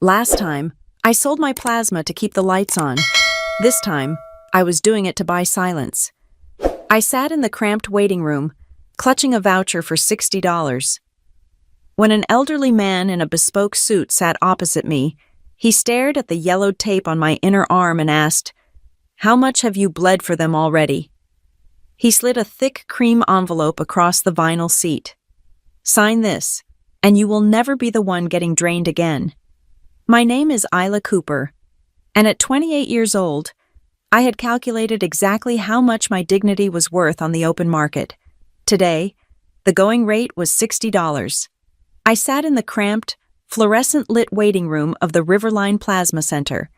Last time, I sold my plasma to keep the lights on. This time, I was doing it to buy silence. I sat in the cramped waiting room, clutching a voucher for $60. When an elderly man in a bespoke suit sat opposite me, he stared at the yellowed tape on my inner arm and asked, "How much have you bled for them already?" He slid a thick cream envelope across the vinyl seat. "Sign this, and you will never be the one getting drained again." My name is Isla Cooper, and at 28 years old, I had calculated exactly how much my dignity was worth on the open market. Today, the going rate was $60. I sat in the cramped, fluorescent-lit waiting room of the Riverline Plasma Center,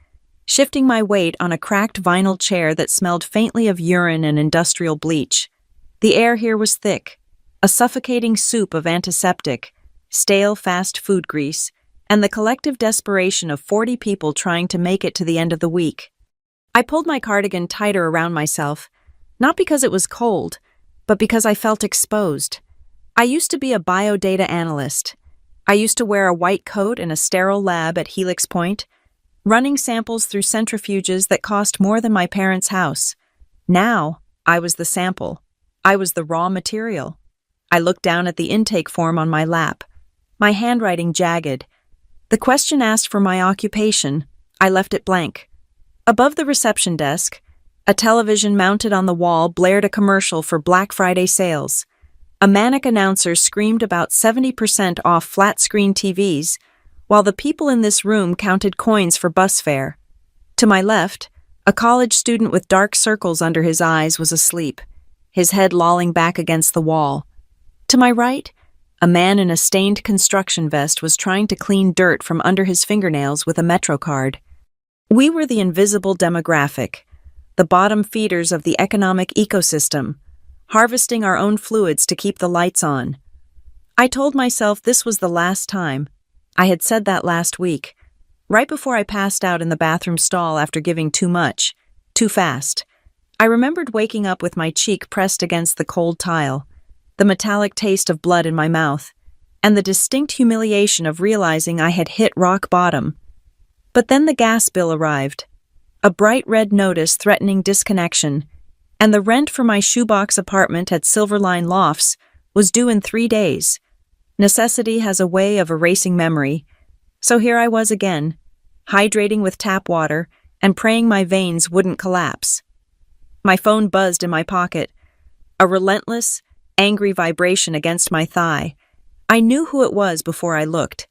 shifting my weight on a cracked vinyl chair that smelled faintly of urine and industrial bleach. The air here was thick, a suffocating soup of antiseptic, stale fast food grease, and the collective desperation of 40 people trying to make it to the end of the week. I pulled my cardigan tighter around myself, not because it was cold, but because I felt exposed. I used to be a biodata analyst. I used to wear a white coat in a sterile lab at Helix Point, running samples through centrifuges that cost more than my parents' house. Now, I was the sample. I was the raw material. I looked down at the intake form on my lap, my handwriting jagged. The question asked for my occupation. I left it blank. Above the reception desk, a television mounted on the wall blared a commercial for Black Friday sales. A manic announcer screamed about 70% off flat-screen TVs, while the people in this room counted coins for bus fare. To my left, a college student with dark circles under his eyes was asleep, his head lolling back against the wall. To my right, a man in a stained construction vest was trying to clean dirt from under his fingernails with a MetroCard. We were the invisible demographic, the bottom feeders of the economic ecosystem, harvesting our own fluids to keep the lights on. I told myself this was the last time. I had said that last week, right before I passed out in the bathroom stall after giving too much, too fast. I remembered waking up with my cheek pressed against the cold tile, the metallic taste of blood in my mouth, and the distinct humiliation of realizing I had hit rock bottom. But then the gas bill arrived, a bright red notice threatening disconnection, and the rent for my shoebox apartment at Silverline Lofts was due in 3 days. Necessity has a way of erasing memory, so here I was again, hydrating with tap water and praying my veins wouldn't collapse. My phone buzzed in my pocket, a relentless, angry vibration against my thigh. I knew who it was before I looked.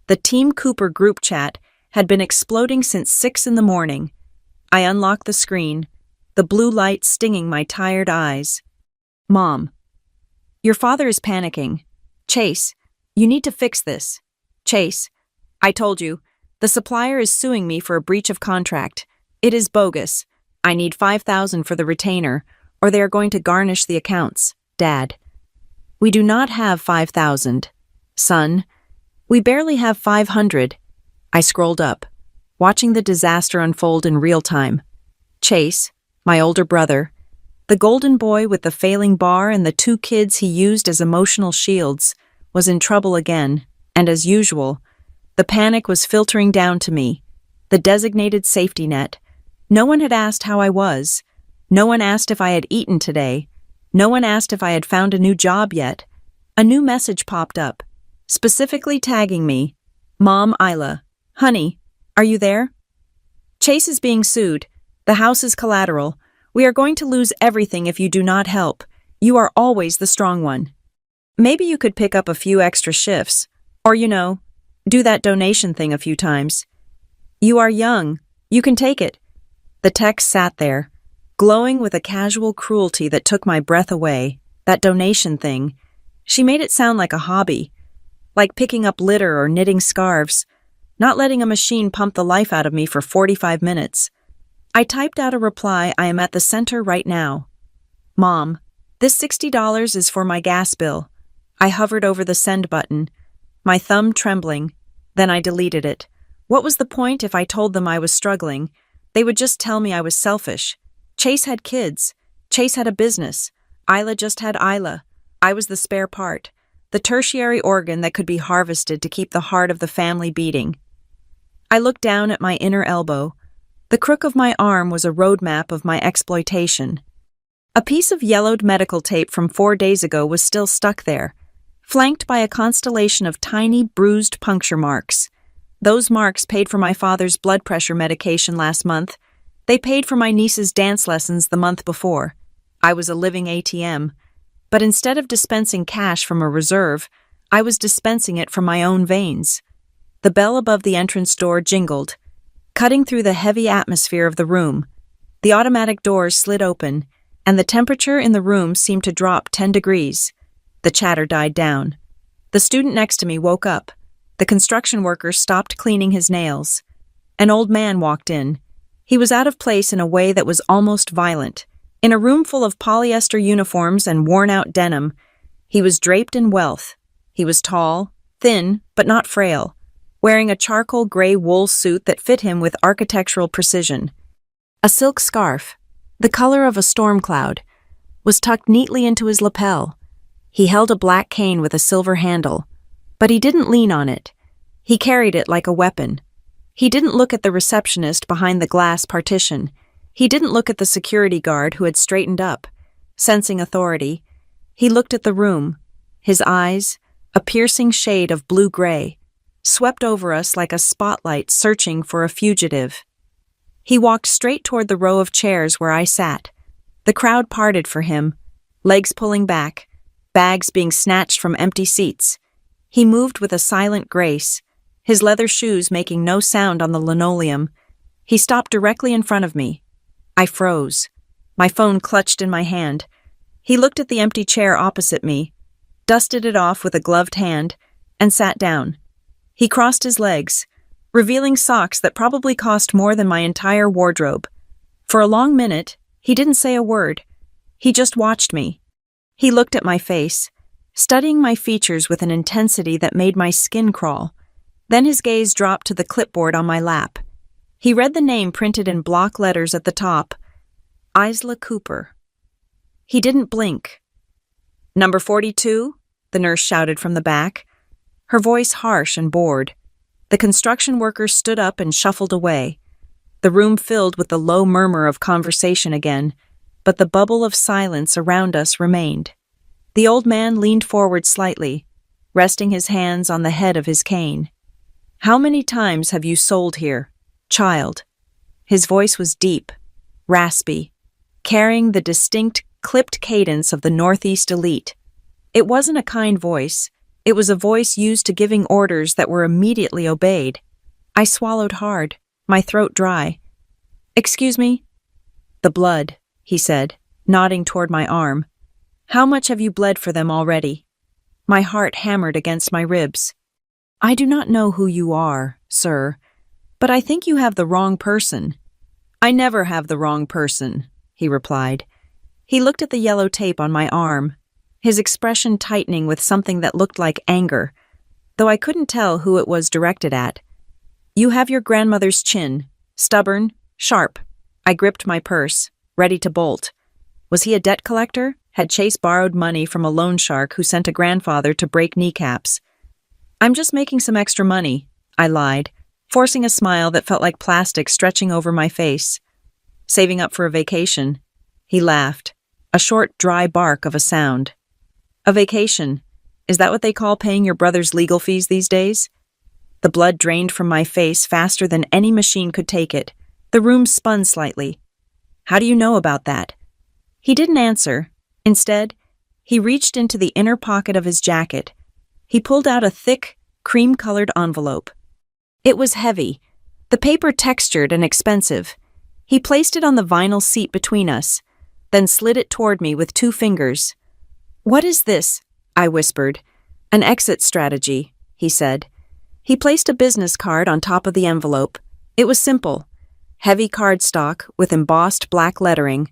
The Team Cooper group chat had been exploding since 6 in the morning. I unlocked the screen, the blue light stinging my tired eyes. "Mom, your father is panicking. Chase, you need to fix this. Chase, I told you, the supplier is suing me for a breach of contract. It is bogus. I need $5,000 for the retainer, or they are going to garnish the accounts. Dad, we do not have 5,000. Son, we barely have 500. I scrolled up, watching the disaster unfold in real time. Chase, my older brother, the golden boy with the failing bar and the 2 kids he used as emotional shields, was in trouble again, and as usual, the panic was filtering down to me, the designated safety net. No one had asked how I was. No one asked if I had eaten today. No one asked if I had found a new job yet. A new message popped up, specifically tagging me, "Mom Isla. Honey, are you there? Chase is being sued. The house is collateral. We are going to lose everything if you do not help. You are always the strong one. Maybe you could pick up a few extra shifts, or do that donation thing a few times. You are young. You can take it." The text sat there, glowing with a casual cruelty that took my breath away. That donation thing. She made it sound like a hobby, like picking up litter or knitting scarves, not letting a machine pump the life out of me for 45 minutes. I typed out a reply. I am at the center right now. "Mom, this $60 is for my gas bill." I hovered over the send button, my thumb trembling. Then I deleted it. What was the point if I told them I was struggling? They would just tell me I was selfish. Chase had kids. Chase had a business. Isla just had Isla. I was the spare part, the tertiary organ that could be harvested to keep the heart of the family beating. I looked down at my inner elbow. The crook of my arm was a roadmap of my exploitation. A piece of yellowed medical tape from 4 days ago was still stuck there, flanked by a constellation of tiny, bruised puncture marks. Those marks paid for my father's blood pressure medication last month. They paid for my niece's dance lessons the month before. I was a living ATM. But instead of dispensing cash from a reserve, I was dispensing it from my own veins. The bell above the entrance door jingled, cutting through the heavy atmosphere of the room. The automatic doors slid open, and the temperature in the room seemed to drop 10 degrees. The chatter died down. The student next to me woke up. The construction worker stopped cleaning his nails. An old man walked in. He was out of place in a way that was almost violent. In a room full of polyester uniforms and worn-out denim, he was draped in wealth. He was tall, thin, but not frail, wearing a charcoal gray wool suit that fit him with architectural precision. A silk scarf, the color of a storm cloud, was tucked neatly into his lapel. He held a black cane with a silver handle, but he didn't lean on it. He carried it like a weapon. He didn't look at the receptionist behind the glass partition. He didn't look at the security guard who had straightened up, sensing authority. He looked at the room. His eyes, a piercing shade of blue-gray, swept over us like a spotlight searching for a fugitive. He walked straight toward the row of chairs where I sat. The crowd parted for him, legs pulling back, bags being snatched from empty seats. He moved with a silent grace, his leather shoes making no sound on the linoleum. He stopped directly in front of me. I froze. My phone clutched in my hand. He looked at the empty chair opposite me, dusted it off with a gloved hand, and sat down. He crossed his legs, revealing socks that probably cost more than my entire wardrobe. For a long minute, he didn't say a word. He just watched me. He looked at my face, studying my features with an intensity that made my skin crawl. Then his gaze dropped to the clipboard on my lap. He read the name printed in block letters at the top, Isla Cooper. He didn't blink. "Number 42?" the nurse shouted from the back, her voice harsh and bored. The construction worker stood up and shuffled away. The room filled with the low murmur of conversation again, but the bubble of silence around us remained. The old man leaned forward slightly, resting his hands on the head of his cane. "How many times have you sold here, child?" His voice was deep, raspy, carrying the distinct, clipped cadence of the Northeast elite. It wasn't a kind voice. It was a voice used to giving orders that were immediately obeyed. I swallowed hard, my throat dry. "Excuse me?" "The blood," he said, nodding toward my arm. "How much have you bled for them already?" My heart hammered against my ribs. "I do not know who you are, sir, but I think you have the wrong person." "I never have the wrong person," he replied. He looked at the yellow tape on my arm, his expression tightening with something that looked like anger, though I couldn't tell who it was directed at. "You have your grandmother's chin, stubborn, sharp." I gripped my purse, ready to bolt. Was he a debt collector? Had Chase borrowed money from a loan shark who sent a grandfather to break kneecaps? "I'm just making some extra money," I lied, forcing a smile that felt like plastic stretching over my face. "Saving up for a vacation." He laughed, a short, dry bark of a sound. "A vacation? Is that what they call paying your brother's legal fees these days?" The blood drained from my face faster than any machine could take it. The room spun slightly. "How do you know about that?" He didn't answer. Instead, he reached into the inner pocket of his jacket. He pulled out a thick, cream-colored envelope. It was heavy, the paper textured and expensive. He placed it on the vinyl seat between us, then slid it toward me with 2 fingers. "What is this?" I whispered. "An exit strategy," he said. He placed a business card on top of the envelope. It was simple, heavy cardstock with embossed black lettering,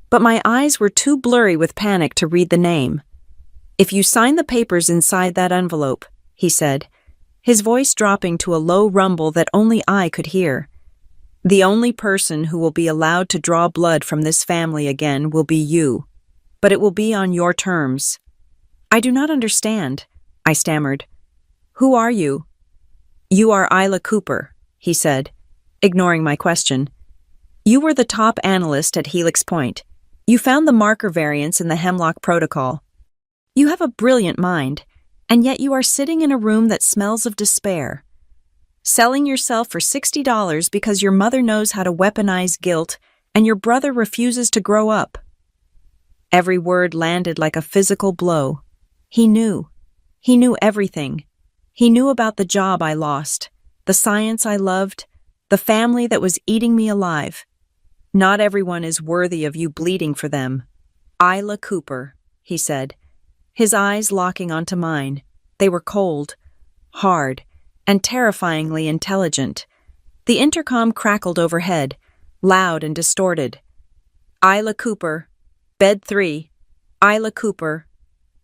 but my eyes were too blurry with panic to read the name. "If you sign the papers inside that envelope," he said, his voice dropping to a low rumble that only I could hear, "the only person who will be allowed to draw blood from this family again will be you, but it will be on your terms." "I do not understand," I stammered. "Who are you?" "You are Isla Cooper," he said, ignoring my question. You were the top analyst at Helix Point. You found the marker variants in the Hemlock Protocol. You have a brilliant mind, and yet you are sitting in a room that smells of despair. Selling yourself for $60 because your mother knows how to weaponize guilt and your brother refuses to grow up. Every word landed like a physical blow. He knew. He knew everything. He knew about the job I lost, the science I loved, the family that was eating me alive. Not everyone is worthy of you bleeding for them. Isla Cooper, he said, his eyes locking onto mine. They were cold, hard, and terrifyingly intelligent. The intercom crackled overhead, loud and distorted. Isla Cooper, bed 3, Isla Cooper.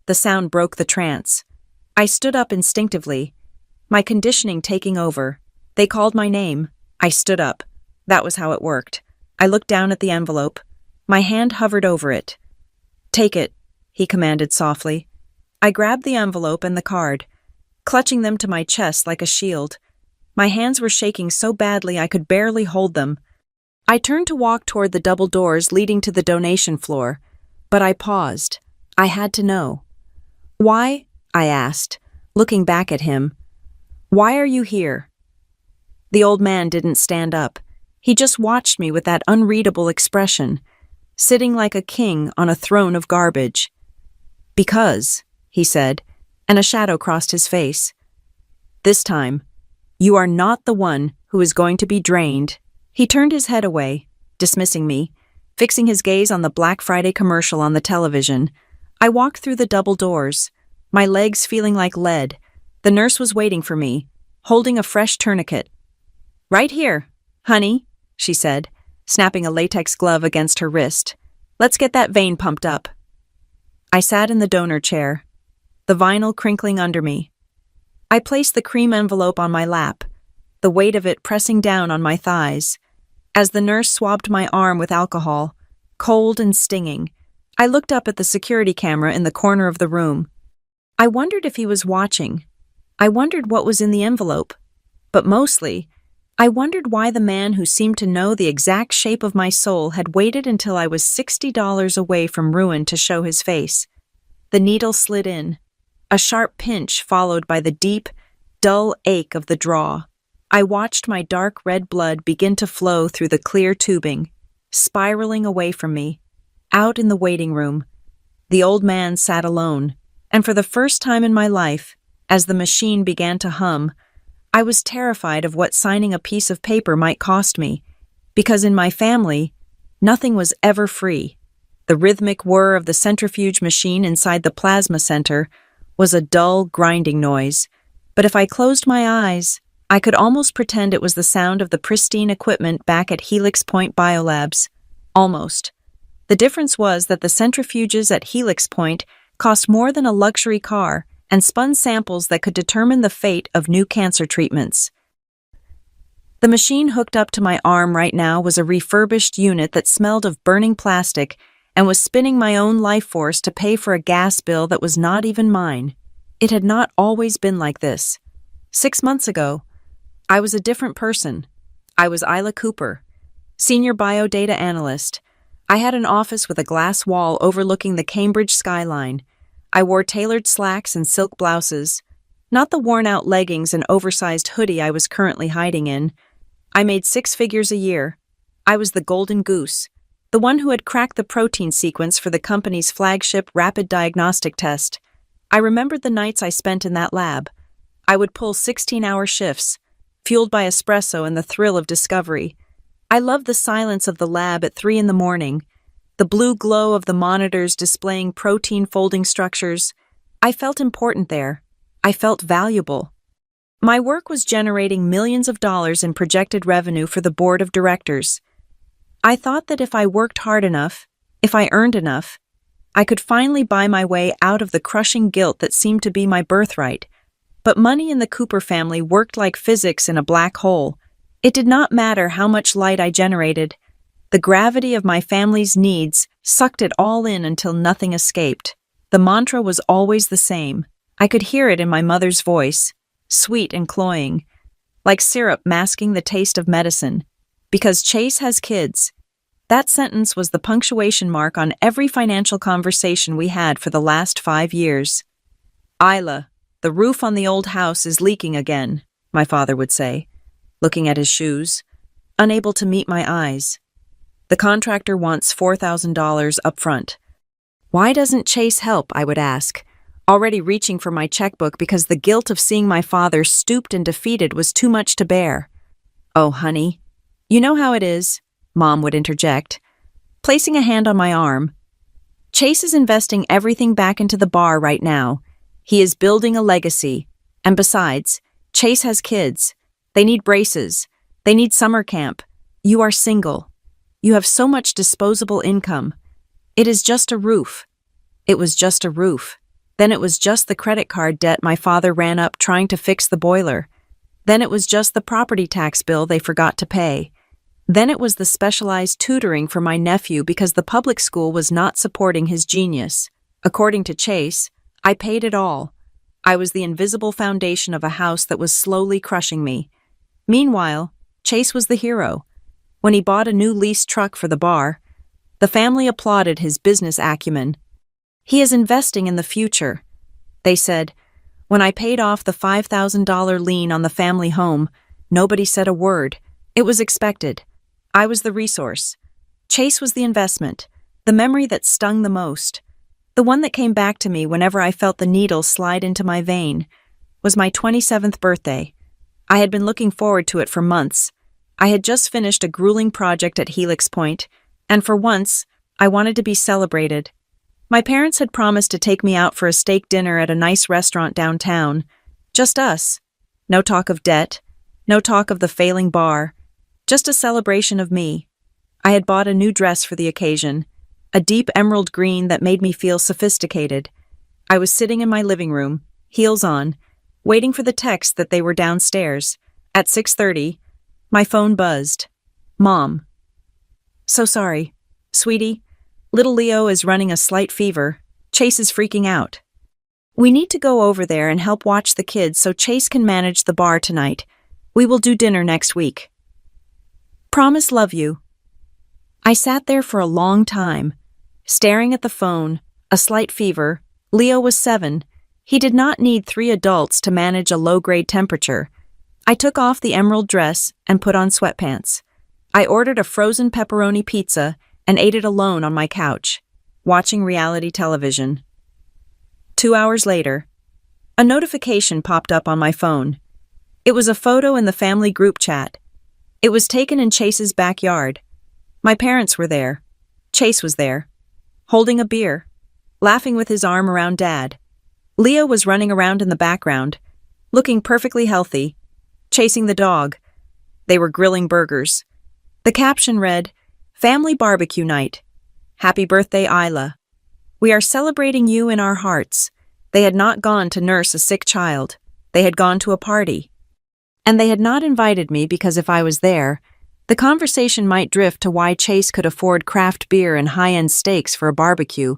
The sound broke the trance. I stood up instinctively, my conditioning taking over. They called my name. I stood up. That was how it worked. I looked down at the envelope. My hand hovered over it. Take it, he commanded softly. I grabbed the envelope and the card, clutching them to my chest like a shield. My hands were shaking so badly I could barely hold them. I turned to walk toward the double doors leading to the donation floor, but I paused. I had to know. Why? I asked, looking back at him. Why are you here? The old man didn't stand up. He just watched me with that unreadable expression, sitting like a king on a throne of garbage. Because, he said, and a shadow crossed his face. This time, you are not the one who is going to be drained. He turned his head away, dismissing me, fixing his gaze on the Black Friday commercial on the television. I walked through the double doors, my legs feeling like lead. The nurse was waiting for me, holding a fresh tourniquet. Right here, honey, she said, snapping a latex glove against her wrist. Let's get that vein pumped up. I sat in the donor chair, the vinyl crinkling under me. I placed the cream envelope on my lap, the weight of it pressing down on my thighs. As the nurse swabbed my arm with alcohol, cold and stinging, I looked up at the security camera in the corner of the room. I wondered if he was watching. I wondered what was in the envelope. But mostly, I wondered why the man who seemed to know the exact shape of my soul had waited until I was $60 away from ruin to show his face. The needle slid in, a sharp pinch followed by the deep, dull ache of the draw. I watched my dark red blood begin to flow through the clear tubing, spiraling away from me. Out in the waiting room, the old man sat alone, and for the first time in my life, as the machine began to hum, I was terrified of what signing a piece of paper might cost me, because in my family, nothing was ever free. The rhythmic whir of the centrifuge machine inside the plasma center was a dull, grinding noise, but if I closed my eyes, I could almost pretend it was the sound of the pristine equipment back at Helix Point Biolabs. Almost. The difference was that the centrifuges at Helix Point cost more than a luxury car and spun samples that could determine the fate of new cancer treatments. The machine hooked up to my arm right now was a refurbished unit that smelled of burning plastic and was spinning my own life force to pay for a gas bill that was not even mine. It had not always been like this. 6 months ago, I was a different person. I was Isla Cooper, senior biodata analyst. I had an office with a glass wall overlooking the Cambridge skyline. I wore tailored slacks and silk blouses, not the worn-out leggings and oversized hoodie I was currently hiding in. I made 6 figures a year. I was the golden goose, the one who had cracked the protein sequence for the company's flagship rapid diagnostic test. I remembered the nights I spent in that lab. I would pull 16-hour shifts, fueled by espresso and the thrill of discovery. I loved the silence of the lab at 3 a.m, the blue glow of the monitors displaying protein folding structures. I felt important there. I felt valuable. My work was generating millions of dollars in projected revenue for the board of directors. I thought that if I worked hard enough, if I earned enough, I could finally buy my way out of the crushing guilt that seemed to be my birthright. But money in the Cooper family worked like physics in a black hole. It did not matter how much light I generated. The gravity of my family's needs sucked it all in until nothing escaped. The mantra was always the same. I could hear it in my mother's voice, sweet and cloying. like syrup masking the taste of medicine. Because Chase has kids. That sentence was the punctuation mark on every financial conversation we had for the last 5 years. Isla, the roof on the old house is leaking again, my father would say, looking at his shoes, unable to meet my eyes. The contractor wants $4,000 up front. Why doesn't Chase help, I would ask, already reaching for my checkbook because the guilt of seeing my father stooped and defeated was too much to bear. Oh, honey, you know how it is, Mom would interject, placing a hand on my arm. Chase is investing everything back into the bar right now. He is building a legacy. And besides, Chase has kids. They need braces. They need summer camp. You are single. You have so much disposable income. It is just a roof. It was just a roof. Then it was just the credit card debt my father ran up trying to fix the boiler. Then it was just the property tax bill they forgot to pay. Then it was the specialized tutoring for my nephew because the public school was not supporting his genius. According to Chase, I paid it all. I was the invisible foundation of a house that was slowly crushing me. Meanwhile, Chase was the hero. When he bought a new leased truck for the bar, the family applauded his business acumen. He is investing in the future, they said. When I paid off the $5,000 lien on the family home, nobody said a word. It was expected. I was the resource. Chase was the investment, the memory that stung the most. The one that came back to me whenever I felt the needle slide into my vein was my 27th birthday. I had been looking forward to it for months. I had just finished a grueling project at Helix Point, and for once, I wanted to be celebrated. My parents had promised to take me out for a steak dinner at a nice restaurant downtown. Just us. No talk of debt. No talk of the failing bar. Just a celebration of me. I had bought a new dress for the occasion, a deep emerald green that made me feel sophisticated. I was sitting in my living room, heels on, waiting for the text that they were downstairs. At 6:30, my phone buzzed. Mom. So sorry. Sweetie, little Leo is running a slight fever. Chase is freaking out. We need to go over there and help watch the kids so Chase can manage the bar tonight. We will do dinner next week. Promise, love you. I sat there for a long time, staring at the phone, a slight fever. Leo was 7. He did not need 3 adults to manage a low-grade temperature. I took off the emerald dress and put on sweatpants. I ordered a frozen pepperoni pizza and ate it alone on my couch, watching reality television. 2 hours later, a notification popped up on my phone. It was a photo in the family group chat. It was taken in Chase's backyard. My parents were there. Chase was there, holding a beer, laughing with his arm around Dad. Leo was running around in the background, looking perfectly healthy, chasing the dog. They were grilling burgers. The caption read, Family Barbecue Night. Happy birthday, Isla. We are celebrating you in our hearts. They had not gone to nurse a sick child. They had gone to a party. And they had not invited me because if I was there, the conversation might drift to why Chase could afford craft beer and high-end steaks for a barbecue,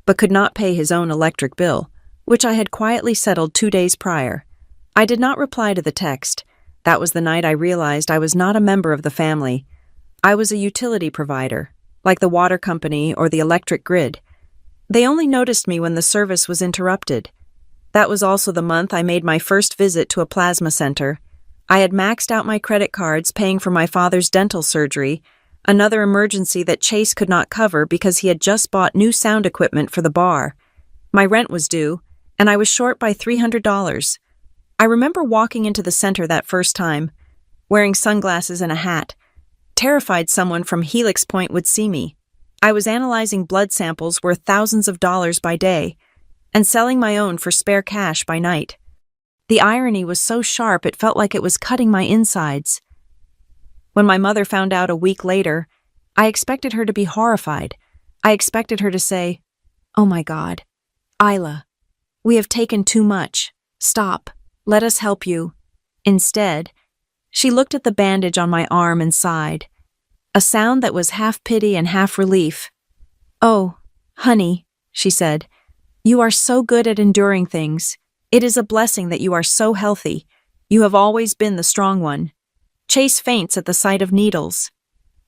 but could not pay his own electric bill, which I had quietly settled 2 days prior. I did not reply to the text. That was the night I realized I was not a member of the family. I was a utility provider, like the water company or the electric grid. They only noticed me when the service was interrupted. That was also the month I made my first visit to a plasma center. I had maxed out my credit cards paying for my father's dental surgery, another emergency that Chase could not cover because he had just bought new sound equipment for the bar. My rent was due, and I was short by $300. I remember walking into the center that first time, wearing sunglasses and a hat, terrified someone from Helix Point would see me. I was analyzing blood samples worth thousands of dollars by day, and selling my own for spare cash by night. The irony was so sharp it felt like it was cutting my insides. When my mother found out a week later, I expected her to be horrified. I expected her to say, "Oh my God, Isla, we have taken too much. Stop. Let us help you." Instead, she looked at the bandage on my arm and sighed, a sound that was half pity and half relief. "Oh, honey," she said, "you are so good at enduring things. It is a blessing that you are so healthy. You have always been the strong one. Chase faints at the sight of needles.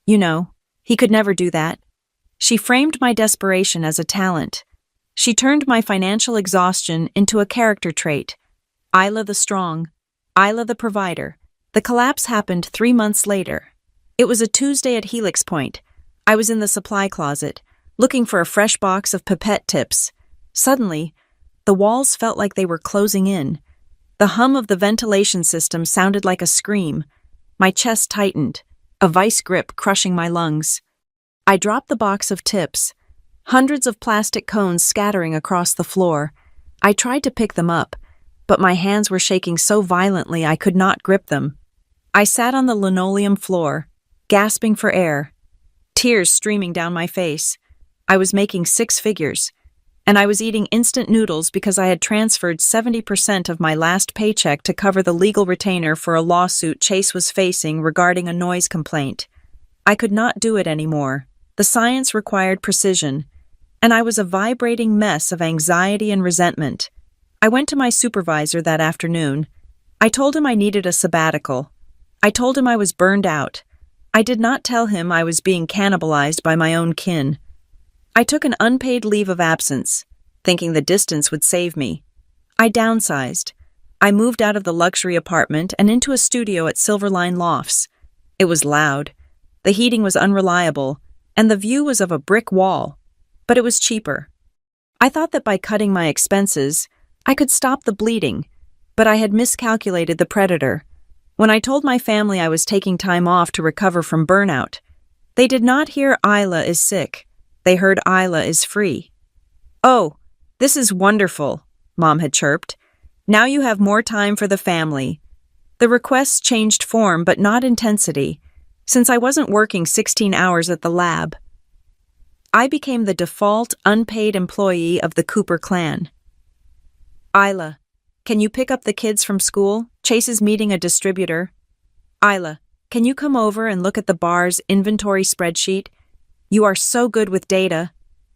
You know, he could never do that. She framed my desperation as a talent. She turned my financial exhaustion into a character trait. Isla the strong, Isla the provider. The collapse happened 3 months later. It was a Tuesday at Helix Point. I was in the supply closet, looking for a fresh box of pipette tips. Suddenly, the walls felt like they were closing in. The hum of the ventilation system sounded like a scream. My chest tightened, a vice grip crushing my lungs. I dropped the box of tips, hundreds of plastic cones scattering across the floor. I tried to pick them up, but my hands were shaking so violently I could not grip them. I sat on the linoleum floor, gasping for air, tears streaming down my face. I was making 6 figures, and I was eating instant noodles because I had transferred 70% of my last paycheck to cover the legal retainer for a lawsuit Chase was facing regarding a noise complaint. I could not do it anymore. The science required precision, and I was a vibrating mess of anxiety and resentment. I went to my supervisor that afternoon. I told him I needed a sabbatical. I told him I was burned out. I did not tell him I was being cannibalized by my own kin. I took an unpaid leave of absence, thinking the distance would save me. I downsized. I moved out of the luxury apartment and into a studio at Silverline Lofts. It was loud. The heating was unreliable, and the view was of a brick wall, but it was cheaper. I thought that by cutting my expenses, I could stop the bleeding, but I had miscalculated the predator. When I told my family I was taking time off to recover from burnout, they did not hear Isla is sick. They heard Isla is free. "Oh, this is wonderful," Mom had chirped. "Now you have more time for the family." The requests changed form but not intensity, since I wasn't working 16 hours at the lab. I became the default unpaid employee of the Cooper clan. "Isla, can you pick up the kids from school? Chase is meeting a distributor." "Isla, can you come over and look at the bar's inventory spreadsheet? You are so good with data."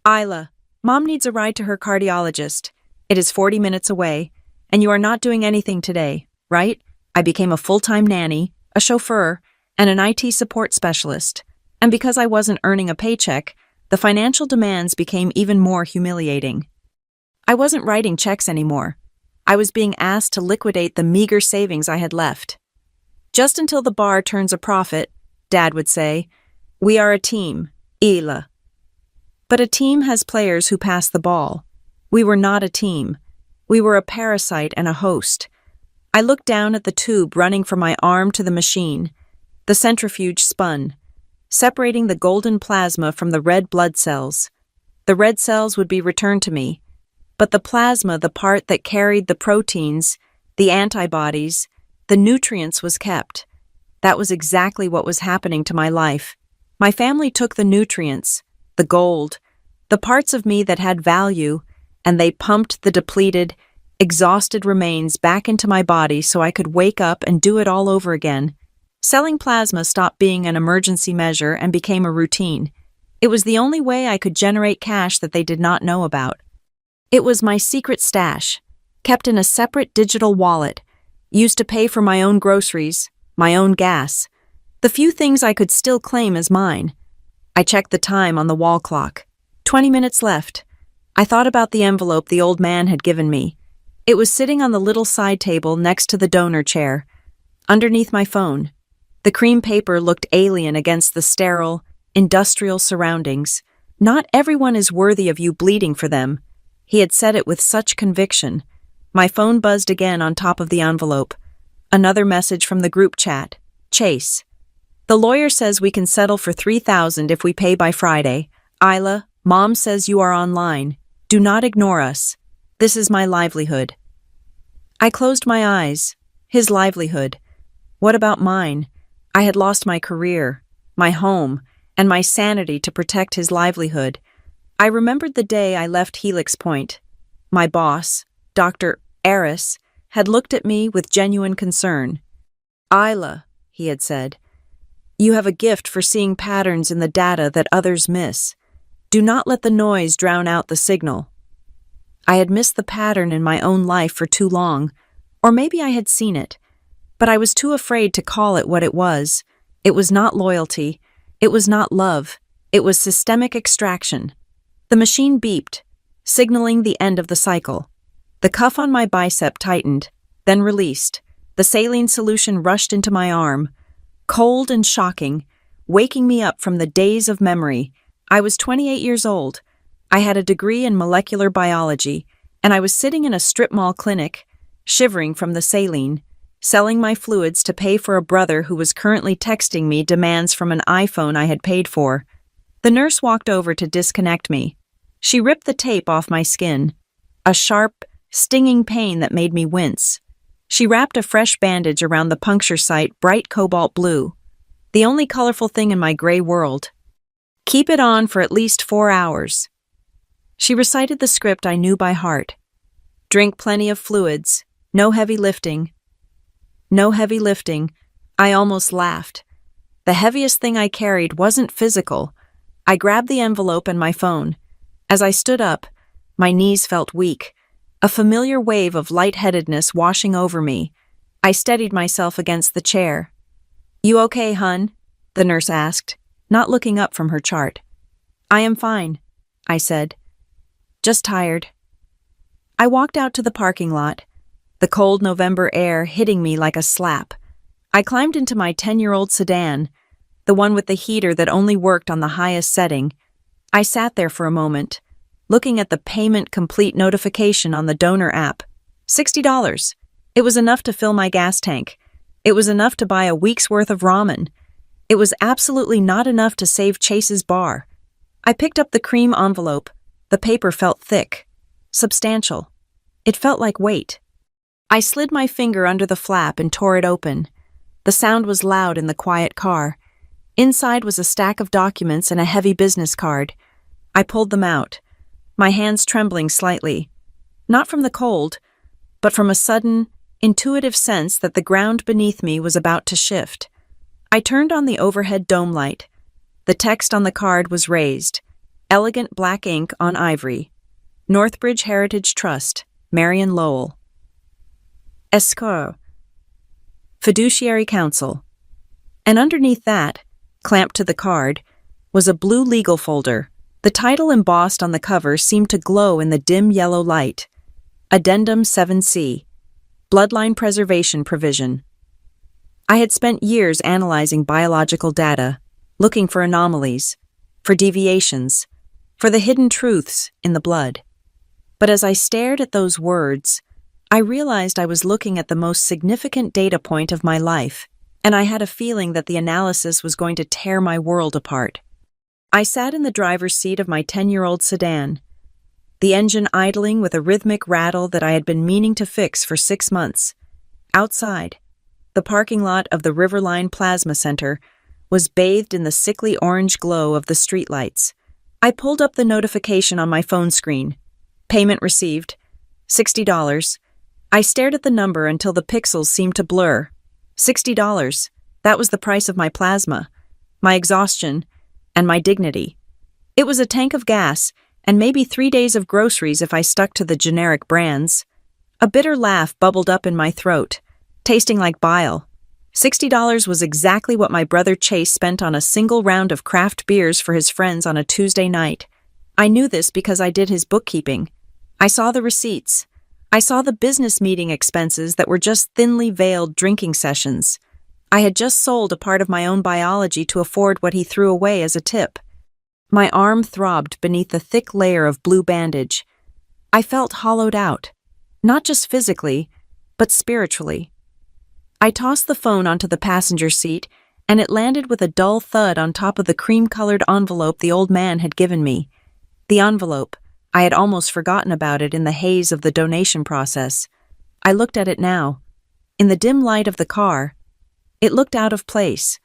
"Isla, Mom needs a ride to her cardiologist. It is 40 minutes away, and you are not doing anything today, right?" I became a full-time nanny, a chauffeur, and an IT support specialist. And because I wasn't earning a paycheck, the financial demands became even more humiliating. I wasn't writing checks anymore. I was being asked to liquidate the meager savings I had left. "Just until the bar turns a profit," Dad would say. "We are a team, Isla." But a team has players who pass the ball. We were not a team. We were a parasite and a host. I looked down at the tube running from my arm to the machine. The centrifuge spun, separating the golden plasma from the red blood cells. The red cells would be returned to me, but the plasma, the part that carried the proteins, the antibodies, the nutrients, was kept. That was exactly what was happening to my life. My family took the nutrients, the gold, the parts of me that had value, and they pumped the depleted, exhausted remains back into my body so I could wake up and do it all over again. Selling plasma stopped being an emergency measure and became a routine. It was the only way I could generate cash that they did not know about. It was my secret stash, kept in a separate digital wallet, used to pay for my own groceries, my own gas, the few things I could still claim as mine. I checked the time on the wall clock. 20 minutes left. I thought about the envelope the old man had given me. It was sitting on the little side table next to the donor chair, underneath my phone. The cream paper looked alien against the sterile, industrial surroundings. "Not everyone is worthy of you bleeding for them." He had said it with such conviction. My phone buzzed again on top of the envelope. Another message from the group chat. "Chase. The lawyer says we can settle for $3,000 if we pay by Friday. Isla, Mom says you are online. Do not ignore us. This is my livelihood." I closed my eyes. His livelihood. What about mine? I had lost my career, my home, and my sanity to protect his livelihood. I remembered the day I left Helix Point. My boss, Dr. Eris, had looked at me with genuine concern. "Isla," he had said, "you have a gift for seeing patterns in the data that others miss. Do not let the noise drown out the signal." I had missed the pattern in my own life for too long, or maybe I had seen it, But I was too afraid to call it what it was. It was not loyalty. It was not love. It was systemic extraction. The machine beeped, signaling the end of the cycle. The cuff on my bicep tightened, then released. The saline solution rushed into my arm, cold and shocking, waking me up from the days of memory. I was 28 years old. I had a degree in molecular biology, and I was sitting in a strip mall clinic, shivering from the saline, selling my fluids to pay for a brother who was currently texting me demands from an iPhone I had paid for. The nurse walked over to disconnect me. She ripped the tape off my skin, a sharp, stinging pain that made me wince. She wrapped a fresh bandage around the puncture site, bright cobalt blue, the only colorful thing in my gray world. Keep it on for at least 4 hours. She recited the script I knew by heart. Drink plenty of fluids, no heavy lifting. No heavy lifting. I almost laughed. The heaviest thing I carried wasn't physical. I grabbed the envelope and my phone. As I stood up, my knees felt weak, a familiar wave of lightheadedness washing over me. I steadied myself against the chair. "You okay, hun?" the nurse asked, not looking up from her chart. "I am fine," I said. "Just tired." I walked out to the parking lot, the cold November air hitting me like a slap. I climbed into my 10-year-old sedan, the one with the heater that only worked on the highest setting. I sat there for a moment, looking at the payment complete notification on the donor app. $60. It was enough to fill my gas tank. It was enough to buy a week's worth of ramen. It was absolutely not enough to save Chase's bar. I picked up the cream envelope. The paper felt thick, substantial. It felt like weight. I slid my finger under the flap and tore it open. The sound was loud in the quiet car. Inside was a stack of documents and a heavy business card. I pulled them out, my hands trembling slightly, not from the cold, but from a sudden, intuitive sense that the ground beneath me was about to shift. I turned on the overhead dome light. The text on the card was raised, elegant black ink on ivory. Northbridge Heritage Trust, Marion Lowell. Escrow. Fiduciary Counsel. And underneath that, clamped to the card, was a blue legal folder. The title embossed on the cover seemed to glow in the dim yellow light. Addendum 7C. Bloodline Preservation Provision. I had spent years analyzing biological data, looking for anomalies, for deviations, for the hidden truths in the blood. But as I stared at those words, I realized I was looking at the most significant data point of my life, and I had a feeling that the analysis was going to tear my world apart. I sat in the driver's seat of my 10-year-old sedan, the engine idling with a rhythmic rattle that I had been meaning to fix for 6 months. Outside, the parking lot of the Riverline Plasma Center was bathed in the sickly orange glow of the streetlights. I pulled up the notification on my phone screen. Payment received. $60. I stared at the number until the pixels seemed to blur. $60. That was the price of my plasma, my exhaustion, and my dignity. It was a tank of gas, and maybe 3 days of groceries if I stuck to the generic brands. A bitter laugh bubbled up in my throat, tasting like bile. $60 was exactly what my brother Chase spent on a single round of craft beers for his friends on a Tuesday night. I knew this because I did his bookkeeping. I saw the receipts. I saw the business meeting expenses that were just thinly veiled drinking sessions. I had just sold a part of my own biology to afford what he threw away as a tip. My arm throbbed beneath the thick layer of blue bandage. I felt hollowed out, not just physically, but spiritually. I tossed the phone onto the passenger seat, and it landed with a dull thud on top of the cream-colored envelope the old man had given me. The envelope. I had almost forgotten about it in the haze of the donation process. I looked at it now. In the dim light of the car, it looked out of place,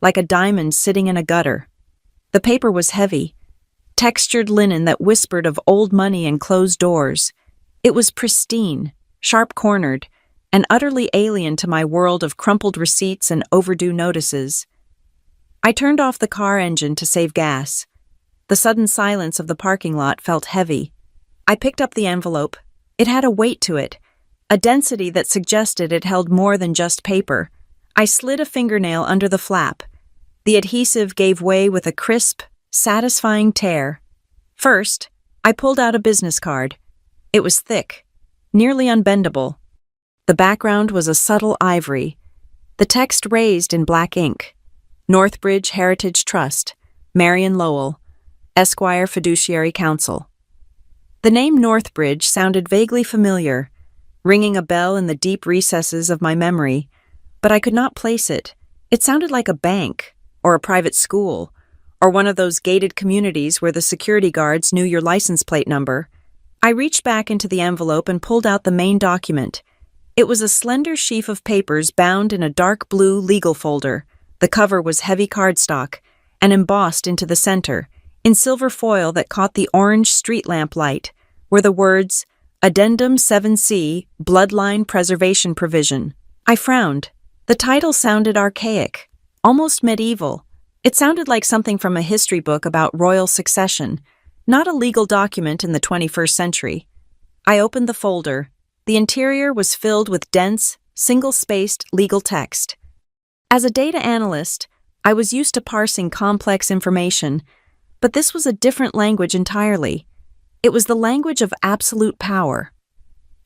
like a diamond sitting in a gutter. The paper was heavy, textured linen that whispered of old money and closed doors. It was pristine, sharp-cornered, and utterly alien to my world of crumpled receipts and overdue notices. I turned off the car engine to save gas. The sudden silence of the parking lot felt heavy. I picked up the envelope. It had a weight to it, a density that suggested it held more than just paper. I slid a fingernail under the flap. The adhesive gave way with a crisp, satisfying tear. First, I pulled out a business card. It was thick, nearly unbendable. The background was a subtle ivory. The text raised in black ink. Northbridge Heritage Trust, Marion Lowell, Esquire Fiduciary Counsel. The name Northbridge sounded vaguely familiar, ringing a bell in the deep recesses of my memory, but I could not place it. It sounded like a bank, or a private school, or one of those gated communities where the security guards knew your license plate number. I reached back into the envelope and pulled out the main document. It was a slender sheaf of papers bound in a dark blue legal folder. The cover was heavy cardstock, and embossed into the center, in silver foil that caught the orange street lamp light, were the words, Addendum 7C, Bloodline Preservation Provision. I frowned. The title sounded archaic, almost medieval. It sounded like something from a history book about royal succession, not a legal document in the 21st century. I opened the folder. The interior was filled with dense, single-spaced legal text. As a data analyst, I was used to parsing complex information, but this was a different language entirely. It was the language of absolute power.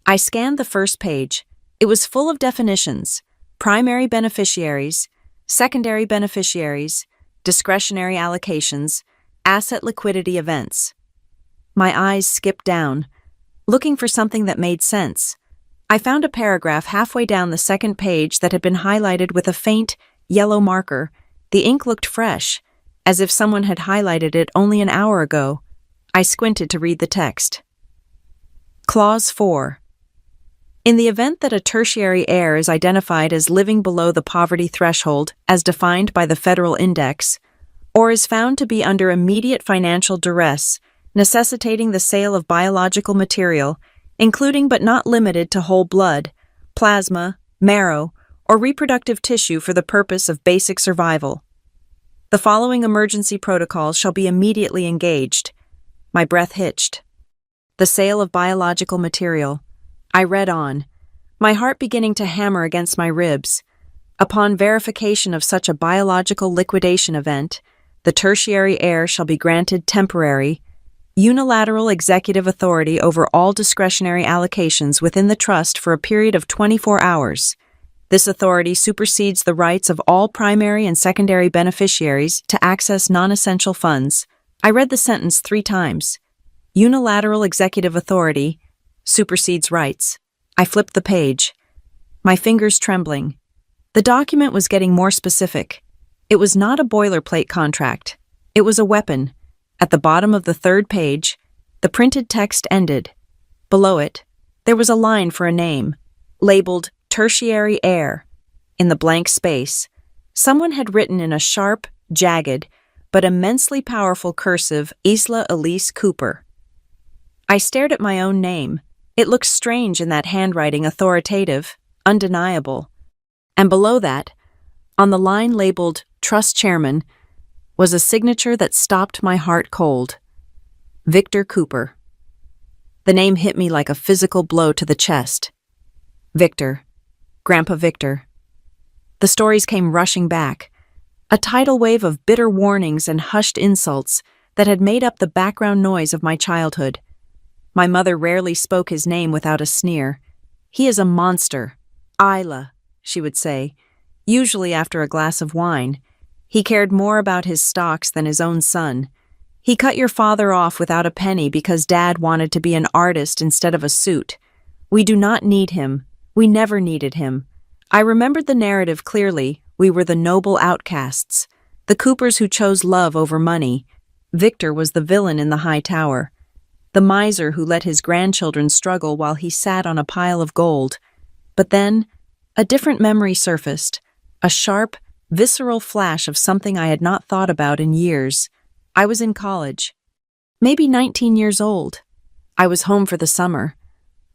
I scanned the first page. It was full of definitions: primary beneficiaries, secondary beneficiaries, discretionary allocations, asset liquidity events. My eyes skipped down, looking for something that made sense. I found a paragraph halfway down the second page that had been highlighted with a faint, yellow marker. The ink looked fresh, as if someone had highlighted it only an hour ago. I squinted to read the text. Clause 4. In the event that a tertiary heir is identified as living below the poverty threshold as defined by the federal index, or is found to be under immediate financial duress, necessitating the sale of biological material, including but not limited to whole blood, plasma, marrow, or reproductive tissue for the purpose of basic survival, the following emergency protocols shall be immediately engaged. My breath hitched. The sale of biological material. I read on, my heart beginning to hammer against my ribs. Upon verification of such a biological liquidation event, the tertiary heir shall be granted temporary, unilateral executive authority over all discretionary allocations within the trust for a period of 24 hours. This authority supersedes the rights of all primary and secondary beneficiaries to access non-essential funds. I read the sentence 3 times. Unilateral executive authority supersedes rights. I flipped the page, my fingers trembling. The document was getting more specific. It was not a boilerplate contract. It was a weapon. At the bottom of the 3rd page, the printed text ended. Below it, there was a line for a name, labeled Tertiary Heir. In the blank space, someone had written in a sharp, jagged, but immensely powerful cursive, Isla Elise Cooper. I stared at my own name. It looked strange in that handwriting, authoritative, undeniable. And below that, on the line labeled Trust Chairman, was a signature that stopped my heart cold. Victor Cooper. The name hit me like a physical blow to the chest. Victor. Grandpa Victor. The stories came rushing back, a tidal wave of bitter warnings and hushed insults that had made up the background noise of my childhood. My mother rarely spoke his name without a sneer. He is a monster. Isla, she would say, usually after a glass of wine. He cared more about his stocks than his own son. He cut your father off without a penny because Dad wanted to be an artist instead of a suit. We do not need him. We never needed him. I remembered the narrative clearly. We were the noble outcasts, the Coopers who chose love over money. Victor was the villain in the high tower, the miser who let his grandchildren struggle while he sat on a pile of gold. But then, a different memory surfaced, a sharp, visceral flash of something I had not thought about in years. I was in college, maybe 19 years old. I was home for the summer,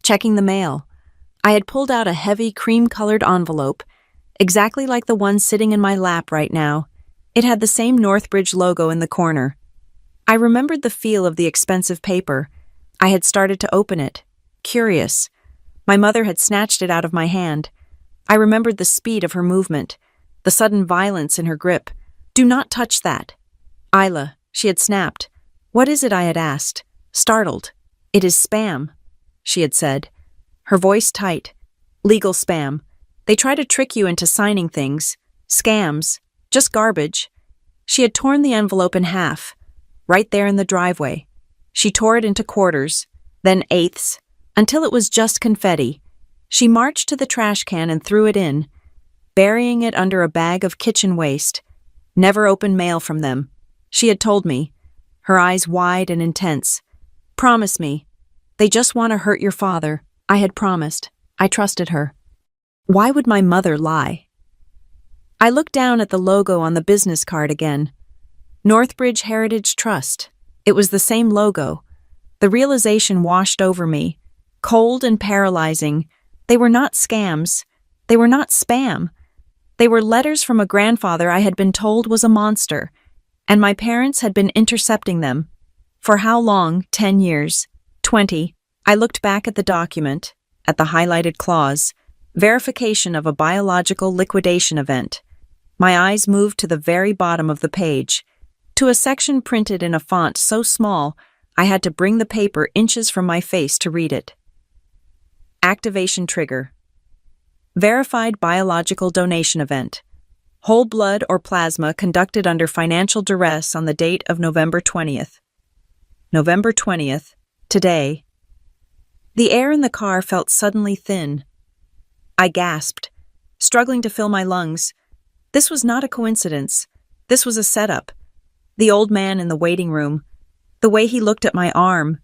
checking the mail. I had pulled out a heavy cream-colored envelope, exactly like the one sitting in my lap right now. It had the same Northbridge logo in the corner. I remembered the feel of the expensive paper. I had started to open it, curious. My mother had snatched it out of my hand. I remembered the speed of her movement, the sudden violence in her grip. "Do not touch that." "Isla," she had snapped. "What is it?" I had asked, startled. "It is spam," she had said, her voice tight. "Legal spam. They try to trick you into signing things. Scams. Just garbage." She had torn the envelope in half, right there in the driveway. She tore it into quarters, then eighths, until it was just confetti. She marched to the trash can and threw it in, burying it under a bag of kitchen waste. "Never open mail from them," she had told me, her eyes wide and intense. "Promise me. They just want to hurt your father." I had promised. I trusted her. Why would my mother lie? I looked down at the logo on the business card again. Northbridge Heritage Trust. It was the same logo. The realization washed over me, cold and paralyzing. They were not scams. They were not spam. They were letters from a grandfather I had been told was a monster, and my parents had been intercepting them. For how long? 10 years? 20? I looked back at the document, at the highlighted clause, verification of a biological liquidation event. My eyes moved to the very bottom of the page, to a section printed in a font so small I had to bring the paper inches from my face to read it. Activation trigger. Verified biological donation event. Whole blood or plasma conducted under financial duress on the date of November 20th. November 20th, today. The air in the car felt suddenly thin. I gasped, struggling to fill my lungs. This was not a coincidence. This was a setup. The old man in the waiting room, the way he looked at my arm,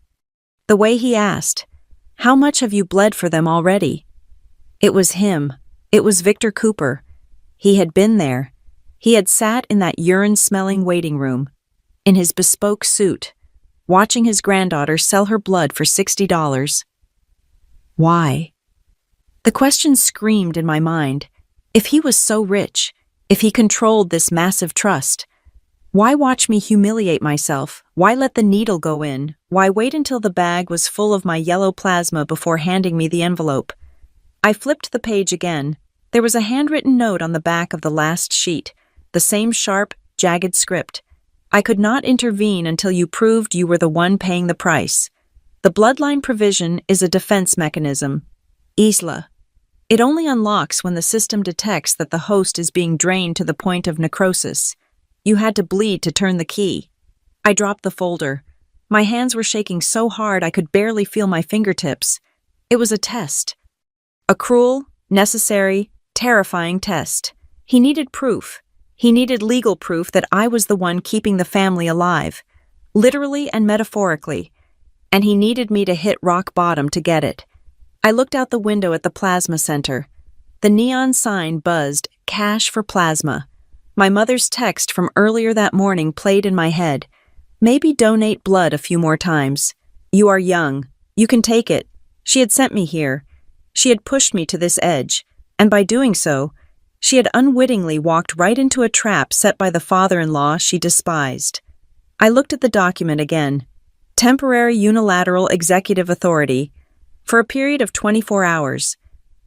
the way he asked, "How much have you bled for them already?" It was him. It was Victor Cooper. He had been there. He had sat in that urine-smelling waiting room, in his bespoke suit, watching his granddaughter sell her blood for $60. Why? The question screamed in my mind. If he was so rich, if he controlled this massive trust, why watch me humiliate myself? Why let the needle go in? Why wait until the bag was full of my yellow plasma before handing me the envelope? I flipped the page again. There was a handwritten note on the back of the last sheet, the same sharp, jagged script. "I could not intervene until you proved you were the one paying the price. The bloodline provision is a defense mechanism. Isla. It only unlocks when the system detects that the host is being drained to the point of necrosis. You had to bleed to turn the key." I dropped the folder. My hands were shaking so hard I could barely feel my fingertips. It was a test. A cruel, necessary, terrifying test. He needed proof. He needed legal proof that I was the one keeping the family alive, literally and metaphorically. And he needed me to hit rock bottom to get it. I looked out the window at the plasma center. The neon sign buzzed, "Cash for plasma." My mother's text from earlier that morning played in my head. "Maybe donate blood a few more times. You are young. You can take it." She had sent me here. She had pushed me to this edge, and by doing so, she had unwittingly walked right into a trap set by the father-in-law she despised. I looked at the document again. Temporary unilateral executive authority, for a period of 24 hours.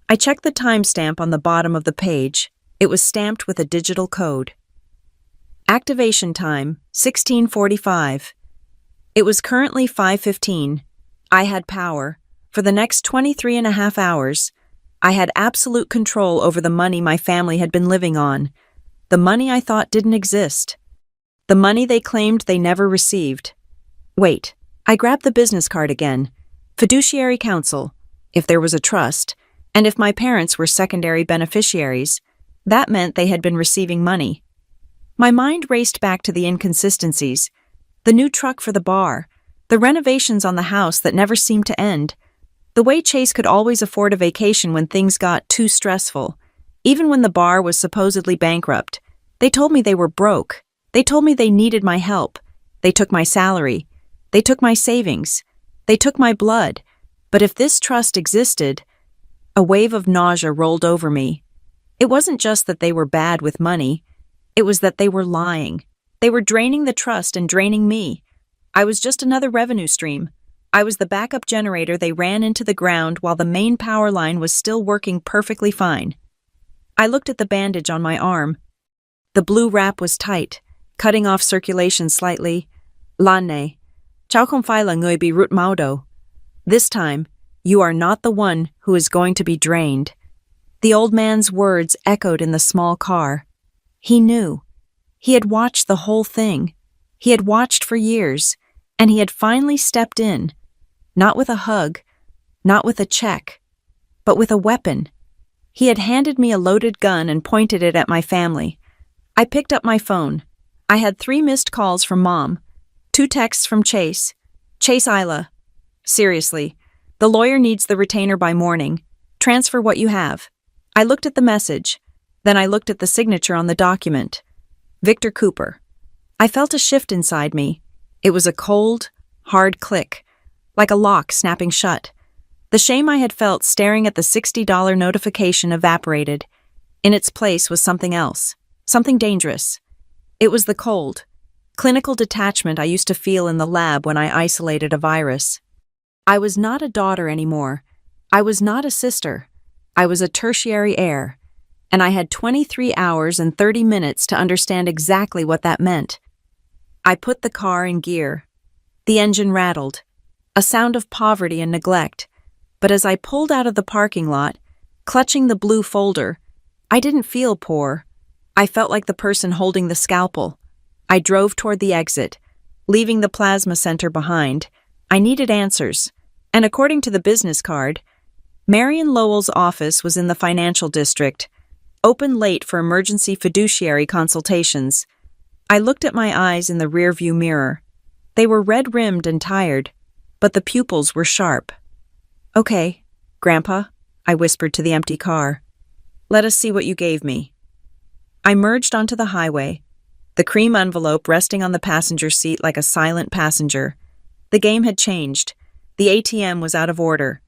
I checked the timestamp on the bottom of the page. It was stamped with a digital code. Activation time, 16:45. It was currently 5:15. I had power. For the next 23 and a half hours, I had absolute control over the money my family had been living on. The money I thought didn't exist. The money they claimed they never received. Wait, I grabbed the business card again. Fiduciary counsel. If there was a trust, and if my parents were secondary beneficiaries, that meant they had been receiving money. My mind raced back to the inconsistencies. The new truck for the bar, the renovations on the house that never seemed to end, the way Chase could always afford a vacation when things got too stressful, even when the bar was supposedly bankrupt. They told me they were broke. They told me they needed my help. They took my salary. They took my savings. They took my blood. But if this trust existed, a wave of nausea rolled over me. It wasn't just that they were bad with money. It was that they were lying. They were draining the trust and draining me. I was just another revenue stream. I was the backup generator they ran into the ground while the main power line was still working perfectly fine. I looked at the bandage on my arm. The blue wrap was tight, cutting off circulation slightly. Lanne, cháu không phải là người bị rút máu đâu. This time, you are not the one who is going to be drained. The old man's words echoed in the small car. He knew. He had watched the whole thing. He had watched for years, and he had finally stepped in, not with a hug, not with a check, but with a weapon. He had handed me a loaded gun and pointed it at my family. I picked up my phone. I had 3 missed calls from Mom, 2 texts from Chase. Chase Isla. Seriously, the lawyer needs the retainer by morning. Transfer what you have. I looked at the message. Then I looked at the signature on the document. Victor Cooper. I felt a shift inside me. It was a cold, hard click, like a lock snapping shut. The shame I had felt staring at the $60 notification evaporated. In its place was something else, something dangerous. It was the cold, clinical detachment I used to feel in the lab when I isolated a virus. I was not a daughter anymore. I was not a sister. I was a tertiary heir, and I had 23 hours and 30 minutes to understand exactly what that meant. I put the car in gear. The engine rattled, a sound of poverty and neglect. But as I pulled out of the parking lot, clutching the blue folder, I didn't feel poor. I felt like the person holding the scalpel. I drove toward the exit, leaving the plasma center behind. I needed answers, and according to the business card, Marion Lowell's office was in the financial district, open late for emergency fiduciary consultations. I looked at my eyes in the rearview mirror. They were red-rimmed and tired, but the pupils were sharp. Okay, Grandpa, I whispered to the empty car. Let us see what you gave me. I merged onto the highway, the cream envelope resting on the passenger seat like a silent passenger. The game had changed. The ATM was out of order,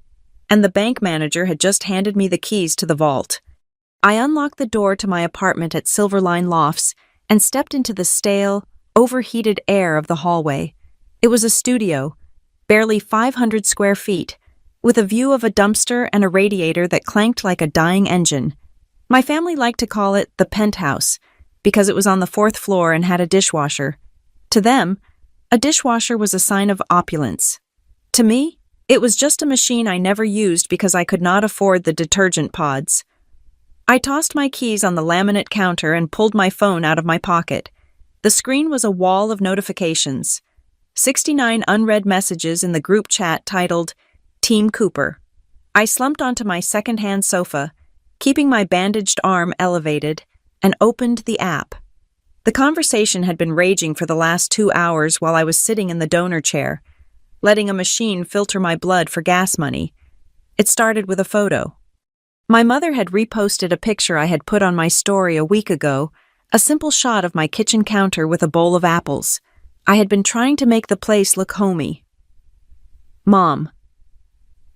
and the bank manager had just handed me the keys to the vault. I unlocked the door to my apartment at Silverline Lofts and stepped into the stale, overheated air of the hallway. It was a studio, barely 500 square feet, with a view of a dumpster and a radiator that clanked like a dying engine. My family liked to call it the penthouse because it was on the 4th floor and had a dishwasher. To them, a dishwasher was a sign of opulence. To me, it was just a machine I never used because I could not afford the detergent pods. I tossed my keys on the laminate counter and pulled my phone out of my pocket. The screen was a wall of notifications. 69 unread messages in the group chat titled Team Cooper. I slumped onto my second-hand sofa, keeping my bandaged arm elevated, and opened the app. The conversation had been raging for the last 2 hours while I was sitting in the donor chair, letting a machine filter my blood for gas money. It started with a photo. My mother had reposted a picture I had put on my story a week ago, a simple shot of my kitchen counter with a bowl of apples. I had been trying to make the place look homey. Mom.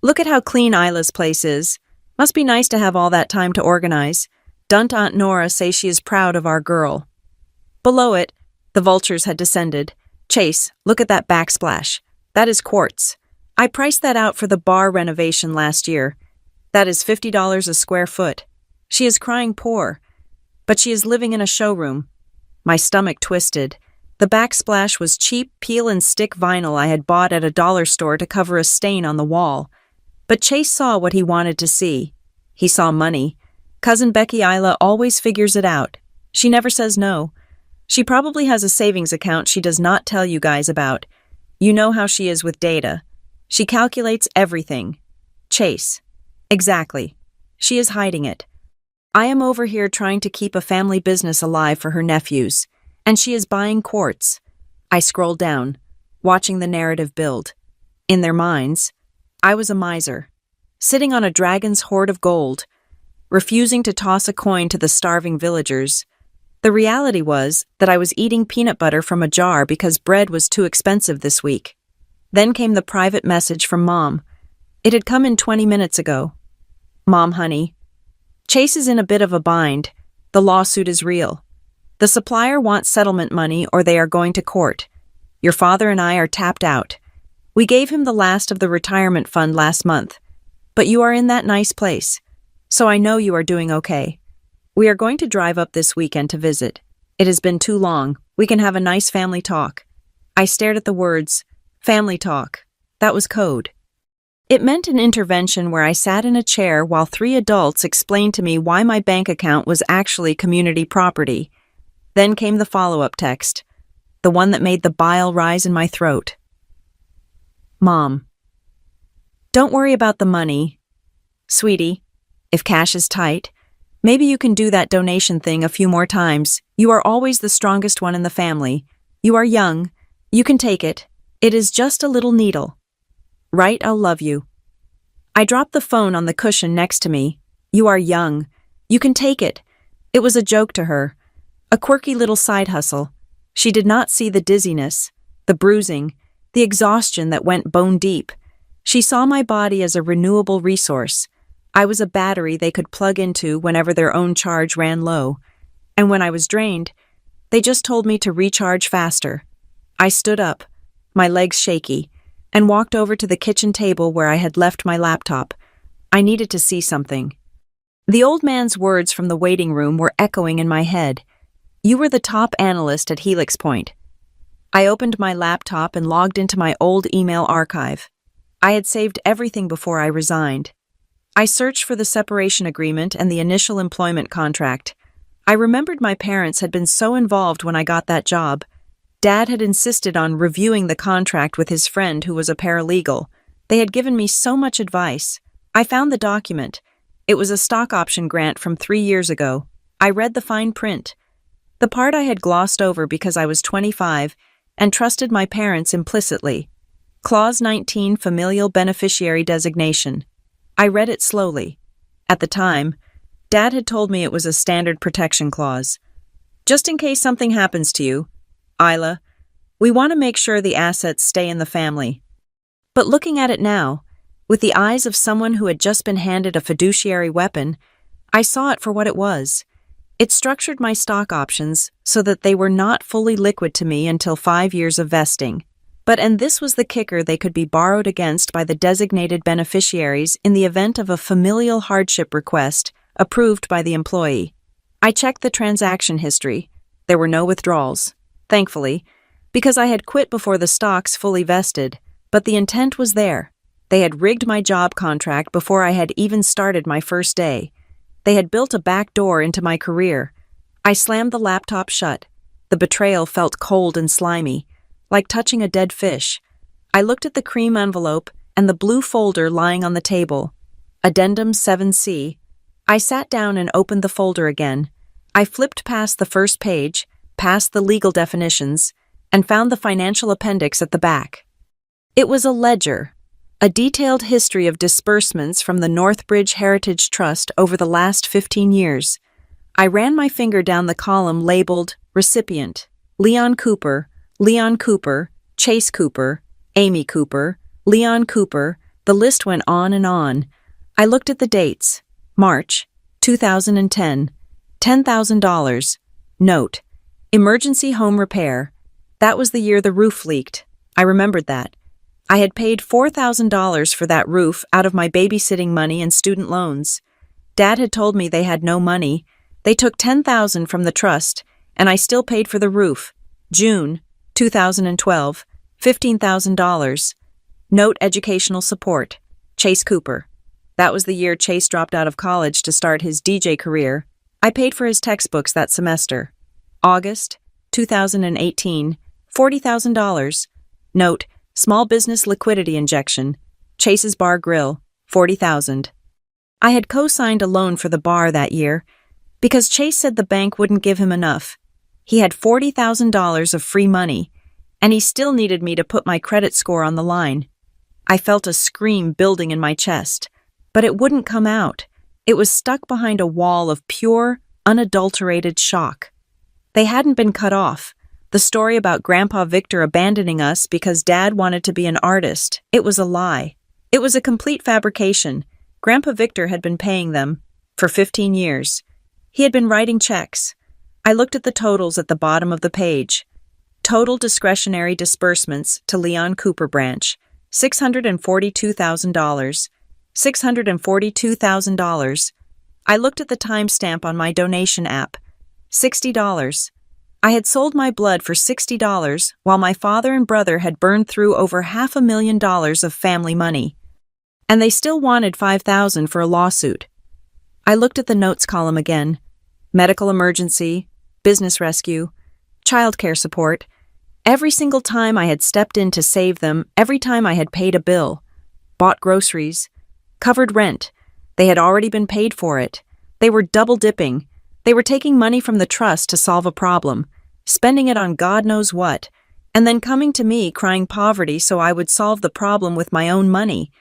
Look at how clean Isla's place is. Must be nice to have all that time to organize. Dunt Aunt Nora says she is proud of our girl. Below it, the vultures had descended. Chase, look at that backsplash. That is quartz. I priced that out for the bar renovation last year. That is $50 a square foot. She is crying poor, but she is living in a showroom. My stomach twisted. The backsplash was cheap peel-and-stick vinyl I had bought at a dollar store to cover a stain on the wall. But Chase saw what he wanted to see. He saw money. Cousin Becky Isla always figures it out. She never says no. She probably has a savings account she does not tell you guys about. You know how she is with data. She calculates everything. Chase. Exactly. She is hiding it. I am over here trying to keep a family business alive for her nephews, and she is buying quartz. I scrolled down, watching the narrative build. In their minds, I was a miser, sitting on a dragon's hoard of gold, refusing to toss a coin to the starving villagers. The reality was that I was eating peanut butter from a jar because bread was too expensive this week. Then came the private message from Mom. It had come in 20 minutes ago. Mom, honey. Chase is in a bit of a bind. The lawsuit is real. The supplier wants settlement money or they are going to court. Your father and I are tapped out. We gave him the last of the retirement fund last month, but you are in that nice place, so I know you are doing okay. We are going to drive up this weekend to visit. It has been too long. We can have a nice family talk. I stared at the words, family talk. That was code. It meant an intervention where I sat in a chair while 3 adults explained to me why my bank account was actually community property. Then came the follow-up text, the one that made the bile rise in my throat. Mom, don't worry about the money. Sweetie, if cash is tight, maybe you can do that donation thing a few more times. You are always the strongest one in the family. You are young. You can take it. It is just a little needle. Right, I'll love you. I dropped the phone on the cushion next to me. You are young. You can take it. It was a joke to her. A quirky little side hustle. She did not see the dizziness, the bruising, the exhaustion that went bone deep. She saw my body as a renewable resource. I was a battery they could plug into whenever their own charge ran low. And when I was drained, they just told me to recharge faster. I stood up, my legs shaky, and walked over to the kitchen table where I had left my laptop. I needed to see something. The old man's words from the waiting room were echoing in my head. You were the top analyst at Helix Point. I opened my laptop and logged into my old email archive. I had saved everything before I resigned. I searched for the separation agreement and the initial employment contract. I remembered my parents had been so involved when I got that job. Dad had insisted on reviewing the contract with his friend who was a paralegal. They had given me so much advice. I found the document. It was a stock option grant from 3 years ago. I read the fine print. The part I had glossed over because I was 25 and trusted my parents implicitly. Clause 19, Familial Beneficiary Designation. I read it slowly. At the time, Dad had told me it was a standard protection clause. Just in case something happens to you, Isla, we want to make sure the assets stay in the family. But looking at it now, with the eyes of someone who had just been handed a fiduciary weapon, I saw it for what it was. It structured my stock options so that they were not fully liquid to me until 5 years of vesting. And this was the kicker, they could be borrowed against by the designated beneficiaries in the event of a familial hardship request approved by the employee. I checked the transaction history. There were no withdrawals. Thankfully, because I had quit before the stocks fully vested, but the intent was there. They had rigged my job contract before I had even started my first day. They had built a back door into my career. I slammed the laptop shut. The betrayal felt cold and slimy, like touching a dead fish. I looked at the cream envelope and the blue folder lying on the table. Addendum 7C. I sat down and opened the folder again. I flipped past the first page, past the legal definitions, and found the financial appendix at the back. It was a ledger, a detailed history of disbursements from the Northbridge Heritage Trust over the last 15 years. I ran my finger down the column labeled Recipient, Leon Cooper, Chase Cooper, Amy Cooper, Leon Cooper. The list went on and on. I looked at the dates. March, 2010, $10,000. Note, emergency home repair. That was the year the roof leaked. I remembered that. I had paid $4,000 for that roof out of my babysitting money and student loans. Dad had told me they had no money. They took $10,000 from the trust, and I still paid for the roof. June, 2012, $15,000. Note, educational support. Chase Cooper. That was the year Chase dropped out of college to start his DJ career. I paid for his textbooks that semester. August, 2018, $40,000. Note, small business liquidity injection. Chase's Bar Grill, $40,000. I had co-signed a loan for the bar that year because Chase said the bank wouldn't give him enough. He had $40,000 of free money, and he still needed me to put my credit score on the line. I felt a scream building in my chest, but it wouldn't come out. It was stuck behind a wall of pure, unadulterated shock. They hadn't been cut off. The story about Grandpa Victor abandoning us because Dad wanted to be an artist, it was a lie. It was a complete fabrication. Grandpa Victor had been paying them for 15 years. He had been writing checks. I looked at the totals at the bottom of the page. Total discretionary disbursements to Leon Cooper branch, $642,000. $642,000. I looked at the timestamp on my donation app. $60. I had sold my blood for $60 while my father and brother had burned through over $500,000 of family money. And they still wanted $5,000 for a lawsuit. I looked at the notes column again. Medical emergency, business rescue, childcare support. Every single time I had stepped in to save them, every time I had paid a bill, bought groceries, covered rent, they had already been paid for it. They were double dipping. They were taking money from the trust to solve a problem, spending it on God knows what, and then coming to me crying poverty so I would solve the problem with my own money.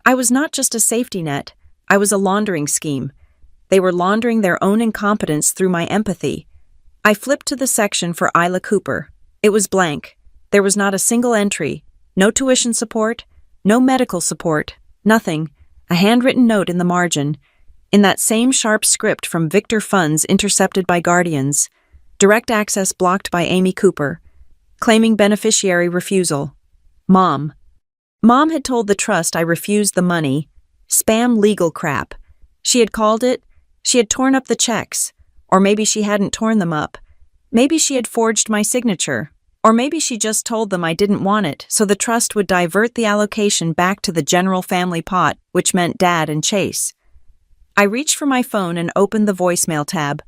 I was not just a safety net, I was a laundering scheme. They were laundering their own incompetence through my empathy. I flipped to the section for Isla Cooper. It was blank. There was not a single entry. No tuition support, no medical support, nothing. A handwritten note in the margin. In that same sharp script from Victor Funds intercepted by Guardians. Direct access blocked by Amy Cooper. Claiming beneficiary refusal. Mom. Mom had told the trust I refused the money. Spam legal crap. She had called it. She had torn up the checks. Or maybe she hadn't torn them up. Maybe she had forged my signature. Or maybe she just told them I didn't want it, so the trust would divert the allocation back to the general family pot, which meant Dad and Chase. I reached for my phone and opened the voicemail tab.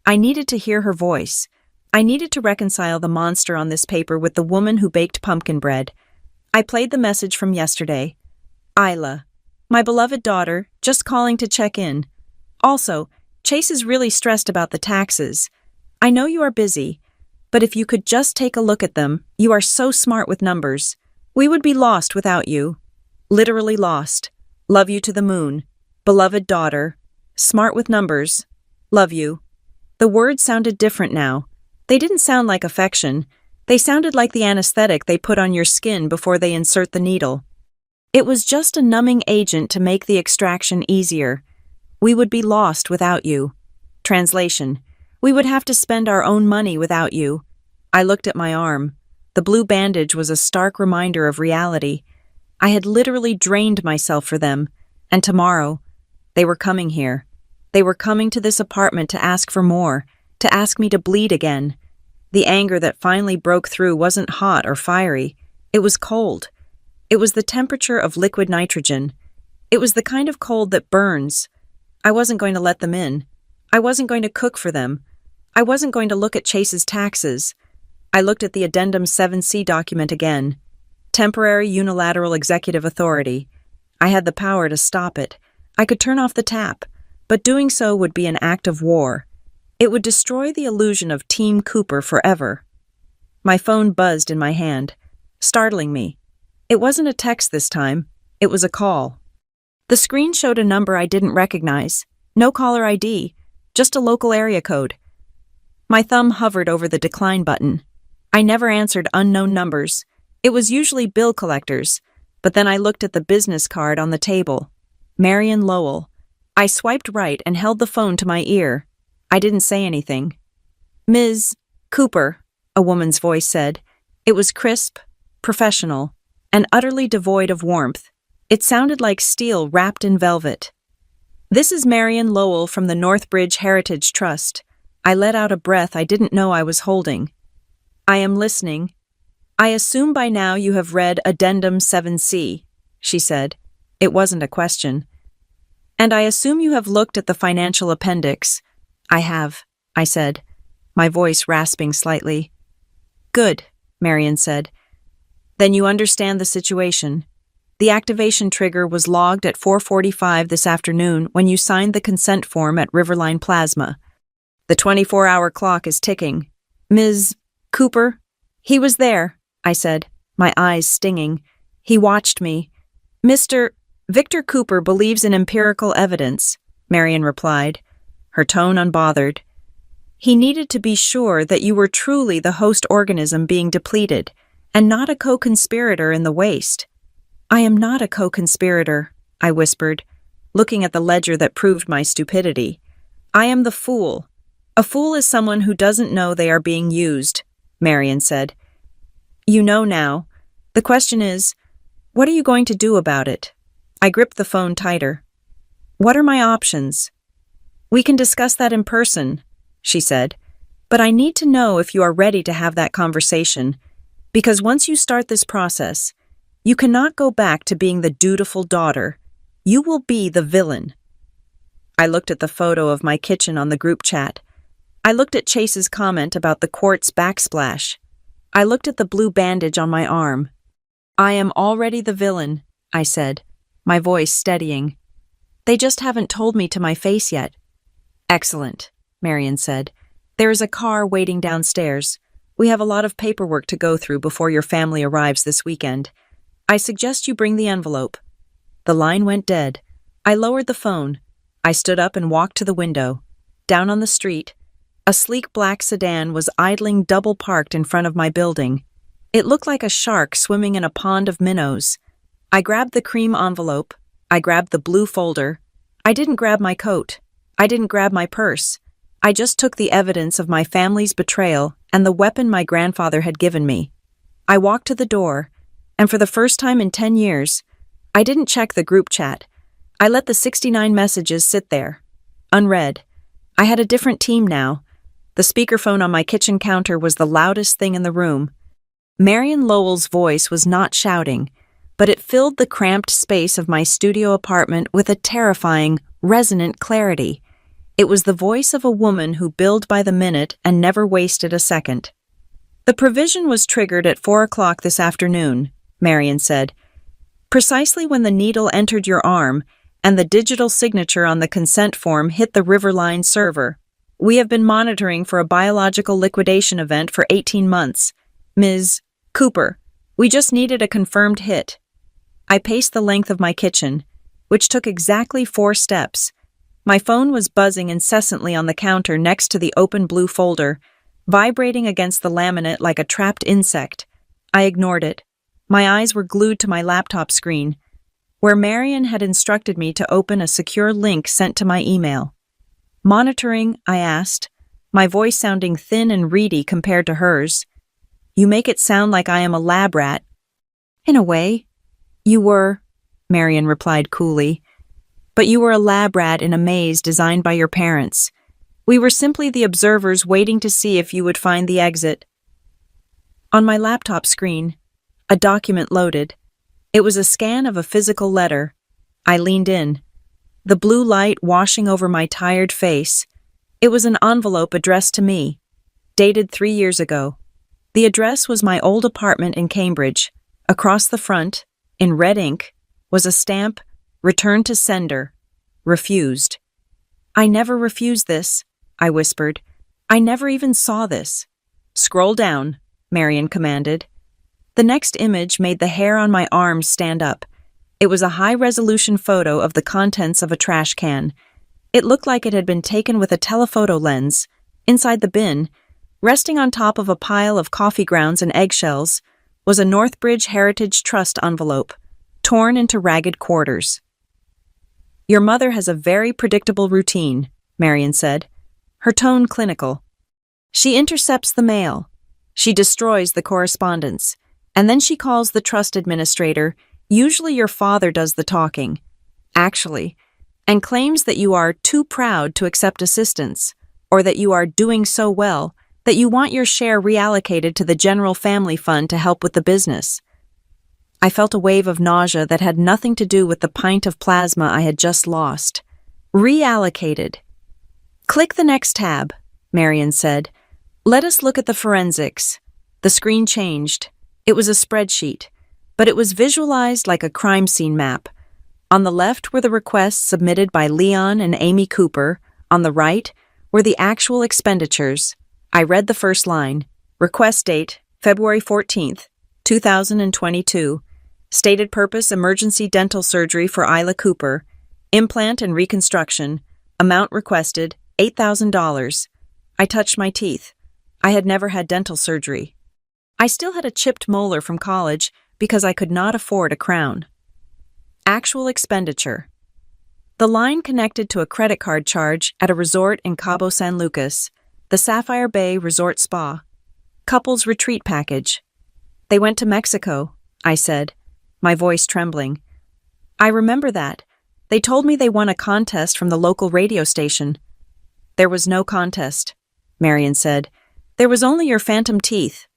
I needed to hear her voice. I needed to reconcile the monster on this paper with the woman who baked pumpkin bread. I played the message from yesterday. Isla, my beloved daughter, just calling to check in. Also, Chase is really stressed about the taxes. I know you are busy, but if you could just take a look at them, you are so smart with numbers. We would be lost without you. Literally lost. Love you to the moon. Beloved daughter. Smart with numbers. Love you. The words sounded different now. They didn't sound like affection. They sounded like the anesthetic they put on your skin before they insert the needle. It was just a numbing agent to make the extraction easier. We would be lost without you. Translation. We would have to spend our own money without you. I looked at my arm. The blue bandage was a stark reminder of reality. I had literally drained myself for them. And tomorrow, they were coming here. They were coming to this apartment to ask for more, to ask me to bleed again. The anger that finally broke through wasn't hot or fiery. It was cold. It was the temperature of liquid nitrogen. It was the kind of cold that burns. I wasn't going to let them in. I wasn't going to cook for them. I wasn't going to look at Chase's taxes. I looked at the Addendum 7C document again. Temporary Unilateral Executive Authority. I had the power to stop it. I could turn off the tap, but doing so would be an act of war. It would destroy the illusion of Team Cooper forever. My phone buzzed in my hand, startling me. It wasn't a text this time. It was a call. The screen showed a number I didn't recognize. No caller ID, just a local area code. My thumb hovered over the decline button. I never answered unknown numbers. It was usually bill collectors, but then I looked at the business card on the table. Marion Lowell. I swiped right and held the phone to my ear. I didn't say anything. Ms. Cooper, a woman's voice said. It was crisp, professional, and utterly devoid of warmth. It sounded like steel wrapped in velvet. This is Marion Lowell from the Northbridge Heritage Trust. I let out a breath I didn't know I was holding. I am listening. I assume by now you have read Addendum 7C, she said. It wasn't a question. And I assume you have looked at the financial appendix. I have, I said, my voice rasping slightly. Good, Marion said. Then you understand the situation. The activation trigger was logged at 4:45 this afternoon when you signed the consent form at Riverline Plasma. The 24-hour clock is ticking. Ms. Cooper? He was there, I said, my eyes stinging. He watched me. Mr. Victor Cooper believes in empirical evidence, Marion replied, her tone unbothered. He needed to be sure that you were truly the host organism being depleted, and not a co-conspirator in the waste. I am not a co-conspirator, I whispered, looking at the ledger that proved my stupidity. I am the fool. A fool is someone who doesn't know they are being used, Marion said. You know now. The question is, What are you going to do about it? I gripped the phone tighter. What are my options? We can discuss that in person, she said, but I need to know if you are ready to have that conversation, because once you start this process, you cannot go back to being the dutiful daughter. You will be the villain. I looked at the photo of my kitchen on the group chat. I looked at Chase's comment about the quartz backsplash. I looked at the blue bandage on my arm. I am already the villain, I said, my voice steadying. They just haven't told me to my face yet. Excellent, Marion said. There is a car waiting downstairs. We have a lot of paperwork to go through before your family arrives this weekend. I suggest you bring the envelope. The line went dead. I lowered the phone. I stood up and walked to the window. Down on the street, a sleek black sedan was idling double-parked in front of my building. It looked like a shark swimming in a pond of minnows. I grabbed the cream envelope. I grabbed the blue folder. I didn't grab my coat. I didn't grab my purse. I just took the evidence of my family's betrayal and the weapon my grandfather had given me. I walked to the door, and for the first time in 10 years, I didn't check the group chat. I let the 69 messages sit there, unread. I had a different team now. The speakerphone on my kitchen counter was the loudest thing in the room. Marion Lowell's voice was not shouting, but it filled the cramped space of my studio apartment with a terrifying, resonant clarity. It was the voice of a woman who billed by the minute and never wasted a second. The provision was triggered at 4 o'clock this afternoon, Marion said. Precisely when the needle entered your arm and the digital signature on the consent form hit the Riverline server. We have been monitoring for a biological liquidation event for 18 months. Ms. Cooper, we just needed a confirmed hit. I paced the length of my kitchen, which took exactly 4 steps. My phone was buzzing incessantly on the counter next to the open blue folder, vibrating against the laminate like a trapped insect. I ignored it. My eyes were glued to my laptop screen, where Marion had instructed me to open a secure link sent to my email. Monitoring, I asked, my voice sounding thin and reedy compared to hers. You make it sound like I am a lab rat. In a way, you were, Marion replied coolly. But you were a lab rat in a maze designed by your parents. We were simply the observers waiting to see if you would find the exit. On my laptop screen, a document loaded. It was a scan of a physical letter. I leaned in, the blue light washing over my tired face. It was an envelope addressed to me, dated 3 years ago. The address was my old apartment in Cambridge. Across the front, in red ink, was a stamp, "Return to sender. Refused." I never refused this, I whispered. I never even saw this. Scroll down, Marion commanded. The next image made the hair on my arms stand up. It was a high-resolution photo of the contents of a trash can. It looked like it had been taken with a telephoto lens. Inside the bin, resting on top of a pile of coffee grounds and eggshells, was a Northbridge Heritage Trust envelope, torn into ragged quarters. Your mother has a very predictable routine, Marion said, her tone clinical. She intercepts the mail. She destroys the correspondence. And then she calls the trust administrator, usually your father does the talking, actually, and claims that you are too proud to accept assistance, or that you are doing so well that you want your share reallocated to the general family fund to help with the business. I felt a wave of nausea that had nothing to do with the pint of plasma I had just lost. Reallocated. Click the next tab, Marion said. Let us look at the forensics. The screen changed. It was a spreadsheet, but it was visualized like a crime scene map. On the left were the requests submitted by Leon and Amy Cooper. On the right were the actual expenditures. I read the first line. Request date, February 14th, 2022. Stated purpose, emergency dental surgery for Isla Cooper. Implant and reconstruction. Amount requested, $8,000. I touched my teeth. I had never had dental surgery. I still had a chipped molar from college because I could not afford a crown. Actual expenditure. The line connected to a credit card charge at a resort in Cabo San Lucas, the Sapphire Bay Resort Spa. Couples retreat package. They went to Mexico, I said. my voice trembling. I remember that. They told me they won a contest from the local radio station. There was no contest, Marion said. There was only your phantom teeth.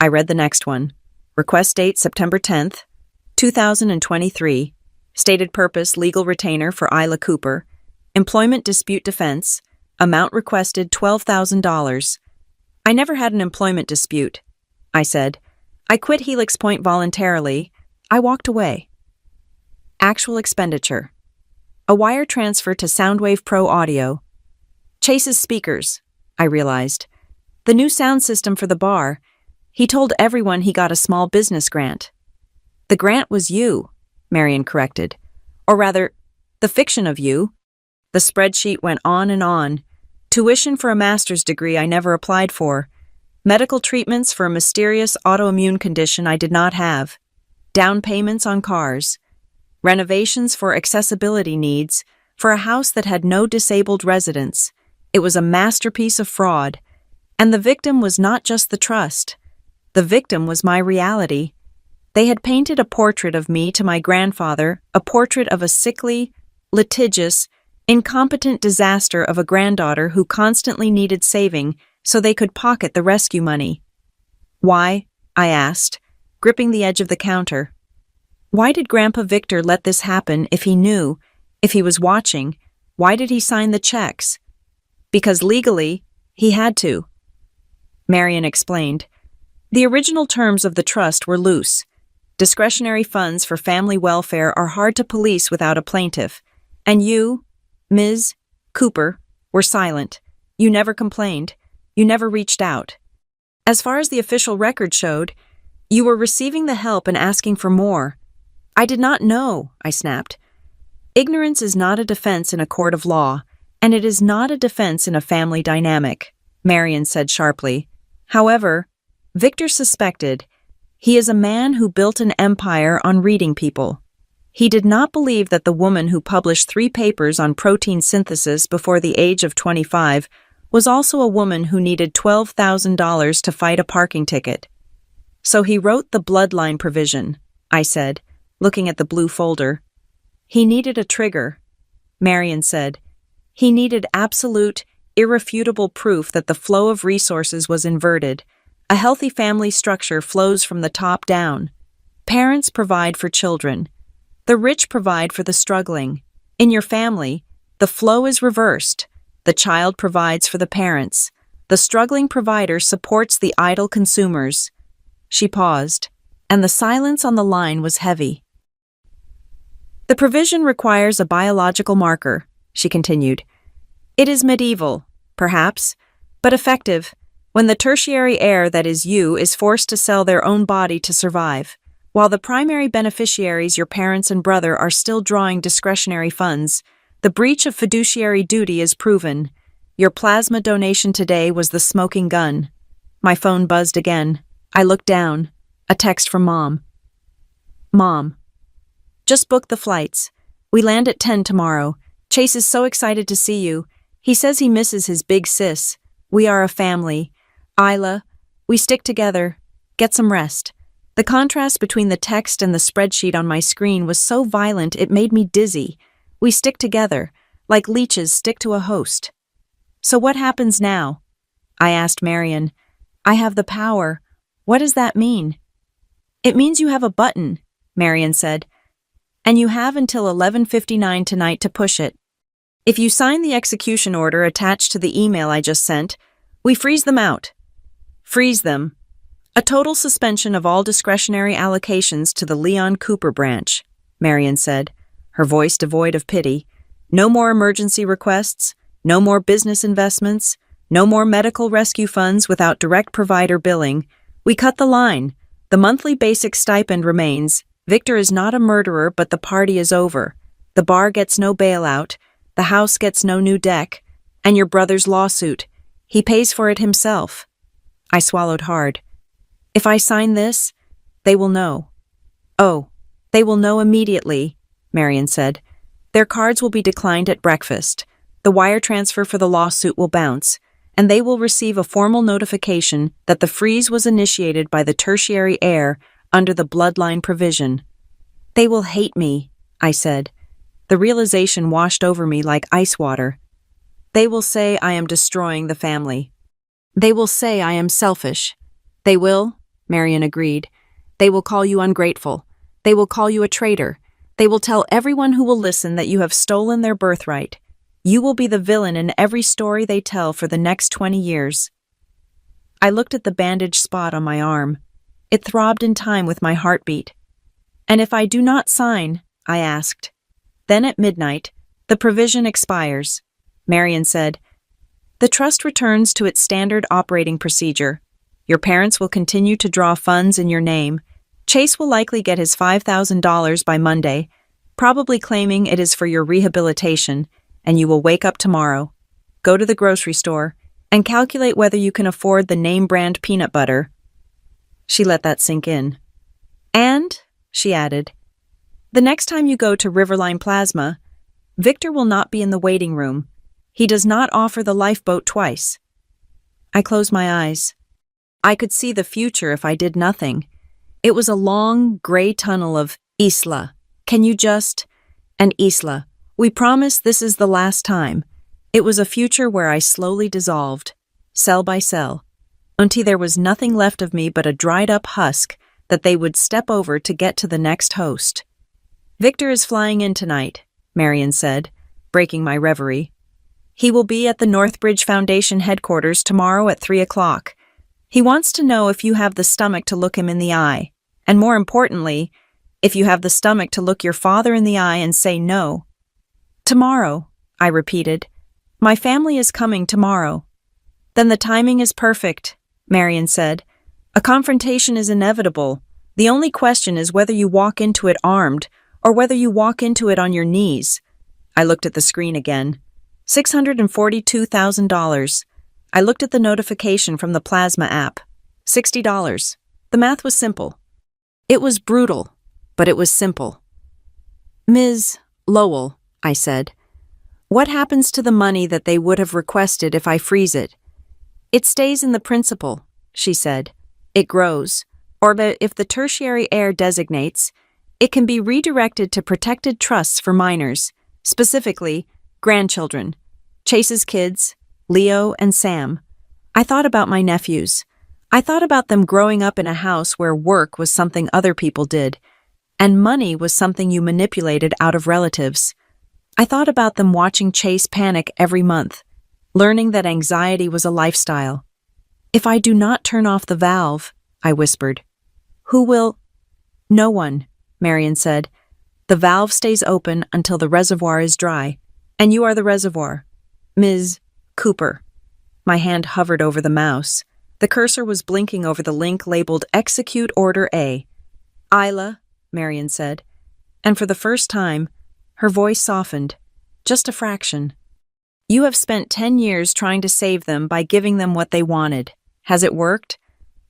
I read the next one. Request date September 10th, 2023. Stated purpose legal retainer for Isla Cooper. Employment dispute defense. Amount requested $12,000. I never had an employment dispute, I said. I quit Helix Point voluntarily. I walked away. Actual expenditure. A wire transfer to Soundwave Pro Audio. Chase's speakers, I realized. The new sound system for the bar. He told everyone he got a small business grant. The grant was you, Marion corrected. Or rather, the fiction of you. The spreadsheet went on and on. Tuition for a master's degree I never applied for. Medical treatments for a mysterious autoimmune condition I did not have. Down payments on cars. Renovations for accessibility needs, for a house that had no disabled residents. It was a masterpiece of fraud. And the victim was not just the trust. The victim was my reality. They had painted a portrait of me to my grandfather, a portrait of a sickly, litigious, incompetent disaster of a granddaughter who constantly needed saving so they could pocket the rescue money. Why? I asked, gripping the edge of the counter. Why did Grandpa Victor let this happen if he knew, if he was watching? Why did he sign the checks? Because legally, he had to. Marion explained. The original terms of the trust were loose. Discretionary funds for family welfare are hard to police without a plaintiff. And you, Ms. Cooper, were silent. You never complained. You never reached out. As far as the official record showed, you were receiving the help and asking for more. I did not know, I snapped. Ignorance is not a defense in a court of law, and it is not a defense in a family dynamic, Marion said sharply. However, Victor suspected he is a man who built an empire on reading people. He did not believe that the woman who published 3 papers on protein synthesis before the age of 25 was also a woman who needed $12,000 to fight a parking ticket. So he wrote the bloodline provision, I said, looking at the blue folder. He needed a trigger, Marion said. He needed absolute, irrefutable proof that the flow of resources was inverted. A healthy family structure flows from the top down. Parents provide for children. The rich provide for the struggling. In your family, the flow is reversed. The child provides for the parents. The struggling provider supports the idle consumers. She paused, and the silence on the line was heavy. The provision requires a biological marker, she continued. It is medieval, perhaps, but effective, when the tertiary heir, that is you, is forced to sell their own body to survive, while the primary beneficiaries, your parents and brother, are still drawing discretionary funds. The breach of fiduciary duty is proven. Your plasma donation today was the smoking gun. My phone buzzed again. I looked down. A text from Mom. Mom. Just booked the flights. We land at 10 tomorrow. Chase is so excited to see you. He says he misses his big sis. We are a family. Isla, we stick together. Get some rest. The contrast between the text and the spreadsheet on my screen was so violent it made me dizzy. We stick together, like leeches stick to a host. So what happens now? I asked Marion. I have the power. What does that mean? It means you have a button, Marion said. And you have until 11:59 tonight to push it. If you sign the execution order attached to the email I just sent, we freeze them out. Freeze them. A total suspension of all discretionary allocations to the Leon Cooper branch, Marion said, her voice devoid of pity. No more emergency requests, no more business investments, no more medical rescue funds without direct provider billing. We cut the line. The monthly basic stipend remains. Victor is not a murderer, but the party is over. The bar gets no bailout, the house gets no new deck, and your brother's lawsuit. He pays for it himself. I swallowed hard. If I sign this, they will know. Oh, they will know immediately, Marion said. Their cards will be declined at breakfast. The wire transfer for the lawsuit will bounce, and they will receive a formal notification that the freeze was initiated by the tertiary heir under the bloodline provision. They will hate me, I said. The realization washed over me like ice water. They will say I am destroying the family. They will say I am selfish. They will, Marion agreed. They will call you ungrateful. They will call you a traitor. They will tell everyone who will listen that you have stolen their birthright. You will be the villain in every story they tell for the next 20 years. I looked at the bandaged spot on my arm. It throbbed in time with my heartbeat. And if I do not sign, I asked. Then at midnight, the provision expires. Marion said, the trust returns to its standard operating procedure. Your parents will continue to draw funds in your name. Chase will likely get his $5,000 by Monday, probably claiming it is for your rehabilitation, and you will wake up tomorrow, go to the grocery store, and calculate whether you can afford the name-brand peanut butter. She let that sink in. And, she added, the next time you go to Riverline Plasma, Victor will not be in the waiting room. He does not offer the lifeboat twice. I closed my eyes. I could see the future if I did nothing. It was a long, gray tunnel of Isla. Can you just... And Isla. We promise this is the last time. It was a future where I slowly dissolved, cell by cell, until there was nothing left of me but a dried-up husk that they would step over to get to the next host. Victor is flying in tonight, Marion said, breaking my reverie. He will be at the Northbridge Foundation headquarters tomorrow at 3 o'clock. He wants to know if you have the stomach to look him in the eye, and more importantly, if you have the stomach to look your father in the eye and say no. Tomorrow, I repeated. My family is coming tomorrow. Then the timing is perfect, Marion said. A confrontation is inevitable. The only question is whether you walk into it armed or whether you walk into it on your knees. I looked at the screen again. $642,000. I looked at the notification from the Plasma app. $60. The math was simple. It was brutal, but it was simple. Ms. Lowell, I said, what happens to the money that they would have requested if I freeze it? It stays in the principal, she said. It grows. Or if the tertiary heir designates, it can be redirected to protected trusts for minors, specifically grandchildren, Chase's kids, Leo and Sam. I thought about my nephews. I thought about them growing up in a house where work was something other people did, and money was something you manipulated out of relatives. I thought about them watching Chase panic every month, learning that anxiety was a lifestyle. If I do not turn off the valve, I whispered. Who will? No one, Marion said. The valve stays open until the reservoir is dry, and you are the reservoir. Ms. Cooper. My hand hovered over the mouse. The cursor was blinking over the link labeled Execute Order A. Isla, Marion said, and for the first time, her voice softened, just a fraction. You have spent 10 years trying to save them by giving them what they wanted. Has it worked?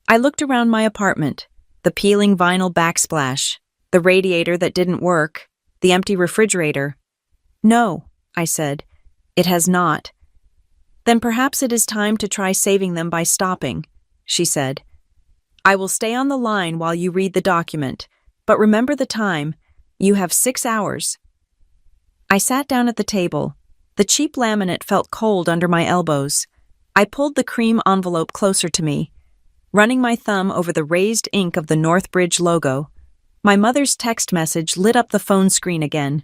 I looked around my apartment, the peeling vinyl backsplash, the radiator that didn't work, the empty refrigerator. No, I said, it has not. Then perhaps it is time to try saving them by stopping, she said. I will stay on the line while you read the document, but remember the time. You have 6 hours. I sat down at the table. The cheap laminate felt cold under my elbows. I pulled the cream envelope closer to me, running my thumb over the raised ink of the Northbridge logo. My mother's text message lit up the phone screen again.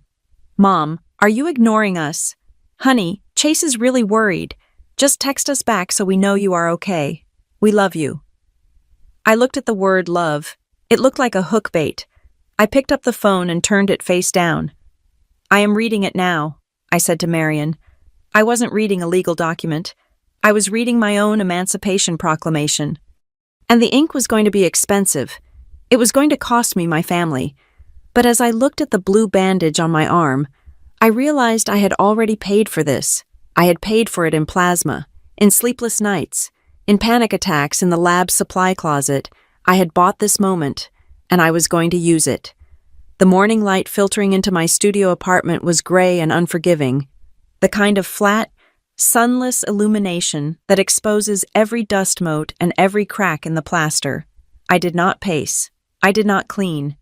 Mom, are you ignoring us? Honey, Chase is really worried. Just text us back so we know you are okay. We love you. I looked at the word love. It looked like a hook bait. I picked up the phone and turned it face down. I am reading it now, I said to Marion. I wasn't reading a legal document. I was reading my own Emancipation Proclamation. And the ink was going to be expensive. It was going to cost me my family. But as I looked at the blue bandage on my arm, I realized I had already paid for this. I had paid for it in plasma, in sleepless nights, in panic attacks in the lab supply closet. I had bought this moment, and I was going to use it. The morning light filtering into my studio apartment was gray and unforgiving, the kind of flat, sunless illumination that exposes every dust mote and every crack in the plaster. I did not pace. I did not clean.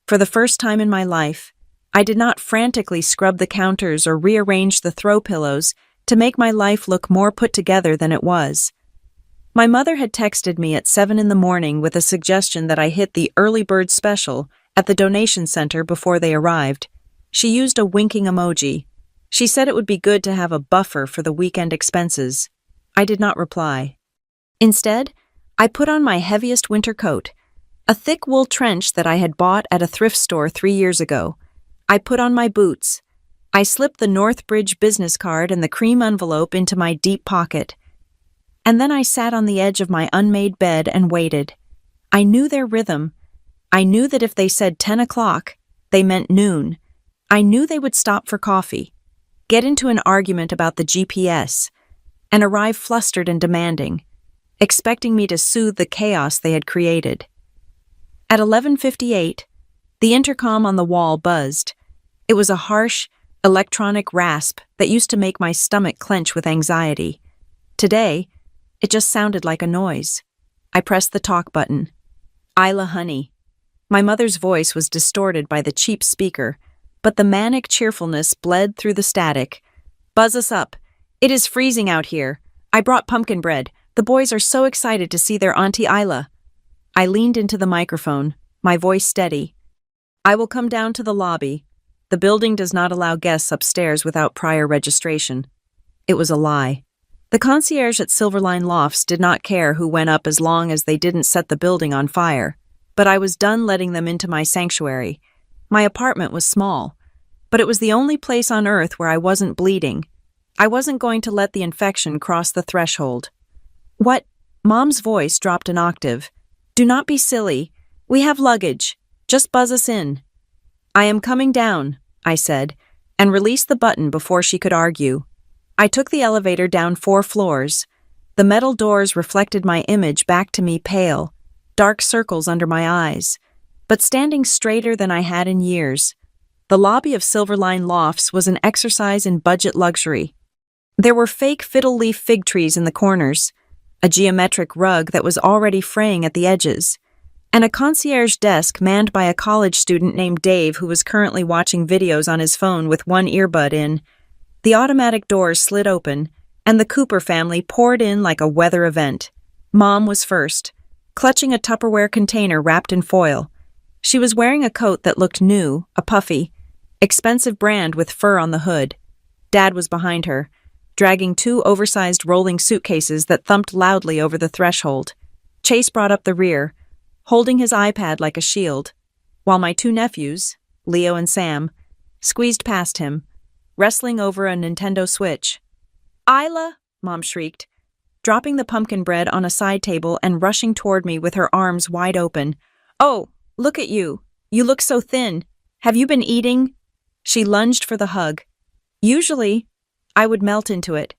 For the first time in my life, I did not frantically scrub the counters or rearrange the throw pillows to make my life look more put together than it was. My mother had texted me at 7 in the morning with a suggestion that I hit the early bird special at the donation center before they arrived. She used a winking emoji. She said it would be good to have a buffer for the weekend expenses. I did not reply. Instead, I put on my heaviest winter coat, a thick wool trench that I had bought at a thrift store 3 years ago. I put on my boots. I slipped the Northbridge business card and the cream envelope into my deep pocket. And then I sat on the edge of my unmade bed and waited. I knew their rhythm. I knew that if they said 10 o'clock, they meant noon. I knew they would stop for coffee, get into an argument about the GPS, and arrive flustered and demanding, expecting me to soothe the chaos they had created. At 11:58, the intercom on the wall buzzed. It was a harsh, electronic rasp that used to make my stomach clench with anxiety. Today, it just sounded like a noise. I pressed the talk button. Isla, honey. My mother's voice was distorted by the cheap speaker, but the manic cheerfulness bled through the static. Buzz us up. It is freezing out here. I brought pumpkin bread. The boys are so excited to see their Auntie Isla. I leaned into the microphone, my voice steady. I will come down to the lobby. The building does not allow guests upstairs without prior registration. It was a lie. The concierge at Silverline Lofts did not care who went up as long as they didn't set the building on fire, but I was done letting them into my sanctuary. My apartment was small, but it was the only place on earth where I wasn't bleeding. I wasn't going to let the infection cross the threshold. What? Mom's voice dropped an octave. Do not be silly. We have luggage. Just buzz us in. I am coming down, I said, and released the button before she could argue. I took the elevator down 4 floors. The metal doors reflected my image back to me pale, dark circles under my eyes, but standing straighter than I had in years. The lobby of Silverline Lofts was an exercise in budget luxury. There were fake fiddle leaf fig trees in the corners, a geometric rug that was already fraying at the edges, and a concierge desk manned by a college student named Dave who was currently watching videos on his phone with one earbud in. The automatic doors slid open, and the Cooper family poured in like a weather event. Mom was first, clutching a Tupperware container wrapped in foil. She was wearing a coat that looked new, a puffy, expensive brand with fur on the hood. Dad was behind her, dragging 2 oversized rolling suitcases that thumped loudly over the threshold. Chase brought up the rear, holding his iPad like a shield, while my 2 nephews, Leo and Sam, squeezed past him, wrestling over a Nintendo Switch. Isla, Mom shrieked, dropping the pumpkin bread on a side table and rushing toward me with her arms wide open. Oh, look at you. You look so thin. Have you been eating? She lunged for the hug. Usually, I would melt into it.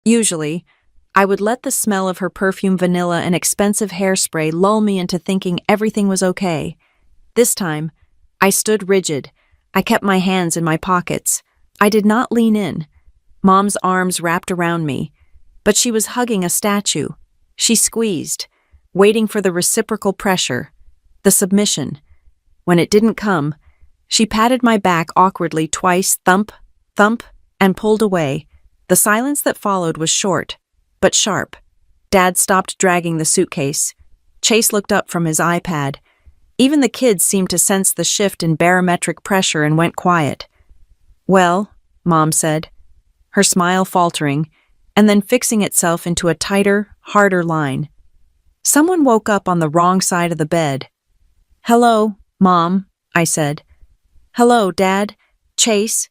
Usually, I would let the smell of her perfume vanilla and expensive hairspray lull me into thinking everything was okay. This time, I stood rigid. I kept my hands in my pockets. I did not lean in. Mom's arms wrapped around me, but she was hugging a statue. She squeezed, waiting for the reciprocal pressure, the submission. When it didn't come, she patted my back awkwardly twice, thump, thump, and pulled away. The silence that followed was short, but sharp. Dad stopped dragging the suitcase. Chase looked up from his iPad. Even the kids seemed to sense the shift in barometric pressure and went quiet. Well, Mom said, her smile faltering, and then fixing itself into a tighter, harder line. Someone woke up on the wrong side of the bed. Hello, Mom, I said. Hello, Dad. Chase.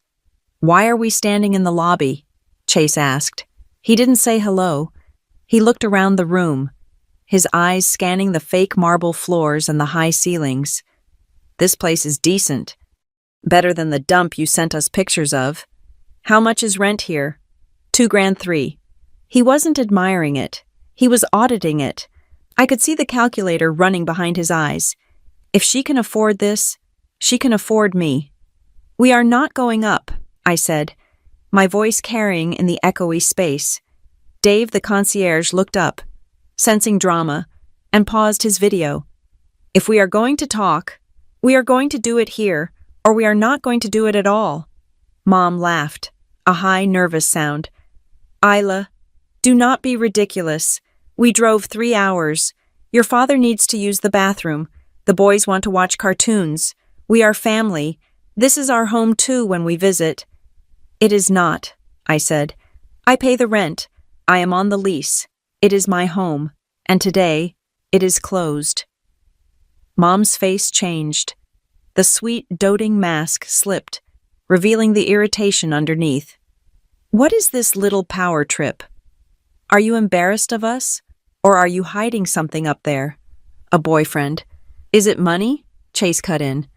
Why are we standing in the lobby? Chase asked. He didn't say hello. He looked around the room, his eyes scanning the fake marble floors and the high ceilings. This place is decent. Better than the dump you sent us pictures of. How much is rent here? $2,300. He wasn't admiring it. He was auditing it. I could see the calculator running behind his eyes. If she can afford this, she can afford me. We are not going up, I said, my voice carrying in the echoey space. Dave the concierge looked up, sensing drama, and paused his video. If we are going to talk, We are going to do it here, or we are not going to do it at all. Mom laughed, a high, nervous sound. Isla, do not be ridiculous. We drove 3 hours. Your father needs to use the bathroom. The boys want to watch cartoons. We are family. This is our home too when we visit. It is not, I said. I pay the rent. I am on the lease. It is my home. And today, it is closed. Mom's face changed. The sweet, doting mask slipped, revealing the irritation underneath. What is this little power trip? Are you embarrassed of us? Or are you hiding something up there? A boyfriend. Is it money? Chase cut in.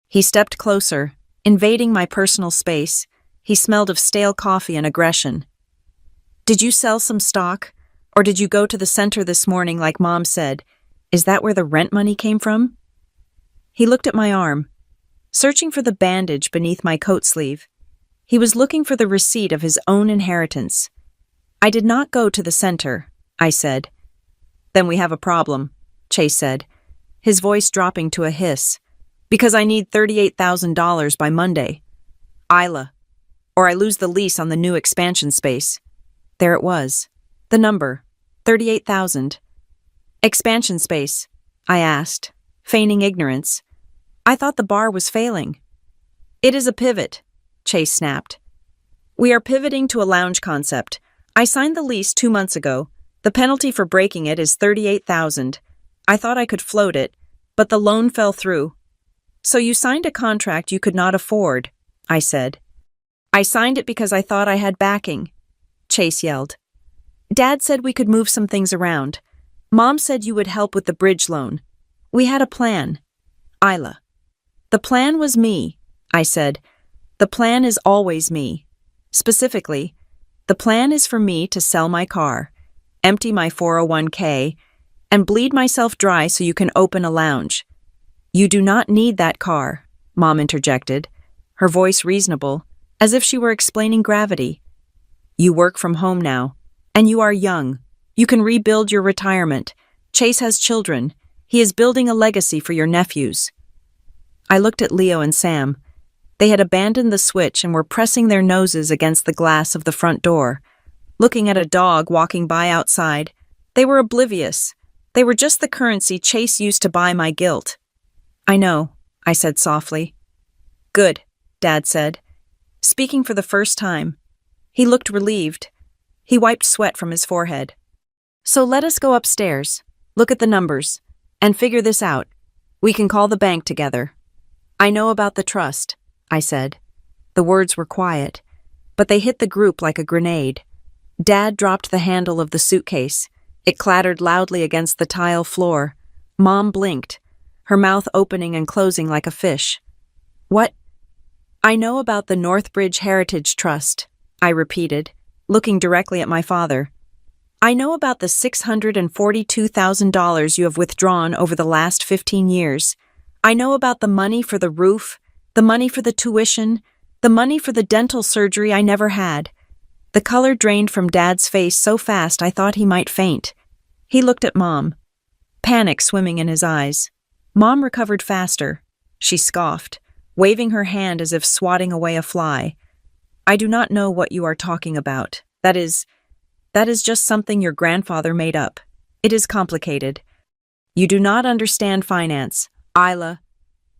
He stepped closer, invading my personal space. He smelled of stale coffee and aggression. Did you sell some stock? Or did you go to the center this morning like Mom said? Is that where the rent money came from? He looked at my arm, searching for the bandage beneath my coat sleeve. He was looking for the receipt of his own inheritance. I did not go to the center, I said. Then we have a problem, Chase said, his voice dropping to a hiss, because I need $38,000 by Monday. Isla, or I lose the lease on the new expansion space. There it was. The number, 38,000. Expansion space, I asked, feigning ignorance. I thought the bar was failing. It is a pivot, Chase snapped. We are pivoting to a lounge concept. I signed the lease 2 months ago. The penalty for breaking it is 38,000. I thought I could float it, but the loan fell through. So you signed a contract you could not afford, I said. I signed it because I thought I had backing, Chase yelled. Dad said we could move some things around. Mom said you would help with the bridge loan. We had a plan. Isla. The plan was me, I said. The plan is always me. Specifically, the plan is for me to sell my car, empty my 401k, and bleed myself dry so you can open a lounge. You do not need that car, Mom interjected, her voice reasonable, as if she were explaining gravity. You work from home now, and you are young. You can rebuild your retirement. Chase has children. He is building a legacy for your nephews. I looked at Leo and Sam. They had abandoned the switch and were pressing their noses against the glass of the front door. Looking at a dog walking by outside, they were oblivious. They were just the currency Chase used to buy my guilt. I know, I said softly. Good, Dad said, speaking for the first time. He looked relieved. He wiped sweat from his forehead. So let us go upstairs, look at the numbers, and figure this out. We can call the bank together. I know about the trust, I said. The words were quiet, but they hit the group like a grenade. Dad dropped the handle of the suitcase. It clattered loudly against the tile floor. Mom blinked, her mouth opening and closing like a fish. What? I know about the Northbridge Heritage Trust, I repeated, looking directly at my father. I know about the $642,000 you have withdrawn over the last 15 years. I know about the money for the roof, the money for the tuition, the money for the dental surgery I never had. The color drained from Dad's face so fast I thought he might faint. He looked at Mom, panic swimming in his eyes. Mom recovered faster. She scoffed, waving her hand as if swatting away a fly. I do not know what you are talking about. That is just something your grandfather made up. It is complicated. You do not understand finance, Isla.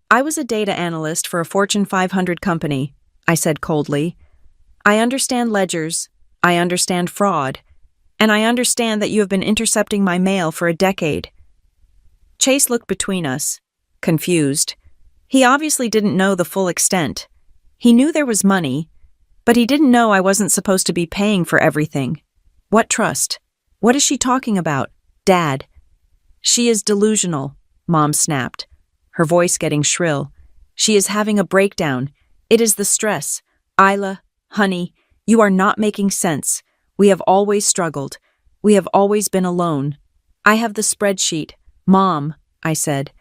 I was a data analyst for a Fortune 500 company, I said coldly. I understand ledgers, I understand fraud, and I understand that you have been intercepting my mail for a decade. Chase looked between us, confused. He obviously didn't know the full extent. He knew there was money, but he didn't know I wasn't supposed to be paying for everything. What trust? What is she talking about, Dad? She is delusional, Mom snapped, her voice getting shrill. She is having a breakdown. It is the stress. Isla, honey, you are not making sense. We have always struggled. We have always been alone. I have the spreadsheet. Mom, I said.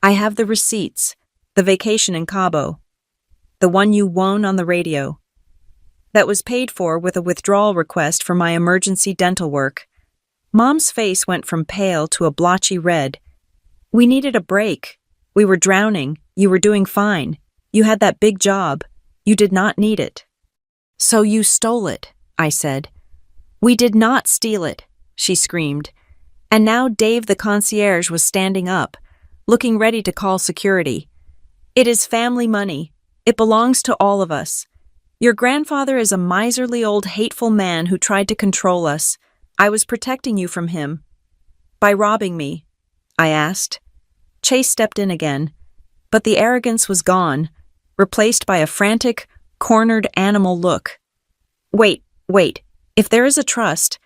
I have the receipts. The vacation in Cabo. The one you won on the radio. That was paid for with a withdrawal request for my emergency dental work. Mom's face went from pale to a blotchy red. We needed a break. We were drowning. You were doing fine. You had that big job. You did not need it. So you stole it, I said. We did not steal it, she screamed. And now Dave the concierge was standing up, looking ready to call security. It is family money. It belongs to all of us. Your grandfather is a miserly old hateful man who tried to control us. I was protecting you from him. By robbing me? I asked. Chase stepped in again, but the arrogance was gone, replaced by a frantic, cornered animal look. Wait. If there is a trust,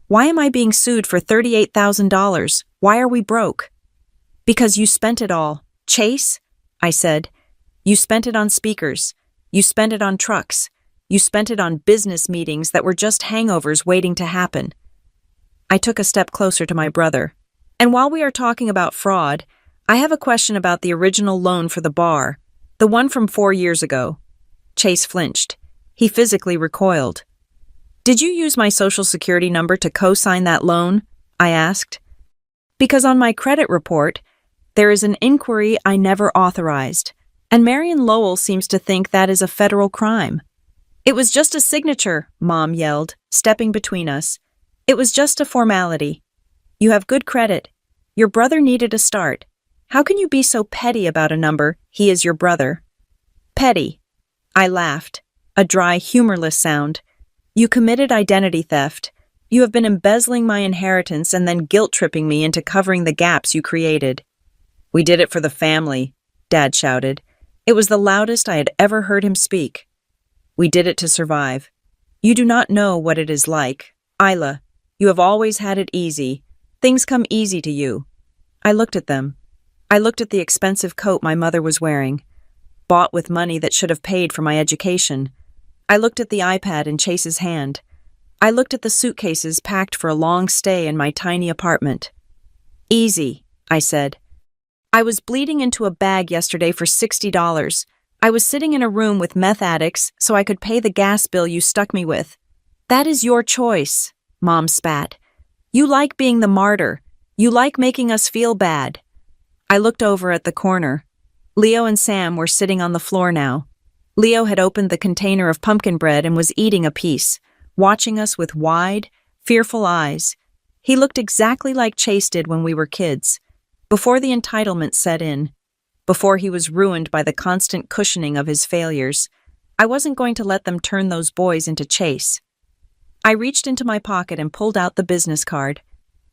why am I being sued for $38,000? Why are we broke? Because you spent it all. Chase? I said. You spent it on speakers. You spent it on trucks. You spent it on business meetings that were just hangovers waiting to happen. I took a step closer to my brother. And while we are talking about fraud, I have a question about the original loan for the bar, the one from 4 years ago. Chase flinched. He physically recoiled. Did you use my social security number to co-sign that loan? I asked. Because on my credit report, there is an inquiry I never authorized, and Marion Lowell seems to think that is a federal crime. It was just a signature, Mom yelled, stepping between us. It was just a formality. You have good credit. Your brother needed a start. How can you be so petty about a number? He is your brother. Petty. I laughed, a dry, humorless sound. You committed identity theft. You have been embezzling my inheritance and then guilt-tripping me into covering the gaps you created. We did it for the family, Dad shouted. It was the loudest I had ever heard him speak. We did it to survive. You do not know what it is like. Isla, you have always had it easy. Things come easy to you. I looked at them. I looked at the expensive coat my mother was wearing, bought with money that should have paid for my education. I looked at the iPad in Chase's hand. I looked at the suitcases packed for a long stay in my tiny apartment. Easy, I said. I was bleeding into a bag yesterday for $60. I was sitting in a room with meth addicts so I could pay the gas bill you stuck me with. That is your choice, Mom spat. You like being the martyr. You like making us feel bad. I looked over at the corner. Leo and Sam were sitting on the floor now. Leo had opened the container of pumpkin bread and was eating a piece, watching us with wide, fearful eyes. He looked exactly like Chase did when we were kids, before the entitlement set in, before he was ruined by the constant cushioning of his failures. I wasn't going to let them turn those boys into Chase. I reached into my pocket and pulled out the business card.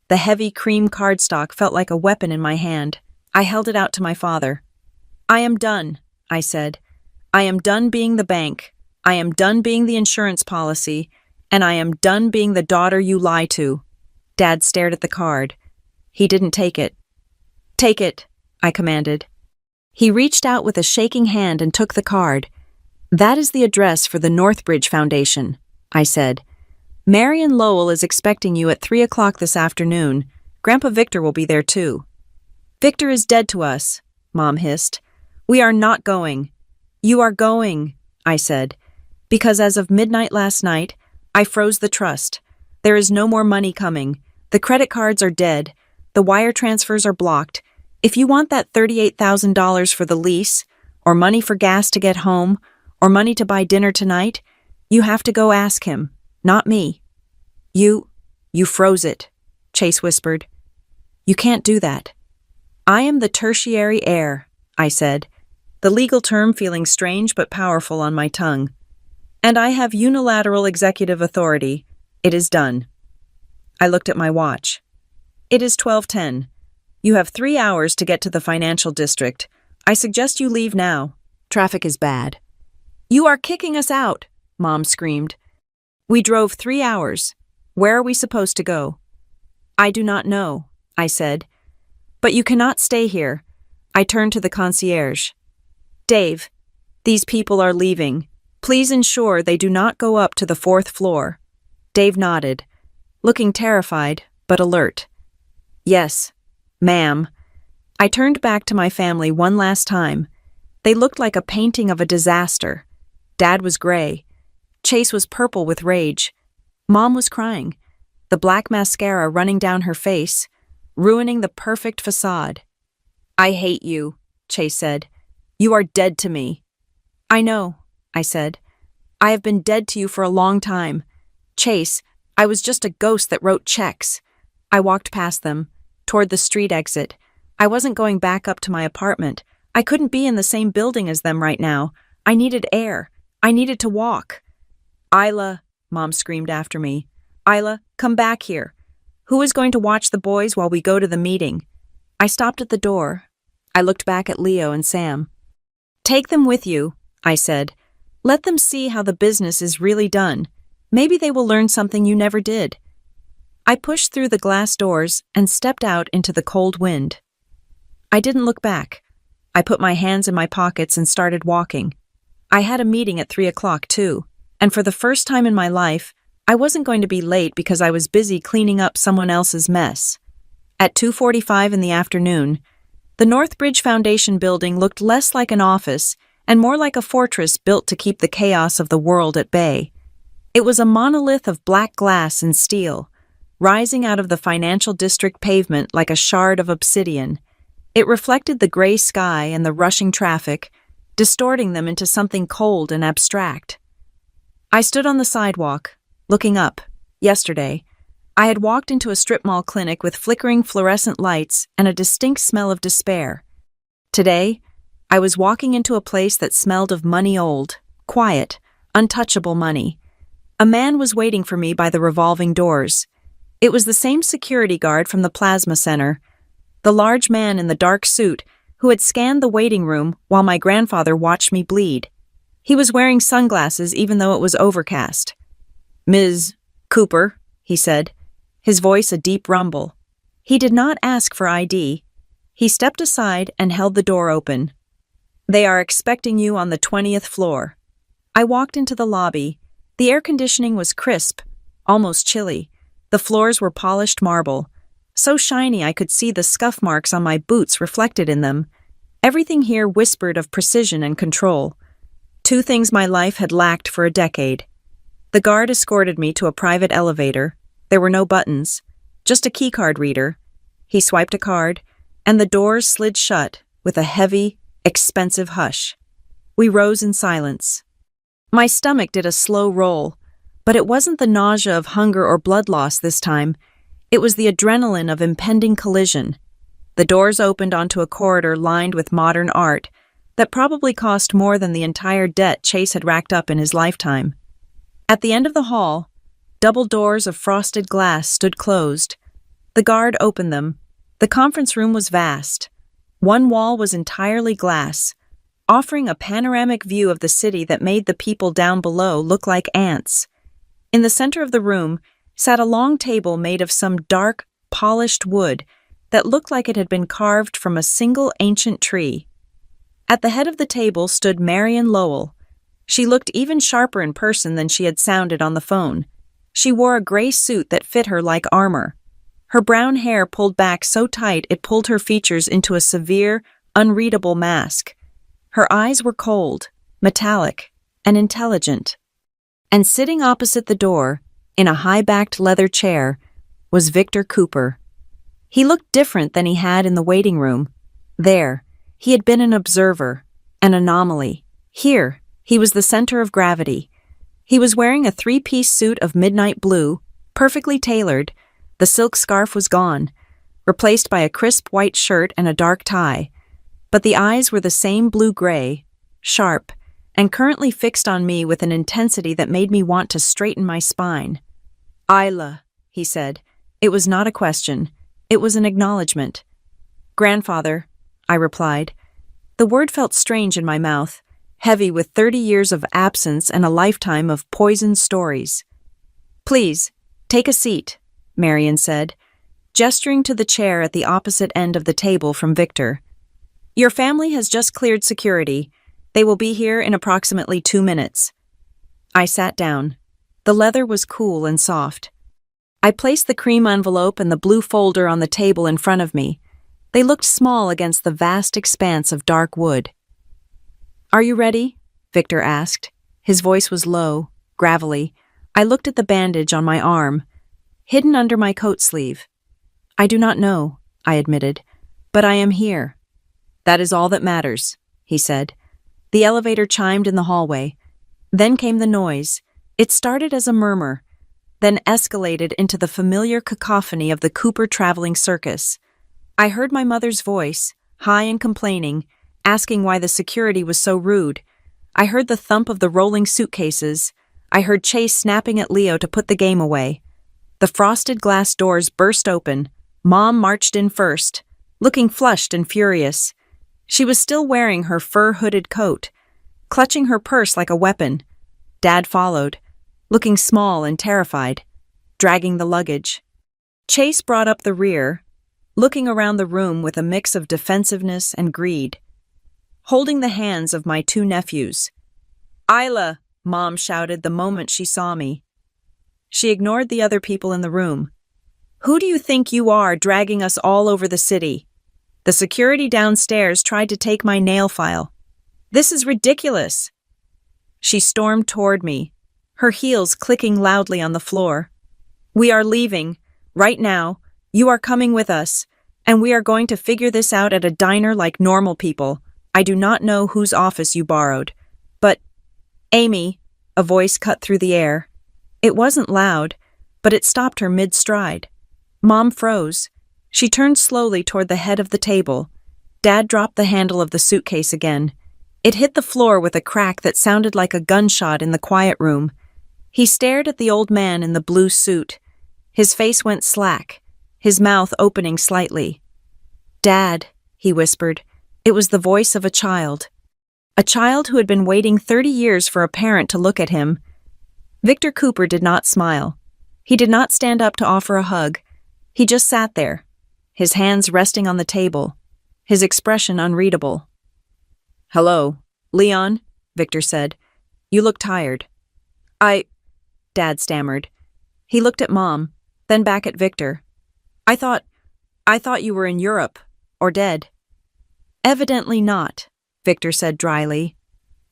The heavy cream cardstock felt like a weapon in my hand. I held it out to my father. I am done, I said. I am done being the bank. I am done being the insurance policy. And I am done being the daughter you lie to. Dad stared at the card. He didn't take it. Take it, I commanded. He reached out with a shaking hand and took the card. That is the address for the Northbridge Foundation, I said. Marion Lowell is expecting you at 3 o'clock this afternoon. Grandpa Victor will be there too. Victor is dead to us, Mom hissed. We are not going. You are going, I said, because as of midnight last night, I froze the trust. There is no more money coming. The credit cards are dead. The wire transfers are blocked. If you want that $38,000 for the lease, or money for gas to get home, or money to buy dinner tonight, you have to go ask him, not me. You froze it, Chase whispered. You can't do that. I am the tertiary heir, I said, the legal term feeling strange but powerful on my tongue. And I have unilateral executive authority. It is done. I looked at my watch. It is 12:10. You have 3 hours to get to the financial district. I suggest you leave now. Traffic is bad. You are kicking us out, Mom screamed. We drove 3 hours. Where are we supposed to go? I do not know, I said. But you cannot stay here. I turned to the concierge. Dave, these people are leaving. Please ensure they do not go up to the 4th floor. Dave nodded, looking terrified but alert. Yes, ma'am. I turned back to my family one last time. They looked like a painting of a disaster. Dad was gray. Chase was purple with rage. Mom was crying, the black mascara running down her face, ruining the perfect facade. I hate you, Chase said. You are dead to me." "I know," I said. "I have been dead to you for a long time. Chase, I was just a ghost that wrote checks." I walked past them, toward the street exit. I wasn't going back up to my apartment. I couldn't be in the same building as them right now. I needed air. I needed to walk. "Isla," Mom screamed after me. "Isla, come back here. Who is going to watch the boys while we go to the meeting?" I stopped at the door. I looked back at Leo and Sam. "Take them with you," I said. "Let them see how the business is really done. Maybe they will learn something you never did." I pushed through the glass doors and stepped out into the cold wind. I didn't look back. I put my hands in my pockets and started walking. I had a meeting at 3 o'clock too, and for the first time in my life, I wasn't going to be late because I was busy cleaning up someone else's mess. At 2:45 in the afternoon, the Northbridge Foundation building looked less like an office and more like a fortress built to keep the chaos of the world at bay. It was a monolith of black glass and steel, rising out of the financial district pavement like a shard of obsidian. It reflected the gray sky and the rushing traffic, distorting them into something cold and abstract. I stood on the sidewalk, looking up. Yesterday, I had walked into a strip mall clinic with flickering fluorescent lights and a distinct smell of despair. Today, I was walking into a place that smelled of money old, quiet, untouchable money. A man was waiting for me by the revolving doors. It was the same security guard from the plasma center, the large man in the dark suit who had scanned the waiting room while my grandfather watched me bleed. He was wearing sunglasses even though it was overcast. "Ms. Cooper," he said, his voice a deep rumble. He did not ask for ID. He stepped aside and held the door open. "They are expecting you on the 20th floor." I walked into the lobby. The air conditioning was crisp, almost chilly. The floors were polished marble, so shiny I could see the scuff marks on my boots reflected in them. Everything here whispered of precision and control. Two things my life had lacked for a decade. The guard escorted me to a private elevator. There were no buttons, just a keycard reader. He swiped a card, and the doors slid shut with a heavy, expensive hush. We rose in silence. My stomach did a slow roll, but it wasn't the nausea of hunger or blood loss this time. It was the adrenaline of impending collision. The doors opened onto a corridor lined with modern art that probably cost more than the entire debt Chase had racked up in his lifetime. At the end of the hall, double doors of frosted glass stood closed. The guard opened them. The conference room was vast. One wall was entirely glass, offering a panoramic view of the city that made the people down below look like ants. In the center of the room sat a long table made of some dark, polished wood that looked like it had been carved from a single ancient tree. At the head of the table stood Marion Lowell. She looked even sharper in person than she had sounded on the phone. She wore a gray suit that fit her like armor. Her brown hair pulled back so tight it pulled her features into a severe, unreadable mask. Her eyes were cold, metallic, and intelligent. And sitting opposite the door, in a high-backed leather chair, was Victor Cooper. He looked different than he had in the waiting room. There, he had been an observer, an anomaly. Here, he was the center of gravity. He was wearing a three-piece suit of midnight blue, perfectly tailored. The silk scarf was gone, replaced by a crisp white shirt and a dark tie. But the eyes were the same blue-gray, sharp, and currently fixed on me with an intensity that made me want to straighten my spine. "Isla," he said. It was not a question. It was an acknowledgement. "Grandfather," I replied. The word felt strange in my mouth, heavy with 30 years of absence and a lifetime of poisoned stories. "Please, take a seat," Marion said, gesturing to the chair at the opposite end of the table from Victor. "Your family has just cleared security. They will be here in approximately 2 minutes." I sat down. The leather was cool and soft. I placed the cream envelope and the blue folder on the table in front of me. They looked small against the vast expanse of dark wood. "Are you ready?" Victor asked. His voice was low, gravelly. I looked at the bandage on my arm, hidden under my coat sleeve. "I do not know," I admitted, "but I am here." "That is all that matters," he said. The elevator chimed in the hallway. Then came the noise. It started as a murmur, then escalated into the familiar cacophony of the Cooper traveling circus. I heard my mother's voice, high and complaining, asking why the security was so rude. I heard the thump of the rolling suitcases. I heard Chase snapping at Leo to put the game away. The frosted glass doors burst open. Mom marched in first, looking flushed and furious. She was still wearing her fur-hooded coat, clutching her purse like a weapon. Dad followed, looking small and terrified, dragging the luggage. Chase brought up the rear, looking around the room with a mix of defensiveness and greed, holding the hands of my two nephews. "Isla!" Mom shouted the moment she saw me. She ignored the other people in the room. "Who do you think you are, dragging us all over the city? The security downstairs tried to take my nail file. This is ridiculous." She stormed toward me, her heels clicking loudly on the floor. "We are leaving. Right now. You are coming with us. And we are going to figure this out at a diner like normal people. I do not know whose office you borrowed. But, Amy," a voice cut through the air. It wasn't loud, but it stopped her mid-stride. Mom froze. She turned slowly toward the head of the table. Dad dropped the handle of the suitcase again. It hit the floor with a crack that sounded like a gunshot in the quiet room. He stared at the old man in the blue suit. His face went slack, his mouth opening slightly. "Dad," he whispered. It was the voice of a child. A child who had been waiting 30 years for a parent to look at him. Victor Cooper did not smile. He did not stand up to offer a hug. He just sat there, his hands resting on the table, his expression unreadable. "Hello, Leon," Victor said. "You look tired." Dad stammered. He looked at Mom, then back at Victor. I thought you were in Europe, or dead." "Evidently not," Victor said dryly.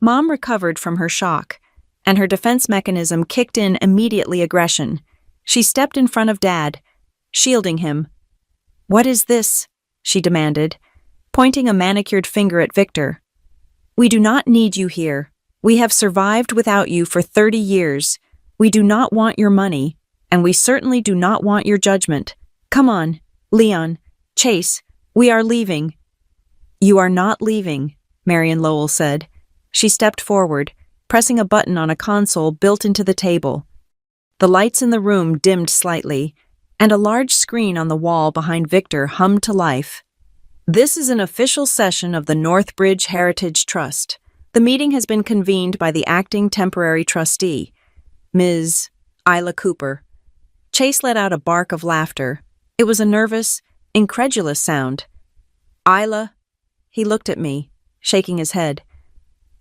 Mom recovered from her shock, and her defense mechanism kicked in immediately aggression. She stepped in front of Dad, shielding him. "What is this?" she demanded, pointing a manicured finger at Victor. "We do not need you here. We have survived without you for 30 years. We do not want your money, and we certainly do not want your judgment. Come on, Leon, Chase, we are leaving." "You are not leaving," Marion Lowell said. She stepped forward, pressing a button on a console built into the table. The lights in the room dimmed slightly, and a large screen on the wall behind Victor hummed to life. "This is an official session of the Northbridge Heritage Trust. The meeting has been convened by the acting temporary trustee, Ms. Isla Cooper." Chase let out a bark of laughter. It was a nervous, incredulous sound. "Isla?" He looked at me, shaking his head.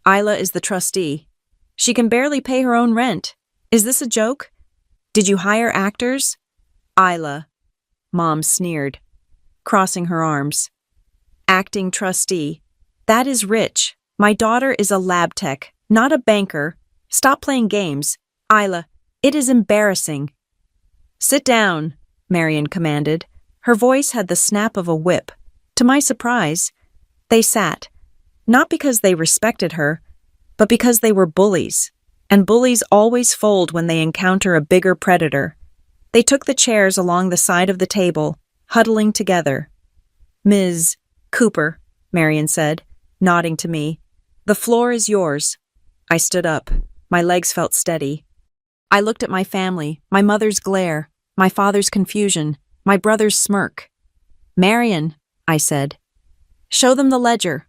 "Isla is the trustee. She can barely pay her own rent. Is this a joke? Did you hire actors?" "Isla," Mom sneered, crossing her arms. "Acting trustee. That is rich. My daughter is a lab tech, not a banker. Stop playing games. Isla, it is embarrassing." "Sit down," Marion commanded. Her voice had the snap of a whip. To my surprise, they sat, not because they respected her, but because they were bullies, and bullies always fold when they encounter a bigger predator. They took the chairs along the side of the table, huddling together. "Ms. Cooper," Marion said, nodding to me. "The floor is yours." I stood up. My legs felt steady. I looked at my family, my mother's glare, my father's confusion, my brother's smirk. "Marion," I said, "show them the ledger."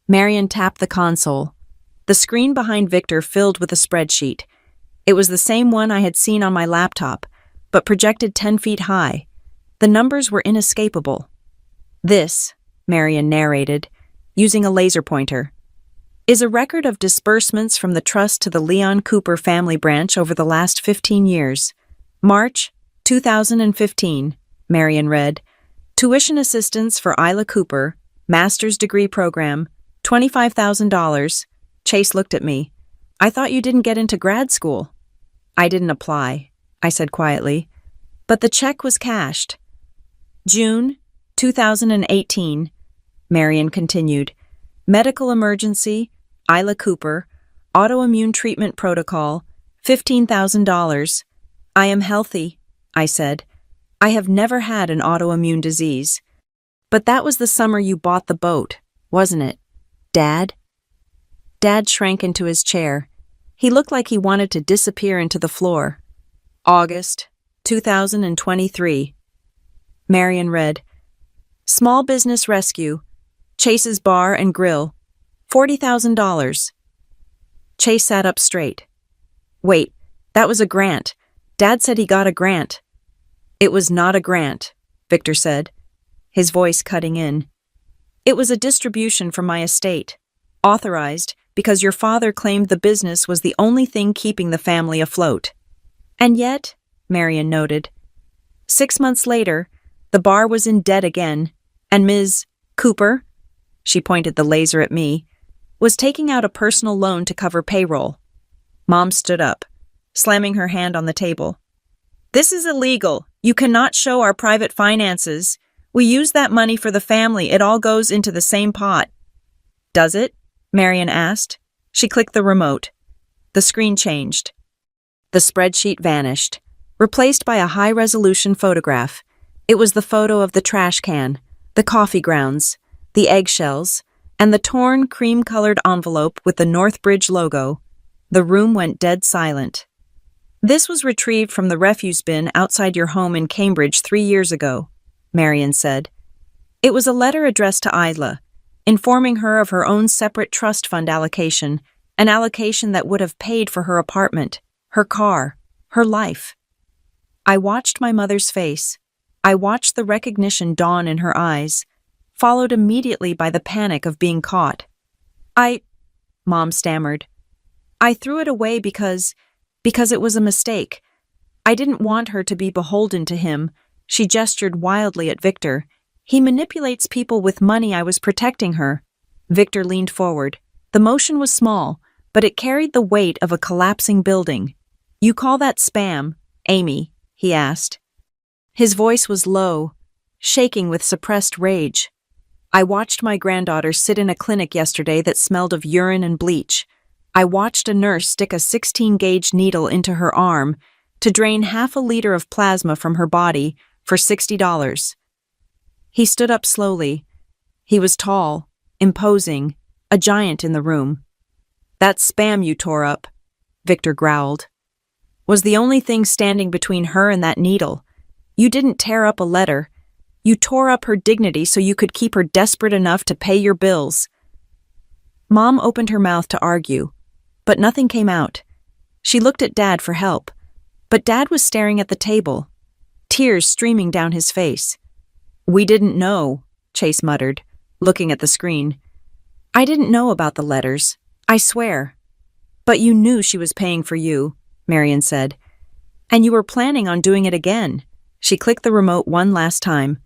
Marion tapped the console. The screen behind Victor filled with a spreadsheet. It was the same one I had seen on my laptop, but projected 10 feet high. The numbers were inescapable. "This," Marion narrated, using a laser pointer, "is a record of disbursements from the trust to the Leon Cooper family branch over the last 15 years. March 2015, Marion read, tuition assistance for Isla Cooper, master's degree program, $25,000. Chase looked at me. "I thought you didn't get into grad school." "I didn't apply," I said quietly. "But the check was cashed." June 2018, Marion continued. Medical emergency, Isla Cooper, autoimmune treatment protocol, $15,000. I am healthy, I said. I have never had an autoimmune disease. But that was the summer you bought the boat, wasn't it, Dad? Dad shrank into his chair. He looked like he wanted to disappear into the floor. August 2023. Marion read, Small Business Rescue, Chase's Bar and Grill, $40,000. Chase sat up straight. Wait, that was a grant. Dad said he got a grant. It was not a grant, Victor said, his voice cutting in. It was a distribution from my estate, authorized because your father claimed the business was the only thing keeping the family afloat. And yet, Marion noted, 6 months later, the bar was in debt again, and Ms. Cooper, she pointed the laser at me, was taking out a personal loan to cover payroll. Mom stood up, slamming her hand on the table. This is illegal. You cannot show our private finances. We use that money for the family. It all goes into the same pot. Does it? Marion asked. She clicked the remote. The screen changed. The spreadsheet vanished, replaced by a high-resolution photograph. It was the photo of the trash can, the coffee grounds, the eggshells, and the torn cream-colored envelope with the Northbridge logo. The room went dead silent. This was retrieved from the refuse bin outside your home in Cambridge 3 years ago, Marion said. It was a letter addressed to Isla, informing her of her own separate trust fund allocation, an allocation that would have paid for her apartment, her car, her life. I watched my mother's face. I watched the recognition dawn in her eyes, followed immediately by the panic of being caught. Mom stammered. I threw it away because it was a mistake. I didn't want her to be beholden to him. She gestured wildly at Victor. He manipulates people with money. I was protecting her. Victor leaned forward. The motion was small, but it carried the weight of a collapsing building. You call that spam, Amy? He asked. His voice was low, shaking with suppressed rage. I watched my granddaughter sit in a clinic yesterday that smelled of urine and bleach. I watched a nurse stick a 16-gauge needle into her arm to drain half a liter of plasma from her body for $60. He stood up slowly. He was tall, imposing, a giant in the room. That spam you tore up, Victor growled, was the only thing standing between her and that needle. You didn't tear up a letter. You tore up her dignity so you could keep her desperate enough to pay your bills. Mom opened her mouth to argue, but nothing came out. She looked at Dad for help, but Dad was staring at the table, tears streaming down his face. We didn't know, Chase muttered, looking at the screen. I didn't know about the letters, I swear. But you knew she was paying for you, Marion said. And you were planning on doing it again. She clicked the remote one last time.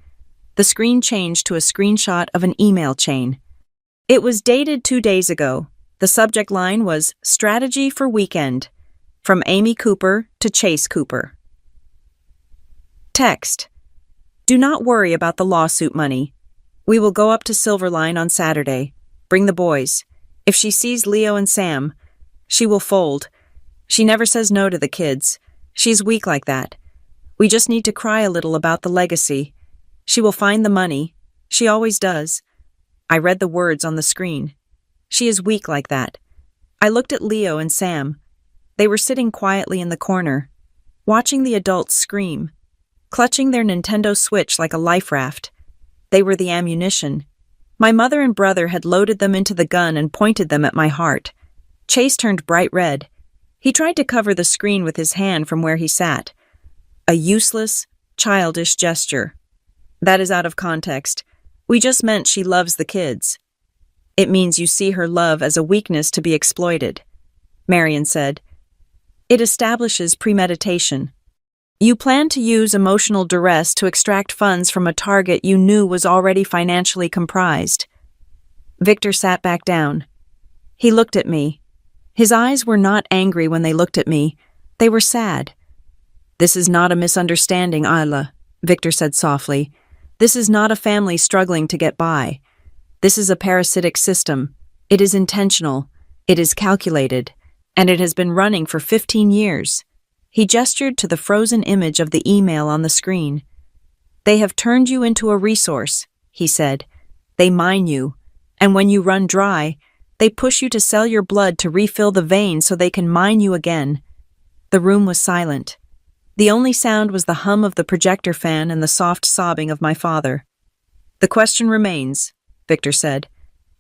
The screen changed to a screenshot of an email chain. It was dated 2 days ago. The subject line was Strategy for Weekend, from Amy Cooper to Chase Cooper. Text. Do not worry about the lawsuit money. We will go up to Silverline on Saturday. Bring the boys. If she sees Leo and Sam, she will fold. She never says no to the kids. She's weak like that. We just need to cry a little about the legacy. She will find the money. She always does. I read the words on the screen. She is weak like that. I looked at Leo and Sam. They were sitting quietly in the corner, watching the adults scream, clutching their Nintendo Switch like a life raft. They were the ammunition. My mother and brother had loaded them into the gun and pointed them at my heart. Chase turned bright red. He tried to cover the screen with his hand from where he sat. A useless, childish gesture. That is out of context. We just meant she loves the kids. It means you see her love as a weakness to be exploited, Marion said. It establishes premeditation. You plan to use emotional duress to extract funds from a target you knew was already financially comprised. Victor sat back down. He looked at me. His eyes were not angry when they looked at me. They were sad. This is not a misunderstanding, Isla, Victor said softly. This is not a family struggling to get by. This is a parasitic system. It is intentional. It is calculated. And it has been running for 15 years. He gestured to the frozen image of the email on the screen. They have turned you into a resource, he said. They mine you. And when you run dry, they push you to sell your blood to refill the veins so they can mine you again. The room was silent. The only sound was the hum of the projector fan and the soft sobbing of my father. The question remains, Victor said,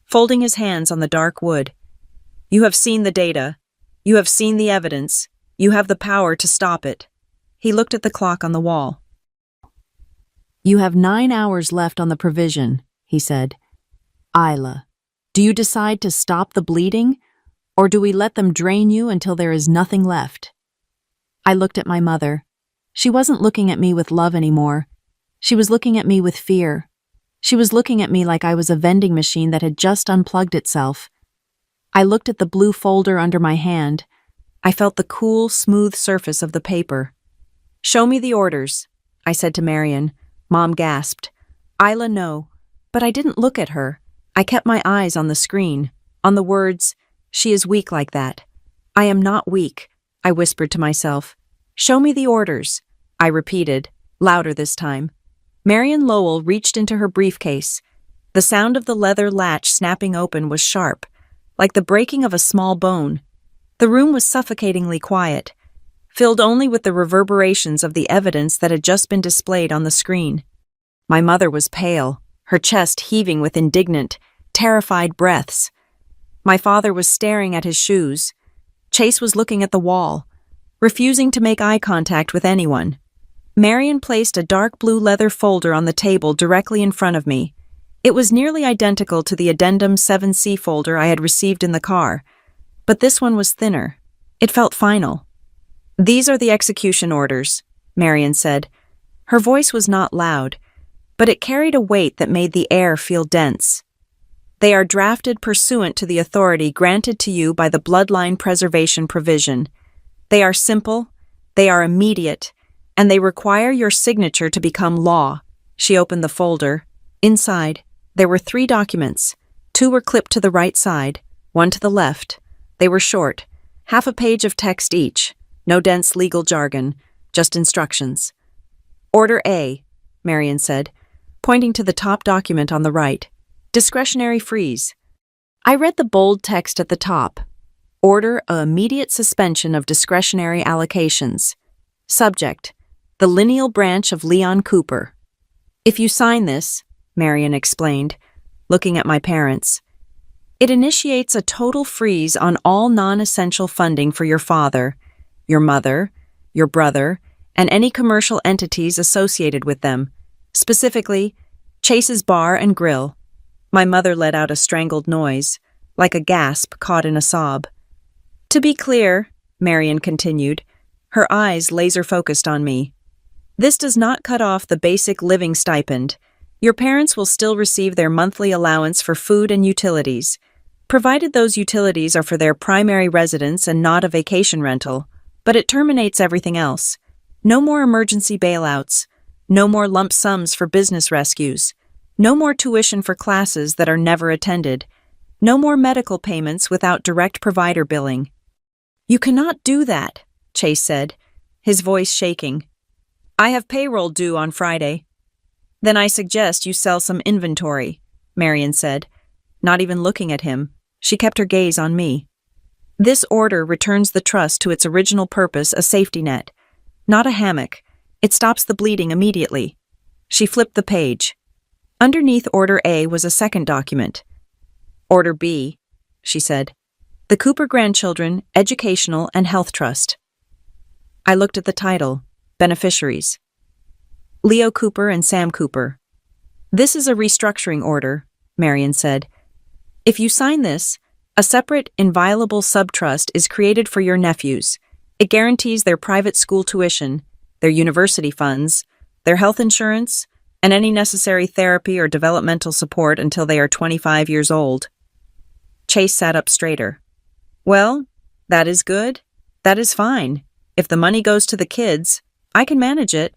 folding his hands on the dark wood. You have seen the data. You have seen the evidence. You have the power to stop it. He looked at the clock on the wall. You have 9 hours left on the provision, he said. Isla, do you decide to stop the bleeding, or do we let them drain you until there is nothing left? I looked at my mother. She wasn't looking at me with love anymore. She was looking at me with fear. She was looking at me like I was a vending machine that had just unplugged itself. I looked at the blue folder under my hand. I felt the cool, smooth surface of the paper. Show me the orders, I said to Marion. Mom gasped. Isla, no. But I didn't look at her. I kept my eyes on the screen, on the words, she is weak like that. I am not weak, I whispered to myself. Show me the orders, I repeated, louder this time. Marion Lowell reached into her briefcase. The sound of the leather latch snapping open was sharp, like the breaking of a small bone. The room was suffocatingly quiet, filled only with the reverberations of the evidence that had just been displayed on the screen. My mother was pale, her chest heaving with indignant, terrified breaths. My father was staring at his shoes. Chase was looking at the wall, refusing to make eye contact with anyone. Marion placed a dark blue leather folder on the table directly in front of me. It was nearly identical to the Addendum 7C folder I had received in the car, but this one was thinner. It felt final. These are the execution orders, Marion said. Her voice was not loud, but it carried a weight that made the air feel dense. They are drafted pursuant to the authority granted to you by the Bloodline Preservation Provision. They are simple, they are immediate, and they require your signature to become law. She opened the folder. Inside, there were 3 documents. 2 were clipped to the right side, 1 to the left. They were short, half a page of text each, no dense legal jargon, just instructions. Order A, Marion said, pointing to the top document on the right. Discretionary freeze. I read the bold text at the top. Order a immediate suspension of discretionary allocations. Subject, the lineal branch of Leon Cooper. If you sign this, Marion explained, looking at my parents, it initiates a total freeze on all non-essential funding for your father, your mother, your brother, and any commercial entities associated with them, specifically Chase's Bar and Grill. My mother let out a strangled noise, like a gasp caught in a sob. To be clear, Marion continued, her eyes laser-focused on me, this does not cut off the basic living stipend. Your parents will still receive their monthly allowance for food and utilities, provided those utilities are for their primary residence and not a vacation rental, but it terminates everything else. No more emergency bailouts, no more lump sums for business rescues, no more tuition for classes that are never attended, no more medical payments without direct provider billing. You cannot do that, Chase said, his voice shaking. I have payroll due on Friday. Then I suggest you sell some inventory, Marion said, not even looking at him. She kept her gaze on me. This order returns the trust to its original purpose, a safety net, not a hammock. It stops the bleeding immediately. She flipped the page. Underneath Order A was a second document. Order B, she said. The Cooper Grandchildren Educational and Health Trust. I looked at the title, Beneficiaries. Leo Cooper and Sam Cooper. This is a restructuring order, Marion said. If you sign this, a separate, inviolable subtrust is created for your nephews. It guarantees their private school tuition, their university funds, their health insurance, and any necessary therapy or developmental support until they are 25 years old. Chase sat up straighter. Well, that is good. That is fine. If the money goes to the kids, I can manage it.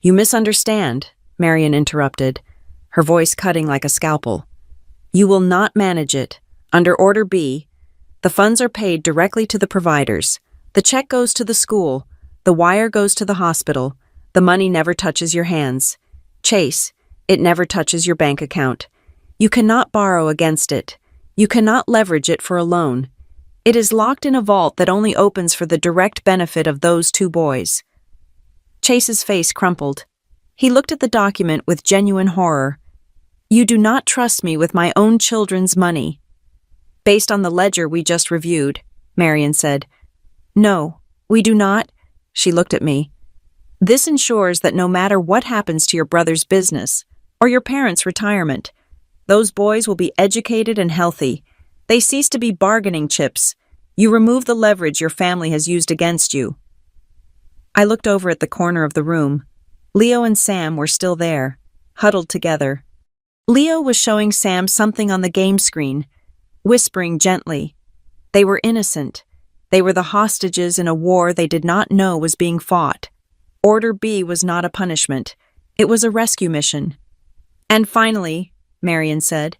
You misunderstand, Marion interrupted, her voice cutting like a scalpel. You will not manage it. Under Order B, the funds are paid directly to the providers. The check goes to the school. The wire goes to the hospital. The money never touches your hands. Chase, it never touches your bank account. You cannot borrow against it. You cannot leverage it for a loan. It is locked in a vault that only opens for the direct benefit of those two boys. Chase's face crumpled. He looked at the document with genuine horror. You do not trust me with my own children's money. Based on the ledger we just reviewed, Marion said. No, we do not. She looked at me. This ensures that no matter what happens to your brother's business or your parents' retirement, those boys will be educated and healthy. They cease to be bargaining chips. You remove the leverage your family has used against you. I looked over at the corner of the room. Leo and Sam were still there, huddled together. Leo was showing Sam something on the game screen, whispering gently. They were innocent. They were the hostages in a war they did not know was being fought. Order B was not a punishment. It was a rescue mission. And finally, Marion said,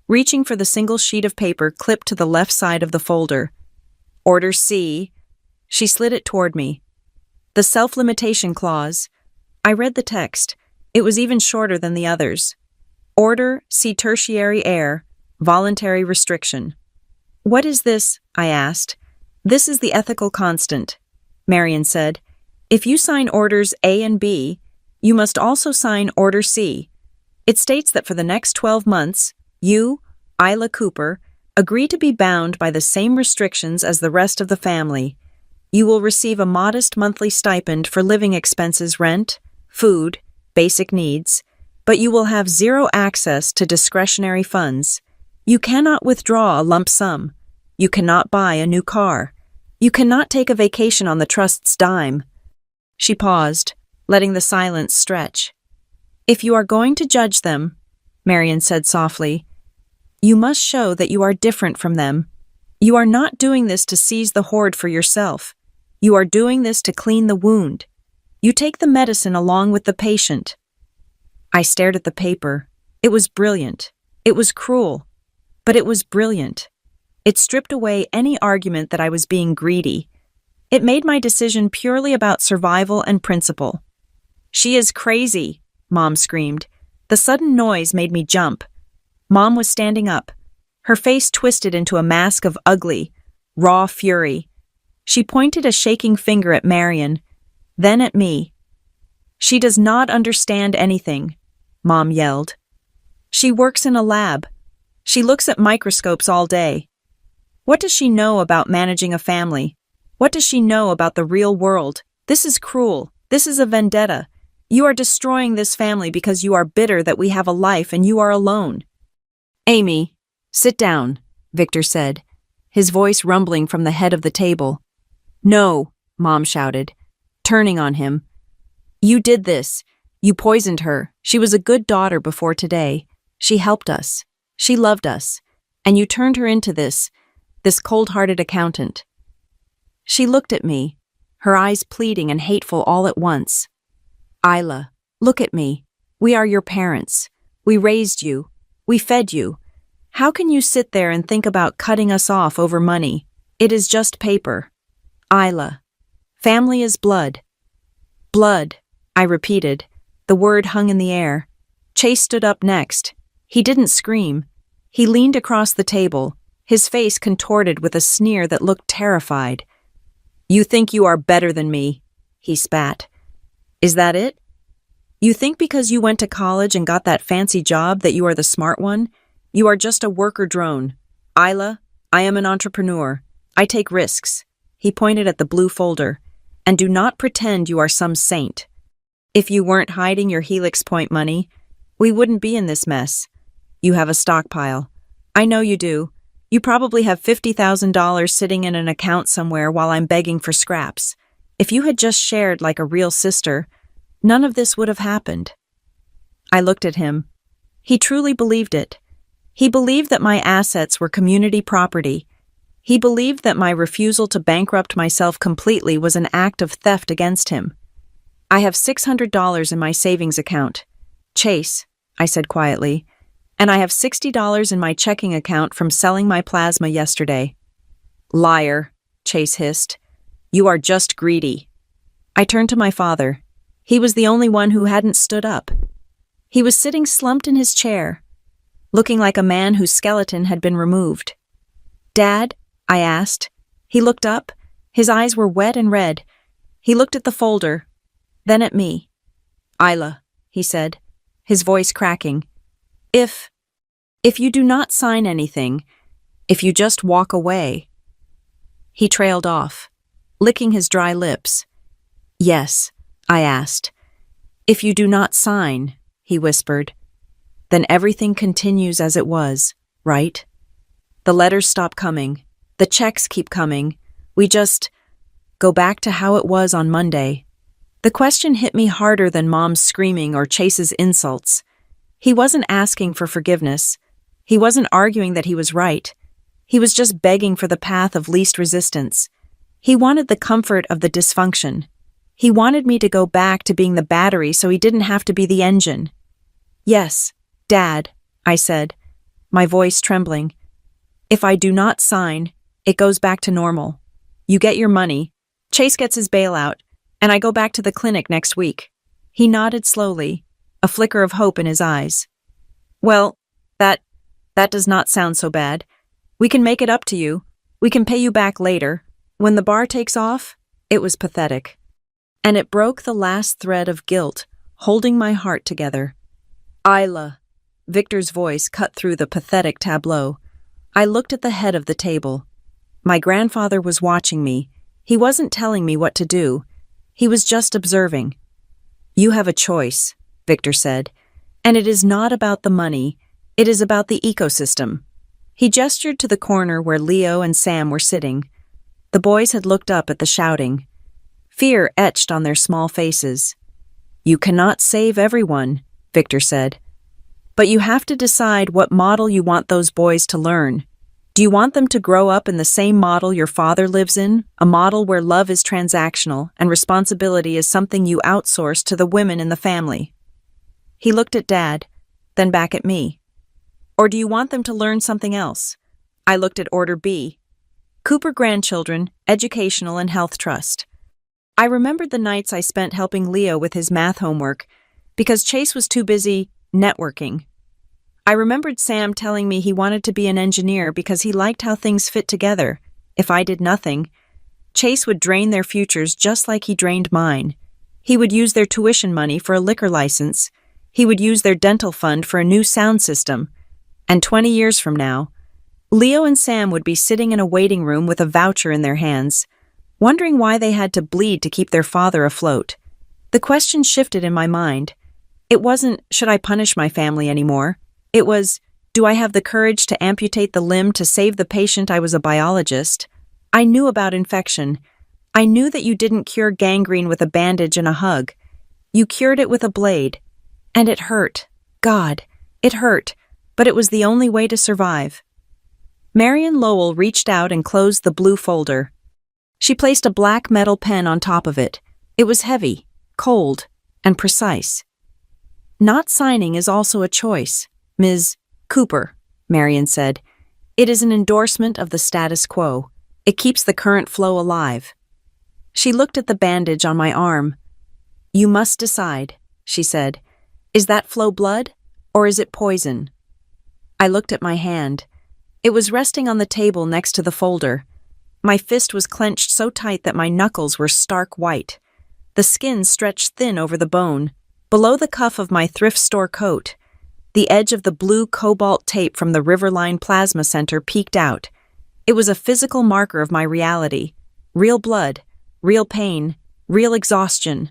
reaching for the single sheet of paper clipped to the left side of the folder. Order C. She slid it toward me. The self-limitation clause. I read the text. It was even shorter than the others. Order C. Tertiary heir. Voluntary restriction. What is this? I asked. This is the ethical constant. Marion said. If you sign orders A and B, you must also sign Order C. It states that for the next 12 months, you, Isla Cooper, agree to be bound by the same restrictions as the rest of the family. You will receive a modest monthly stipend for living expenses, rent, food, basic needs, but you will have zero access to discretionary funds. You cannot withdraw a lump sum. You cannot buy a new car. You cannot take a vacation on the trust's dime. She paused, letting the silence stretch. If you are going to judge them, Marion said softly, you must show that you are different from them. You are not doing this to seize the hoard for yourself. You are doing this to clean the wound. You take the medicine along with the patient. I stared at the paper. It was brilliant. It was cruel. But it was brilliant. It stripped away any argument that I was being greedy. It made my decision purely about survival and principle. She is crazy, Mom screamed. The sudden noise made me jump. Mom was standing up, her face twisted into a mask of ugly, raw fury. She pointed a shaking finger at Marion, then at me. She does not understand anything, Mom yelled. She works in a lab. She looks at microscopes all day. What does she know about managing a family? What does she know about the real world? This is cruel. This is a vendetta. You are destroying this family because you are bitter that we have a life and you are alone. Amy, sit down, Victor said, his voice rumbling from the head of the table. No, Mom shouted, turning on him. You did this. You poisoned her. She was a good daughter before today. She helped us. She loved us. And you turned her into this cold-hearted accountant. She looked at me, her eyes pleading and hateful all at once. Isla, look at me. We are your parents. We raised you. We fed you. How can you sit there and think about cutting us off over money? It is just paper. Isla, family is blood. Blood, I repeated. The word hung in the air. Chase stood up next. He didn't scream. He leaned across the table, his face contorted with a sneer that looked terrified. You think you are better than me, he spat. Is that it? You think because you went to college and got that fancy job that you are the smart one? You are just a worker drone. Isla, I am an entrepreneur. I take risks. He pointed at the blue folder. And do not pretend you are some saint. If you weren't hiding your Helix Point money, we wouldn't be in this mess. You have a stockpile. I know you do. You probably have $50,000 sitting in an account somewhere while I'm begging for scraps. If you had just shared like a real sister, none of this would have happened. I looked at him. He truly believed it. He believed that my assets were community property. He believed that my refusal to bankrupt myself completely was an act of theft against him. I have $600 in my savings account. Chase, I said quietly, And I have $60 in my checking account from selling my plasma yesterday. Liar, Chase hissed. You are just greedy. I turned to my father. He was the only one who hadn't stood up. He was sitting slumped in his chair, looking like a man whose skeleton had been removed. Dad? I asked. He looked up. His eyes were wet and red. He looked at the folder, then at me. Isla, he said, his voice cracking. If you do not sign anything, if you just walk away. He trailed off, licking his dry lips. Yes, I asked. If you do not sign, he whispered, then everything continues as it was, right? The letters stop coming. The checks keep coming. We just go back to how it was on Monday. The question hit me harder than Mom's screaming or Chase's insults. He wasn't asking for forgiveness. He wasn't arguing that he was right. He was just begging for the path of least resistance. He wanted the comfort of the dysfunction. He wanted me to go back to being the battery so he didn't have to be the engine. Yes, Dad, I said, my voice trembling. If I do not sign, it goes back to normal. You get your money, Chase gets his bailout, and I go back to the clinic next week. He nodded slowly, a flicker of hope in his eyes. Well, that does not sound so bad. We can make it up to you. We can pay you back later. When the bar takes off, it was pathetic. And it broke the last thread of guilt, holding my heart together. Isla, Victor's voice cut through the pathetic tableau. I looked at the head of the table. My grandfather was watching me. He wasn't telling me what to do. He was just observing. You have a choice, Victor said, and it is not about the money. It is about the ecosystem. He gestured to the corner where Leo and Sam were sitting. The boys had looked up at the shouting. Fear etched on their small faces. You cannot save everyone, Victor said. But you have to decide what model you want those boys to learn. Do you want them to grow up in the same model your father lives in, a model where love is transactional and responsibility is something you outsource to the women in the family? He looked at Dad, then back at me. Or do you want them to learn something else? I looked at Order B. Cooper Grandchildren, Educational and Health Trust. I remembered the nights I spent helping Leo with his math homework because Chase was too busy networking. I remembered Sam telling me he wanted to be an engineer because he liked how things fit together. If I did nothing, Chase would drain their futures just like he drained mine. He would use their tuition money for a liquor license. He would use their dental fund for a new sound system. And 20 years from now, Leo and Sam would be sitting in a waiting room with a voucher in their hands, wondering why they had to bleed to keep their father afloat. The question shifted in my mind. It wasn't, should I punish my family anymore? It was, do I have the courage to amputate the limb to save the patient? I was a biologist. I knew about infection. I knew that you didn't cure gangrene with a bandage and a hug. You cured it with a blade. And it hurt. God, it hurt. But it was the only way to survive. Marion Lowell reached out and closed the blue folder. She placed a black metal pen on top of it. It was heavy, cold, and precise. Not signing is also a choice, Ms. Cooper, Marion said. It is an endorsement of the status quo. It keeps the current flow alive. She looked at the bandage on my arm. You must decide, she said. Is that flow blood, or is it poison? I looked at my hand. It was resting on the table next to the folder. My fist was clenched so tight that my knuckles were stark white. The skin stretched thin over the bone. Below the cuff of my thrift store coat, the edge of the blue cobalt tape from the Riverline Plasma Center peeked out. It was a physical marker of my reality. Real blood, real pain, real exhaustion.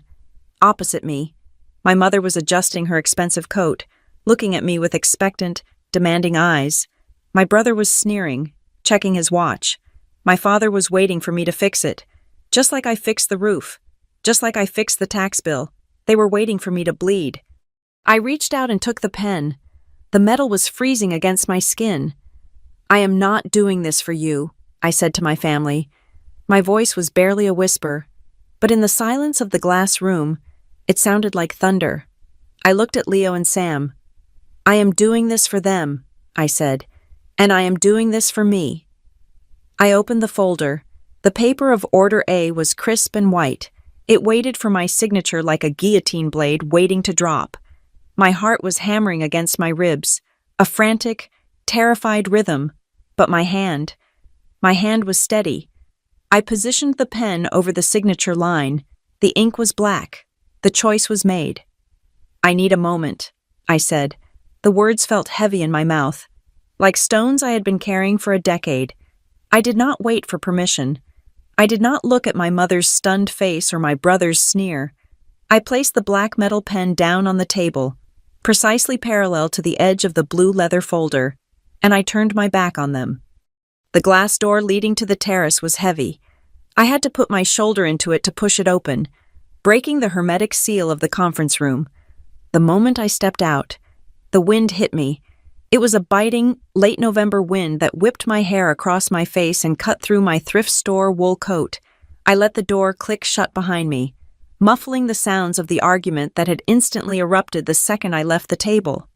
Opposite me, my mother was adjusting her expensive coat, looking at me with expectant, demanding eyes. My brother was sneering, checking his watch. My father was waiting for me to fix it. Just like I fixed the roof. Just like I fixed the tax bill. They were waiting for me to bleed. I reached out and took the pen. The metal was freezing against my skin. I am not doing this for you, I said to my family. My voice was barely a whisper, but in the silence of the glass room, it sounded like thunder. I looked at Leo and Sam. I am doing this for them, I said, and I am doing this for me. I opened the folder. The paper of Order A was crisp and white. It waited for my signature like a guillotine blade waiting to drop. My heart was hammering against my ribs, a frantic, terrified rhythm, but my hand was steady. I positioned the pen over the signature line. The ink was black. The choice was made. I need a moment, I said. The words felt heavy in my mouth, like stones I had been carrying for a decade. I did not wait for permission. I did not look at my mother's stunned face or my brother's sneer. I placed the black metal pen down on the table, precisely parallel to the edge of the blue leather folder, and I turned my back on them. The glass door leading to the terrace was heavy. I had to put my shoulder into it to push it open, breaking the hermetic seal of the conference room. The moment I stepped out, the wind hit me. It was a biting, late November wind that whipped my hair across my face and cut through my thrift store wool coat. I let the door click shut behind me, muffling the sounds of the argument that had instantly erupted the second I left the table.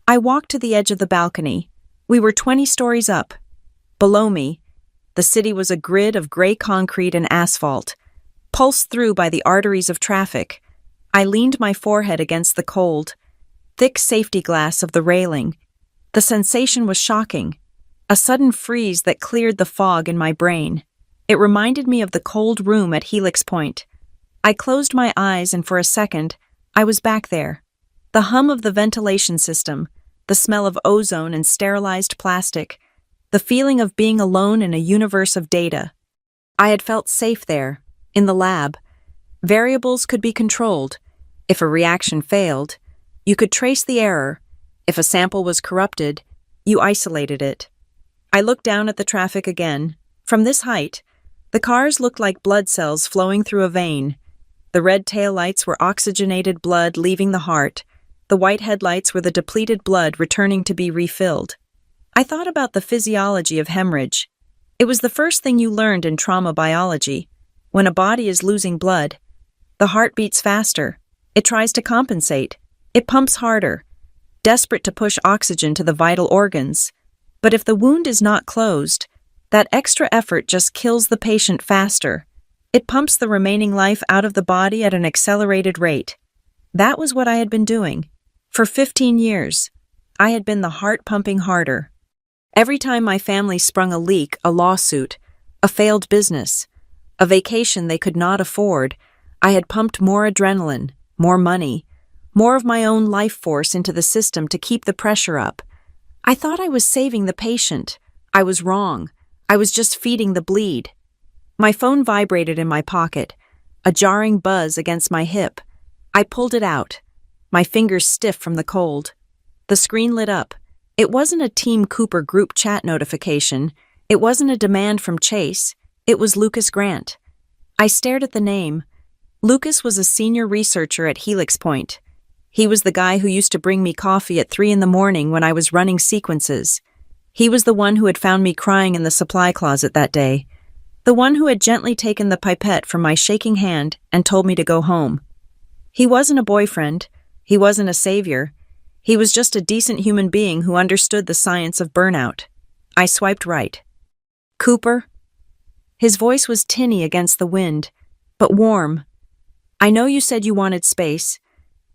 I walked to the edge of the balcony. We were 20 stories up. Below me, the city was a grid of gray concrete and asphalt, pulsed through by the arteries of traffic. I leaned my forehead against the cold, thick safety glass of the railing. The sensation was shocking, a sudden freeze that cleared the fog in my brain. It reminded me of the cold room at Helix Point. I closed my eyes and for a second, I was back there. The hum of the ventilation system, the smell of ozone and sterilized plastic, the feeling of being alone in a universe of data. I had felt safe there, in the lab. Variables could be controlled. If a reaction failed, you could trace the error. If a sample was corrupted, you isolated it. I looked down at the traffic again. From this height, the cars looked like blood cells flowing through a vein. The red taillights were oxygenated blood leaving the heart. The white headlights were the depleted blood returning to be refilled. I thought about the physiology of hemorrhage. It was the first thing you learned in trauma biology. When a body is losing blood, the heart beats faster. It tries to compensate. It pumps harder, desperate to push oxygen to the vital organs. But if the wound is not closed, that extra effort just kills the patient faster. It pumps the remaining life out of the body at an accelerated rate. That was what I had been doing. For 15 years, I had been the heart pumping harder. Every time my family sprung a leak, a lawsuit, a failed business, a vacation they could not afford, I had pumped more adrenaline, more money, more of my own life force into the system to keep the pressure up. I thought I was saving the patient. I was wrong. I was just feeding the bleed. My phone vibrated in my pocket, a jarring buzz against my hip. I pulled it out, my fingers stiff from the cold. The screen lit up. It wasn't a Team Cooper group chat notification. It wasn't a demand from Chase. It was Lucas Grant. I stared at the name. Lucas was a senior researcher at Helix Point. He was the guy who used to bring me coffee at 3 a.m. when I was running sequences. He was the one who had found me crying in the supply closet that day. The one who had gently taken the pipette from my shaking hand and told me to go home. He wasn't a boyfriend. He wasn't a savior. He was just a decent human being who understood the science of burnout. I swiped right. Cooper? His voice was tinny against the wind, but warm. I know you said you wanted space,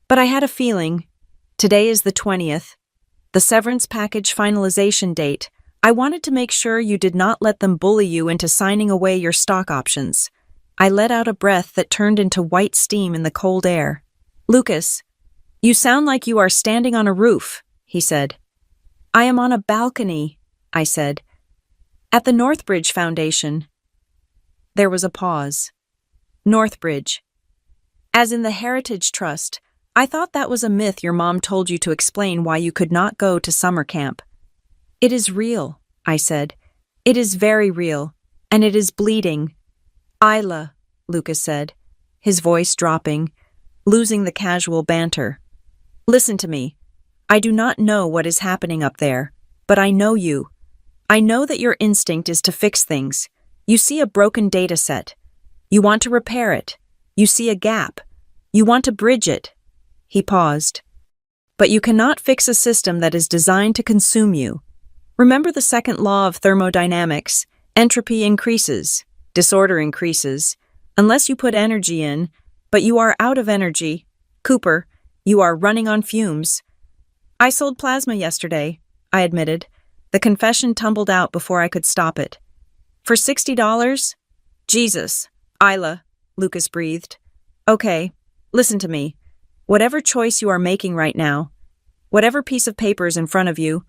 but I had a feeling. Today is the 20th, the severance package finalization date. I wanted to make sure you did not let them bully you into signing away your stock options. I let out a breath that turned into white steam in the cold air. Lucas, you sound like you are standing on a roof, he said. I am on a balcony, I said. At the Northbridge Foundation. There was a pause. Northbridge. As in the Heritage Trust, I thought that was a myth your mom told you to explain why you could not go to summer camp. It is real, I said. It is very real, and it is bleeding. Isla, Lucas said, his voice dropping, losing the casual banter. Listen to me. I do not know what is happening up there, but I know you. I know that your instinct is to fix things. You see a broken data set. You want to repair it. You see a gap. You want to bridge it. He paused. But you cannot fix a system that is designed to consume you. Remember the second law of thermodynamics. Entropy increases, disorder increases, unless you put energy in, but you are out of energy. Cooper, you are running on fumes. I sold plasma yesterday, I admitted. The confession tumbled out before I could stop it. For $60? Jesus, Isla, Lucas breathed. Okay, listen to me. Whatever choice you are making right now, whatever piece of paper is in front of you,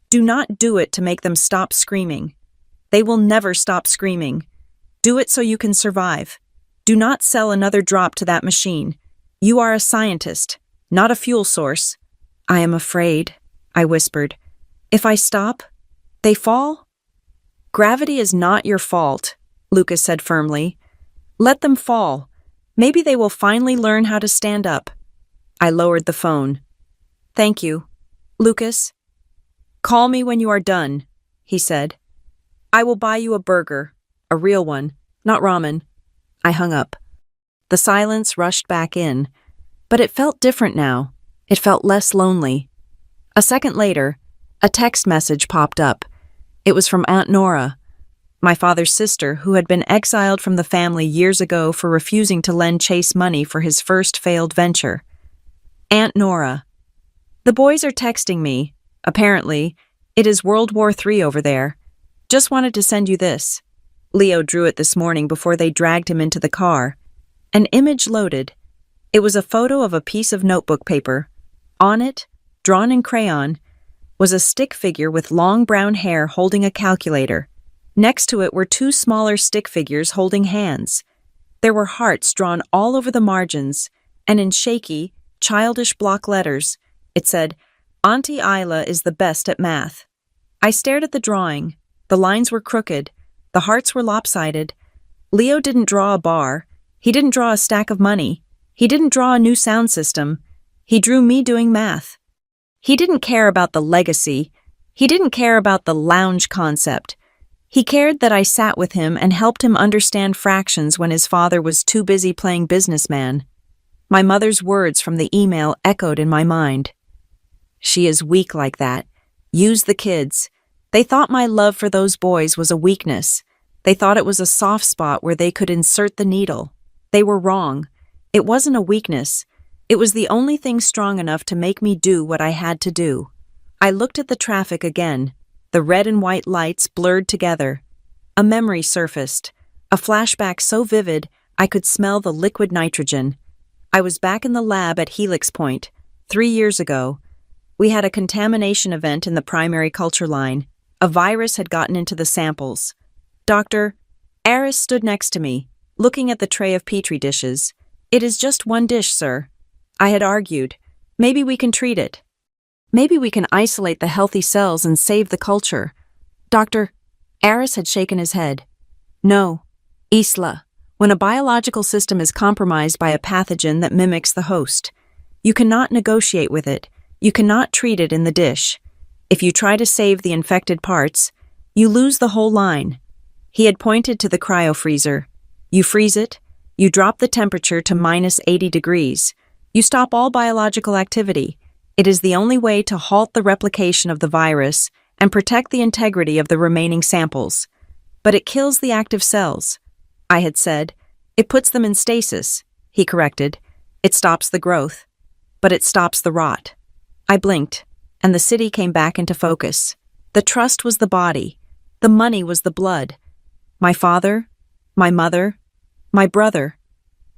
do not do it to make them stop screaming. They will never stop screaming. Do it so you can survive. Do not sell another drop to that machine. You are a scientist, not a fuel source. I am afraid, I whispered. If I stop, they fall? Gravity is not your fault, Lucas said firmly. Let them fall. Maybe they will finally learn how to stand up. I lowered the phone. Thank you. Lucas? Call me when you are done, he said. I will buy you a burger, a real one, not ramen. I hung up. The silence rushed back in, but it felt different now. It felt less lonely. A second later, a text message popped up. It was from Aunt Nora, my father's sister, who had been exiled from the family years ago for refusing to lend Chase money for his first failed venture. Aunt Nora. The boys are texting me. Apparently, it is World War III over there. Just wanted to send you this. Leo drew it this morning before they dragged him into the car. An image loaded. It was a photo of a piece of notebook paper. On it, drawn in crayon, was a stick figure with long brown hair holding a calculator. Next to it were two smaller stick figures holding hands. There were hearts drawn all over the margins, and in shaky, childish block letters, it said, Auntie Isla is the best at math. I stared at the drawing. The lines were crooked. The hearts were lopsided. Leo didn't draw a bar. He didn't draw a stack of money. He didn't draw a new sound system. He drew me doing math. He didn't care about the legacy. He didn't care about the lounge concept. He cared that I sat with him and helped him understand fractions when his father was too busy playing businessman. My mother's words from the email echoed in my mind. She is weak like that. Use the kids. They thought my love for those boys was a weakness. They thought it was a soft spot where they could insert the needle. They were wrong. It wasn't a weakness. It was the only thing strong enough to make me do what I had to do. I looked at the traffic again. The red and white lights blurred together. A memory surfaced. A flashback so vivid I could smell the liquid nitrogen. I was back in the lab at Helix Point, 3 years ago. We had a contamination event in the primary culture line. A virus had gotten into the samples. Dr. Aris stood next to me, looking at the tray of petri dishes. It is just one dish, sir. I had argued. Maybe we can treat it. Maybe we can isolate the healthy cells and save the culture. Dr. Aris had shaken his head. No. Isla. When a biological system is compromised by a pathogen that mimics the host, you cannot negotiate with it. You cannot treat it in the dish. If you try to save the infected parts, you lose the whole line. He had pointed to the cryofreezer. You freeze it, you drop the temperature to minus 80 degrees. You stop all biological activity. It is the only way to halt the replication of the virus and protect the integrity of the remaining samples. But it kills the active cells. I had said, it puts them in stasis. He corrected. It stops the growth. But it stops the rot. I blinked, and the city came back into focus. The trust was the body. The money was the blood. My father, my mother, my brother.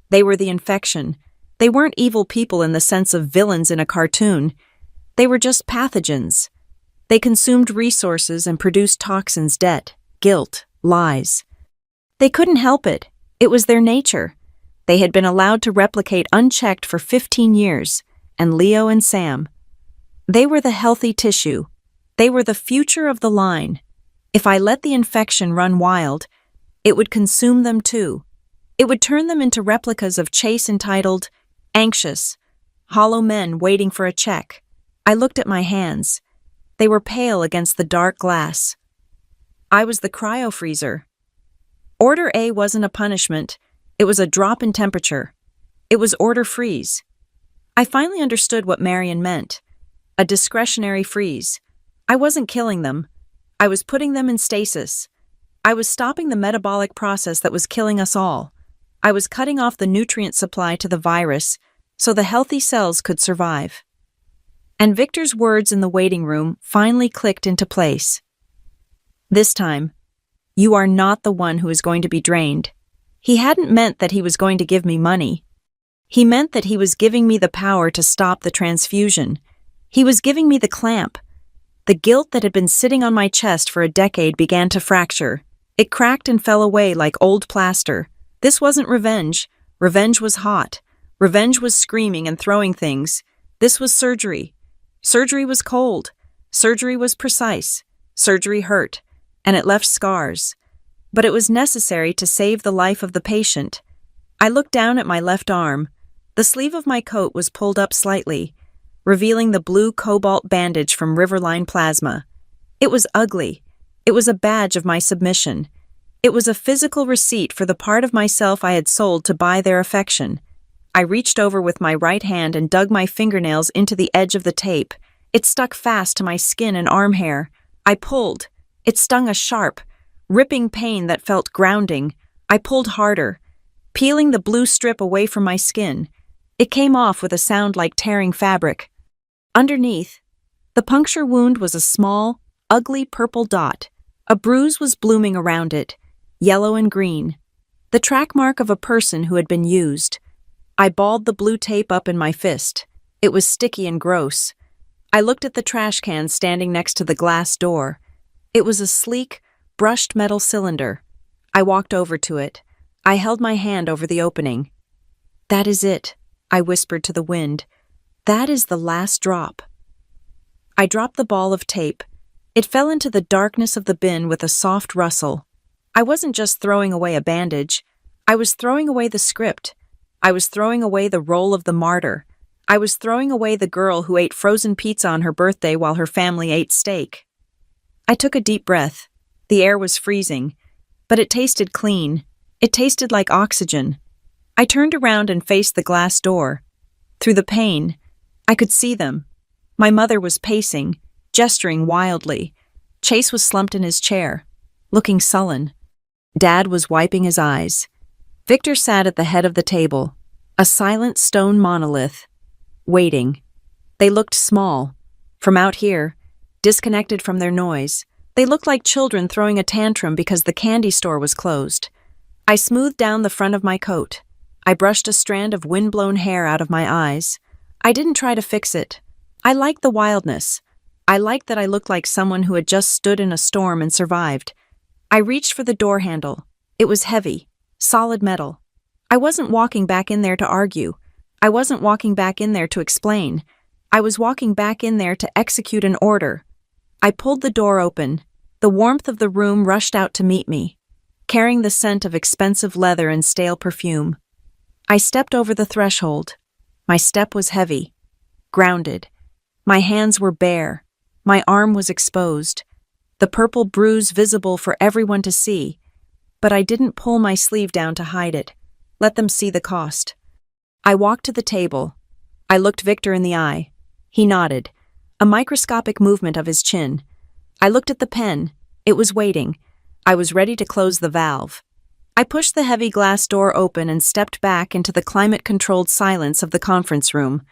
They were the infection. They weren't evil people in the sense of villains in a cartoon. They were just pathogens. They consumed resources and produced toxins, debt, guilt, lies. They couldn't help it. It was their nature. They had been allowed to replicate unchecked for 15 years, and Leo and Sam. They were the healthy tissue. They were the future of the line. If I let the infection run wild, it would consume them too. It would turn them into replicas of Chase entitled, anxious, hollow men waiting for a check. I looked at my hands. They were pale against the dark glass. I was the cryofreezer. Order A wasn't a punishment. It was a drop in temperature. It was order freeze. I finally understood what Marion meant. a discretionary freeze. I wasn't killing them. I was putting them in stasis. I was stopping the metabolic process that was killing us all. I was cutting off the nutrient supply to the virus so the healthy cells could survive. And Victor's words in the waiting room finally clicked into place. This time, you are not the one who is going to be drained. He hadn't meant that he was going to give me money. He meant that he was giving me the power to stop the transfusion. He was giving me the clamp. The guilt that had been sitting on my chest for a decade began to fracture. It cracked and fell away like old plaster. This wasn't revenge. Revenge was hot. Revenge was screaming and throwing things. This was surgery. Surgery was cold. Surgery was precise. Surgery hurt, and it left scars. But it was necessary to save the life of the patient. I looked down at my left arm. The sleeve of my coat was pulled up slightly, revealing the blue cobalt bandage from Riverline Plasma. It was ugly. It was a badge of my submission. It was a physical receipt for the part of myself I had sold to buy their affection. I reached over with my right hand and dug my fingernails into the edge of the tape. It stuck fast to my skin and arm hair. I pulled. It stung a sharp, ripping pain that felt grounding. I pulled harder, peeling the blue strip away from my skin. It came off with a sound like tearing fabric. Underneath, the puncture wound was a small, ugly purple dot. A bruise was blooming around it, yellow and green. The track mark of a person who had been used. I balled the blue tape up in my fist. It was sticky and gross. I looked at the trash can standing next to the glass door. It was a sleek, brushed metal cylinder. I walked over to it. I held my hand over the opening. "That is it," I whispered to the wind. "That is the last drop." I dropped the ball of tape. It fell into the darkness of the bin with a soft rustle. I wasn't just throwing away a bandage. I was throwing away the script. I was throwing away the role of the martyr. I was throwing away the girl who ate frozen pizza on her birthday while her family ate steak. I took a deep breath. The air was freezing, but it tasted clean. It tasted like oxygen. I turned around and faced the glass door. Through the pane, I could see them. My mother was pacing, gesturing wildly. Chase was slumped in his chair, looking sullen. Dad was wiping his eyes. Victor sat at the head of the table, a silent stone monolith, waiting. They looked small. From out here, disconnected from their noise, they looked like children throwing a tantrum because the candy store was closed. I smoothed down the front of my coat. I brushed a strand of wind-blown hair out of my eyes. I didn't try to fix it. I liked the wildness. I liked that I looked like someone who had just stood in a storm and survived. I reached for the door handle. It was heavy, solid metal. I wasn't walking back in there to argue. I wasn't walking back in there to explain. I was walking back in there to execute an order. I pulled the door open. The warmth of the room rushed out to meet me, carrying the scent of expensive leather and stale perfume. I stepped over the threshold. My step was heavy, grounded. My hands were bare. My arm was exposed, the purple bruise visible for everyone to see. But I didn't pull my sleeve down to hide it. Let them see the cost. I walked to the table. I looked Victor in the eye. He nodded, a microscopic movement of his chin. I looked at the pen. It was waiting. I was ready to close the valve. I pushed the heavy glass door open and stepped back into the climate-controlled silence of the conference room.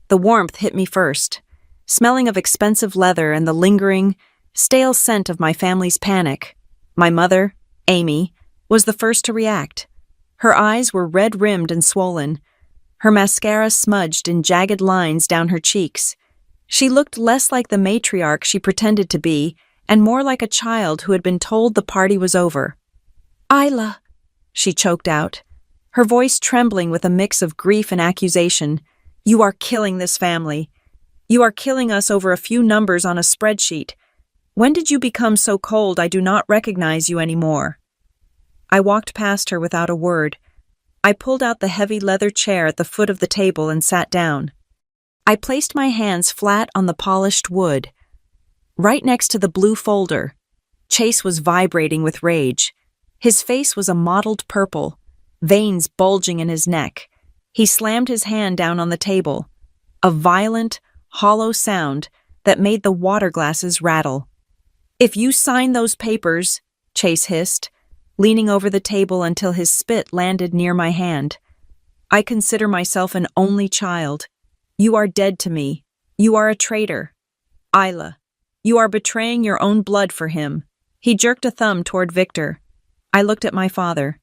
The warmth hit me first, smelling of expensive leather and the lingering, stale scent of my family's panic. My mother, Amy, was the first to react. Her eyes were red-rimmed and swollen. Her mascara smudged in jagged lines down her cheeks. She looked less like the matriarch she pretended to be and more like a child who had been told the party was over. "Isla," she choked out, her voice trembling with a mix of grief and accusation. "You are killing this family. You are killing us over a few numbers on a spreadsheet. When did you become so cold I do not recognize you anymore?" I walked past her without a word. I pulled out the heavy leather chair at the foot of the table and sat down. I placed my hands flat on the polished wood. Right next to the blue folder, Chase was vibrating with rage. His face was a mottled purple, veins bulging in his neck. He slammed his hand down on the table. A violent, hollow sound that made the water glasses rattle. "If you sign those papers," Chase hissed, leaning over the table until his spit landed near my hand. "I consider myself an only child. You are dead to me. You are a traitor. Isla, you are betraying your own blood for him." He jerked a thumb toward Victor. I looked at my father.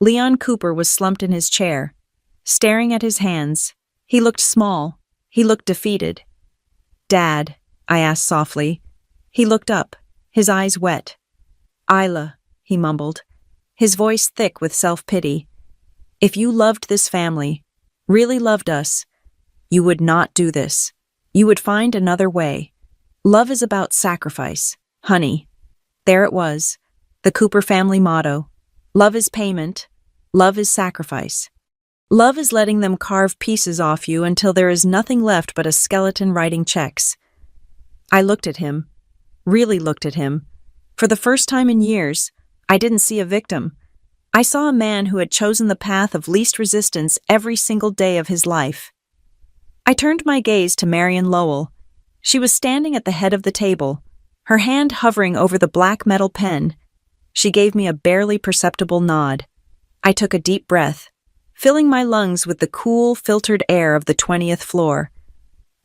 Leon Cooper was slumped in his chair, staring at his hands. He looked small. He looked defeated. "Dad," I asked softly. He looked up, his eyes wet. "Isla," he mumbled, his voice thick with self-pity. "If you loved this family, really loved us, you would not do this. You would find another way. Love is about sacrifice, honey." There it was, the Cooper family motto. Love is payment. Love is sacrifice. Love is letting them carve pieces off you until there is nothing left but a skeleton writing checks. I looked at him, really looked at him. For the first time in years, I didn't see a victim. I saw a man who had chosen the path of least resistance every single day of his life. I turned my gaze to Marion Lowell. She was standing at the head of the table, her hand hovering over the black metal pen. She gave me a barely perceptible nod. I took a deep breath, filling my lungs with the cool, filtered air of the 20th floor.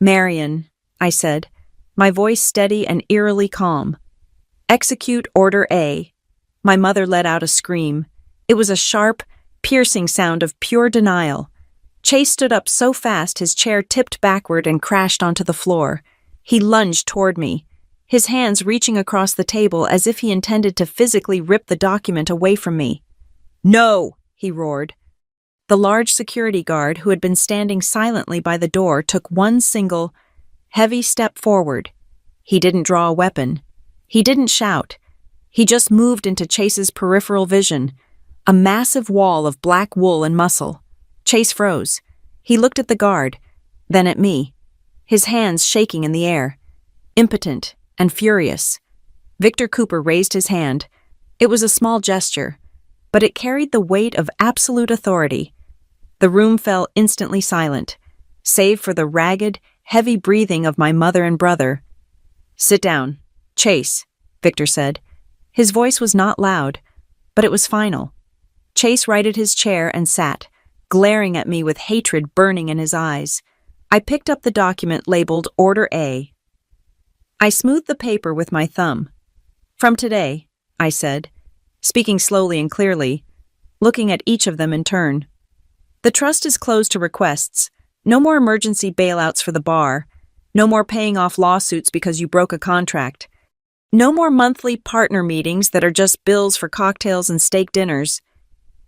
"Marion," I said, my voice steady and eerily calm. "Execute Order A." My mother let out a scream. It was a sharp, piercing sound of pure denial. Chase stood up so fast his chair tipped backward and crashed onto the floor. He lunged toward me, his hands reaching across the table as if he intended to physically rip the document away from me. "No!" he roared. The large security guard who had been standing silently by the door took one single, heavy step forward. He didn't draw a weapon. He didn't shout. He just moved into Chase's peripheral vision, a massive wall of black wool and muscle. Chase froze. He looked at the guard, then at me, his hands shaking in the air, impotent and furious. Victor Cooper raised his hand. It was a small gesture, but it carried the weight of absolute authority. The room fell instantly silent, save for the ragged, heavy breathing of my mother and brother. "Sit down. Chase," Victor said. His voice was not loud, but it was final. Chase righted his chair and sat, glaring at me with hatred burning in his eyes. I picked up the document labeled Order A. I smoothed the paper with my thumb. "From today," I said, speaking slowly and clearly, looking at each of them in turn. "The trust is closed to requests. No more emergency bailouts for the bar. No more paying off lawsuits because you broke a contract. No more monthly partner meetings that are just bills for cocktails and steak dinners.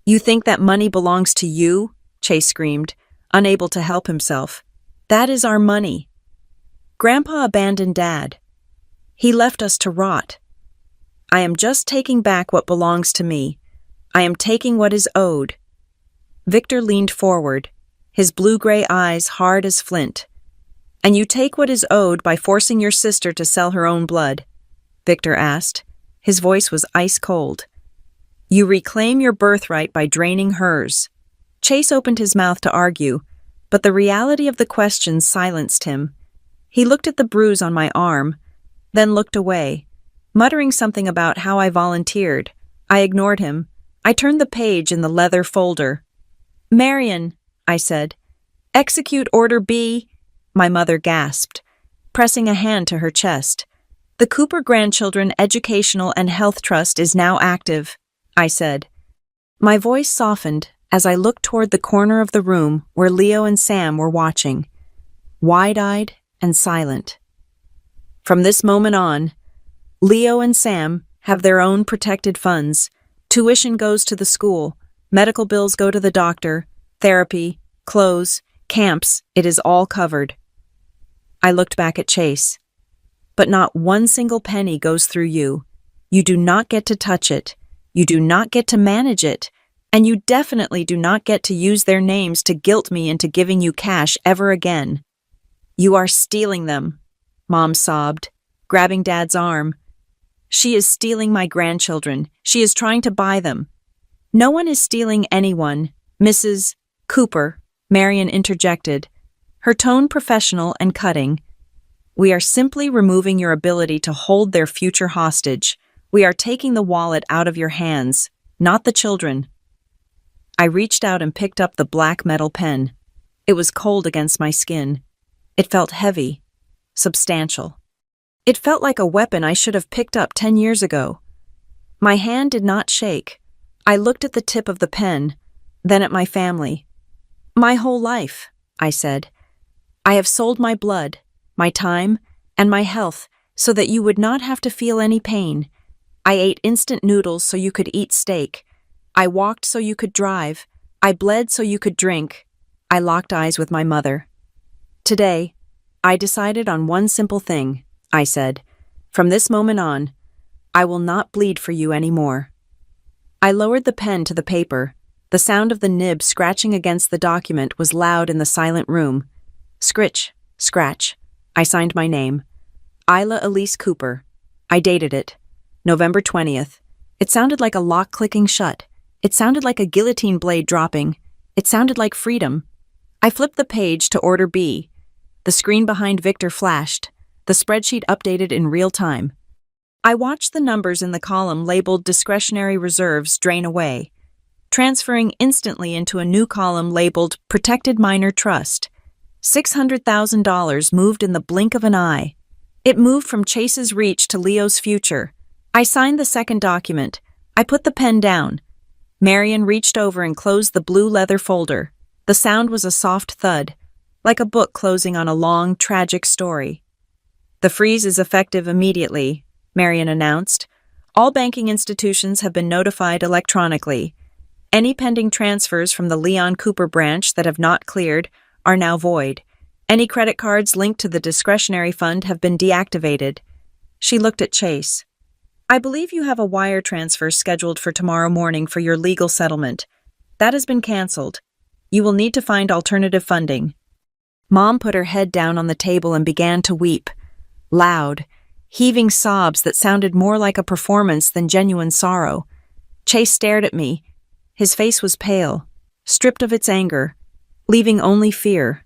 You think that money belongs to you?" Chase screamed, unable to help himself. "That is our money. Grandpa abandoned Dad. He left us to rot. I am just taking back what belongs to me. I am taking what is owed." Victor leaned forward, his blue-gray eyes hard as flint. "And you take what is owed by forcing your sister to sell her own blood?" Victor asked. His voice was ice-cold. "You reclaim your birthright by draining hers." Chase opened his mouth to argue, but the reality of the question silenced him. He looked at the bruise on my arm, then looked away, muttering something about how I volunteered. I ignored him. I turned the page in the leather folder. "Marion," I said. "Execute Order B." My mother gasped, pressing a hand to her chest. "The Cooper Grandchildren Educational and Health Trust is now active," I said. My voice softened as I looked toward the corner of the room where Leo and Sam were watching, wide-eyed and silent. "From this moment on, Leo and Sam have their own protected funds. Tuition goes to the school, medical bills go to the doctor, therapy, clothes, camps, it is all covered." I looked back at Chase. "But not one single penny goes through you. You do not get to touch it. You do not get to manage it. And you definitely do not get to use their names to guilt me into giving you cash ever again." "You are stealing them," Mom sobbed, grabbing Dad's arm. "She is stealing my grandchildren. She is trying to buy them." "No one is stealing anyone, Mrs. Cooper," Marion interjected, her tone professional and cutting. We are simply removing your ability to hold their future hostage. We are taking the wallet out of your hands, not the children." I reached out and picked up the black metal pen. It was cold against my skin. It felt heavy, substantial. It felt like a weapon I should have picked up 10 years ago. My hand did not shake. I looked at the tip of the pen, then at my family. "My whole life," I said. "I have sold my blood, my time, and my health so that you would not have to feel any pain. I ate instant noodles so you could eat steak. I walked so you could drive. I bled so you could drink." I locked eyes with my mother. "Today, I decided on one simple thing," I said. "From this moment on, I will not bleed for you anymore." I lowered the pen to the paper. The sound of the nib scratching against the document was loud in the silent room. Scritch, scratch. I signed my name. Isla Elise Cooper. I dated it. November 20th. It sounded like a lock clicking shut. It sounded like a guillotine blade dropping. It sounded like freedom. I flipped the page to Order B. The screen behind Victor flashed. The spreadsheet updated in real time. I watched the numbers in the column labeled Discretionary Reserves drain away, transferring instantly into a new column labeled Protected Minor Trust. $600,000 moved in the blink of an eye. It moved from Chase's reach to Leo's future. I signed the second document. I put the pen down. Marion reached over and closed the blue leather folder. The sound was a soft thud, like a book closing on a long, tragic story. "The freeze is effective immediately," Marion announced. "All banking institutions have been notified electronically. Any pending transfers from the Leon Cooper branch that have not cleared are now void. Any credit cards linked to the discretionary fund have been deactivated." She looked at Chase. "I believe you have a wire transfer scheduled for tomorrow morning for your legal settlement. That has been canceled. You will need to find alternative funding." Mom put her head down on the table and began to weep. Loud, heaving sobs that sounded more like a performance than genuine sorrow. Chase stared at me. His face was pale, stripped of its anger, leaving only fear.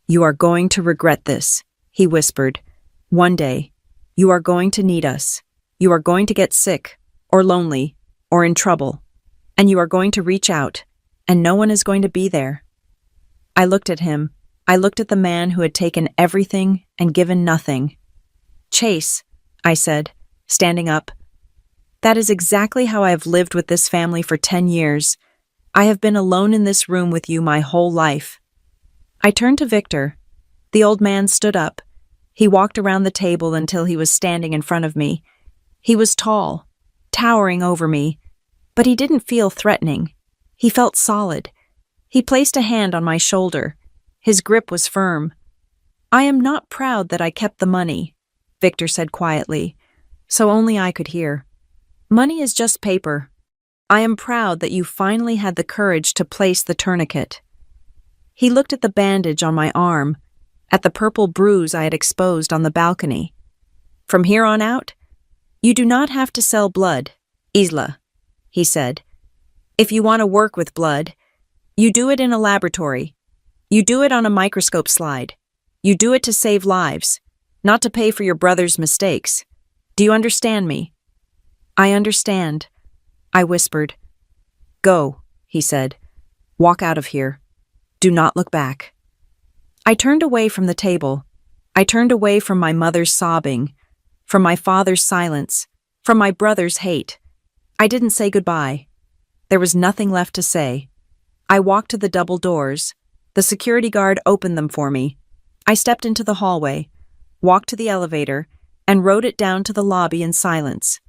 "You are going to regret this," he whispered. "One day, you are going to need us. You are going to get sick, or lonely, or in trouble, and you are going to reach out, and no one is going to be there." I looked at him. I looked at the man who had taken everything and given nothing. "Chase," I said, standing up. "That is exactly how I have lived with this family for 10 years. I have been alone in this room with you my whole life." I turned to Victor. The old man stood up. He walked around the table until he was standing in front of me. He was tall, towering over me, but he didn't feel threatening. He felt solid. He placed a hand on my shoulder. His grip was firm. "I am not proud that I kept the money," Victor said quietly, so only I could hear. "Money is just paper. I am proud that you finally had the courage to place the tourniquet." He looked at the bandage on my arm, at the purple bruise I had exposed on the balcony. "From here on out, you do not have to sell blood, Isla," he said. "If you want to work with blood, you do it in a laboratory. You do it on a microscope slide. You do it to save lives, not to pay for your brother's mistakes. Do you understand me?" "I understand," I whispered. "Go," he said. "Walk out of here. Do not look back." I turned away from the table. I turned away from my mother's sobbing, from my father's silence, from my brother's hate. I didn't say goodbye. There was nothing left to say. I walked to the double doors. The security guard opened them for me. I stepped into the hallway, walked to the elevator, and rode it down to the lobby in silence.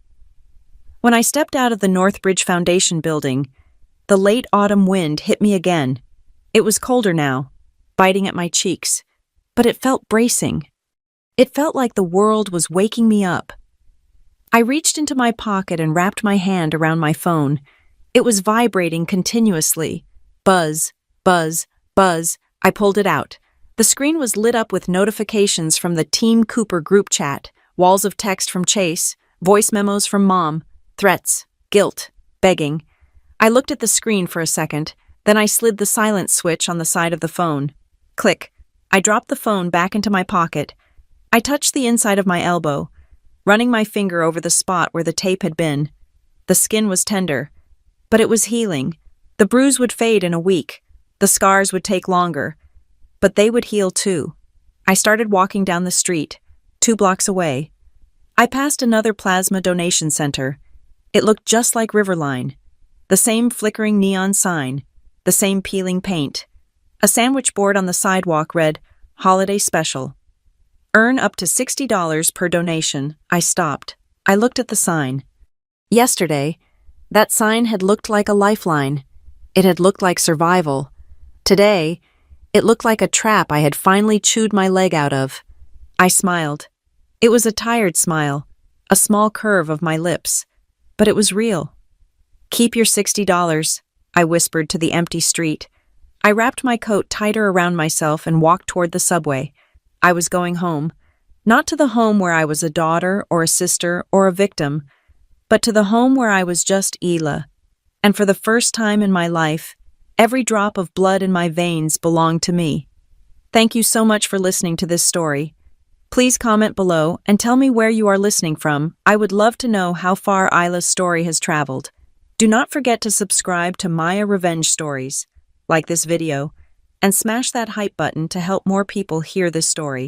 When I stepped out of the Northbridge Foundation building, the late autumn wind hit me again. It was colder now, biting at my cheeks, but it felt bracing. It felt like the world was waking me up. I reached into my pocket and wrapped my hand around my phone. It was vibrating continuously. Buzz, buzz, buzz. I pulled it out. The screen was lit up with notifications from the Team Cooper group chat, walls of text from Chase, voice memos from Mom, threats, guilt, begging. I looked at the screen for a second, then I slid the silence switch on the side of the phone. Click. I dropped the phone back into my pocket. I touched the inside of my elbow, running my finger over the spot where the tape had been. The skin was tender, but it was healing. The bruise would fade in a week. The scars would take longer, but they would heal too. I started walking down the street, 2 blocks away. I passed another plasma donation center. It looked just like Riverline. The same flickering neon sign, the same peeling paint. A sandwich board on the sidewalk read, "Holiday Special." Earn up to $60 per donation. I stopped. I looked at the sign. Yesterday, that sign had looked like a lifeline. It had looked like survival. Today, it looked like a trap I had finally chewed my leg out of. I smiled. It was a tired smile, a small curve of my lips, but it was real. "Keep your $60, I whispered to the empty street. I wrapped my coat tighter around myself and walked toward the subway. I was going home, not to the home where I was a daughter or a sister or a victim, but to the home where I was just Ela. And for the first time in my life, every drop of blood in my veins belonged to me. Thank you so much for listening to this story. Please comment below and tell me where you are listening from. I would love to know how far Ila's story has traveled. Do not forget to subscribe to Maya Revenge Stories, like this video, and smash that hype button to help more people hear this story.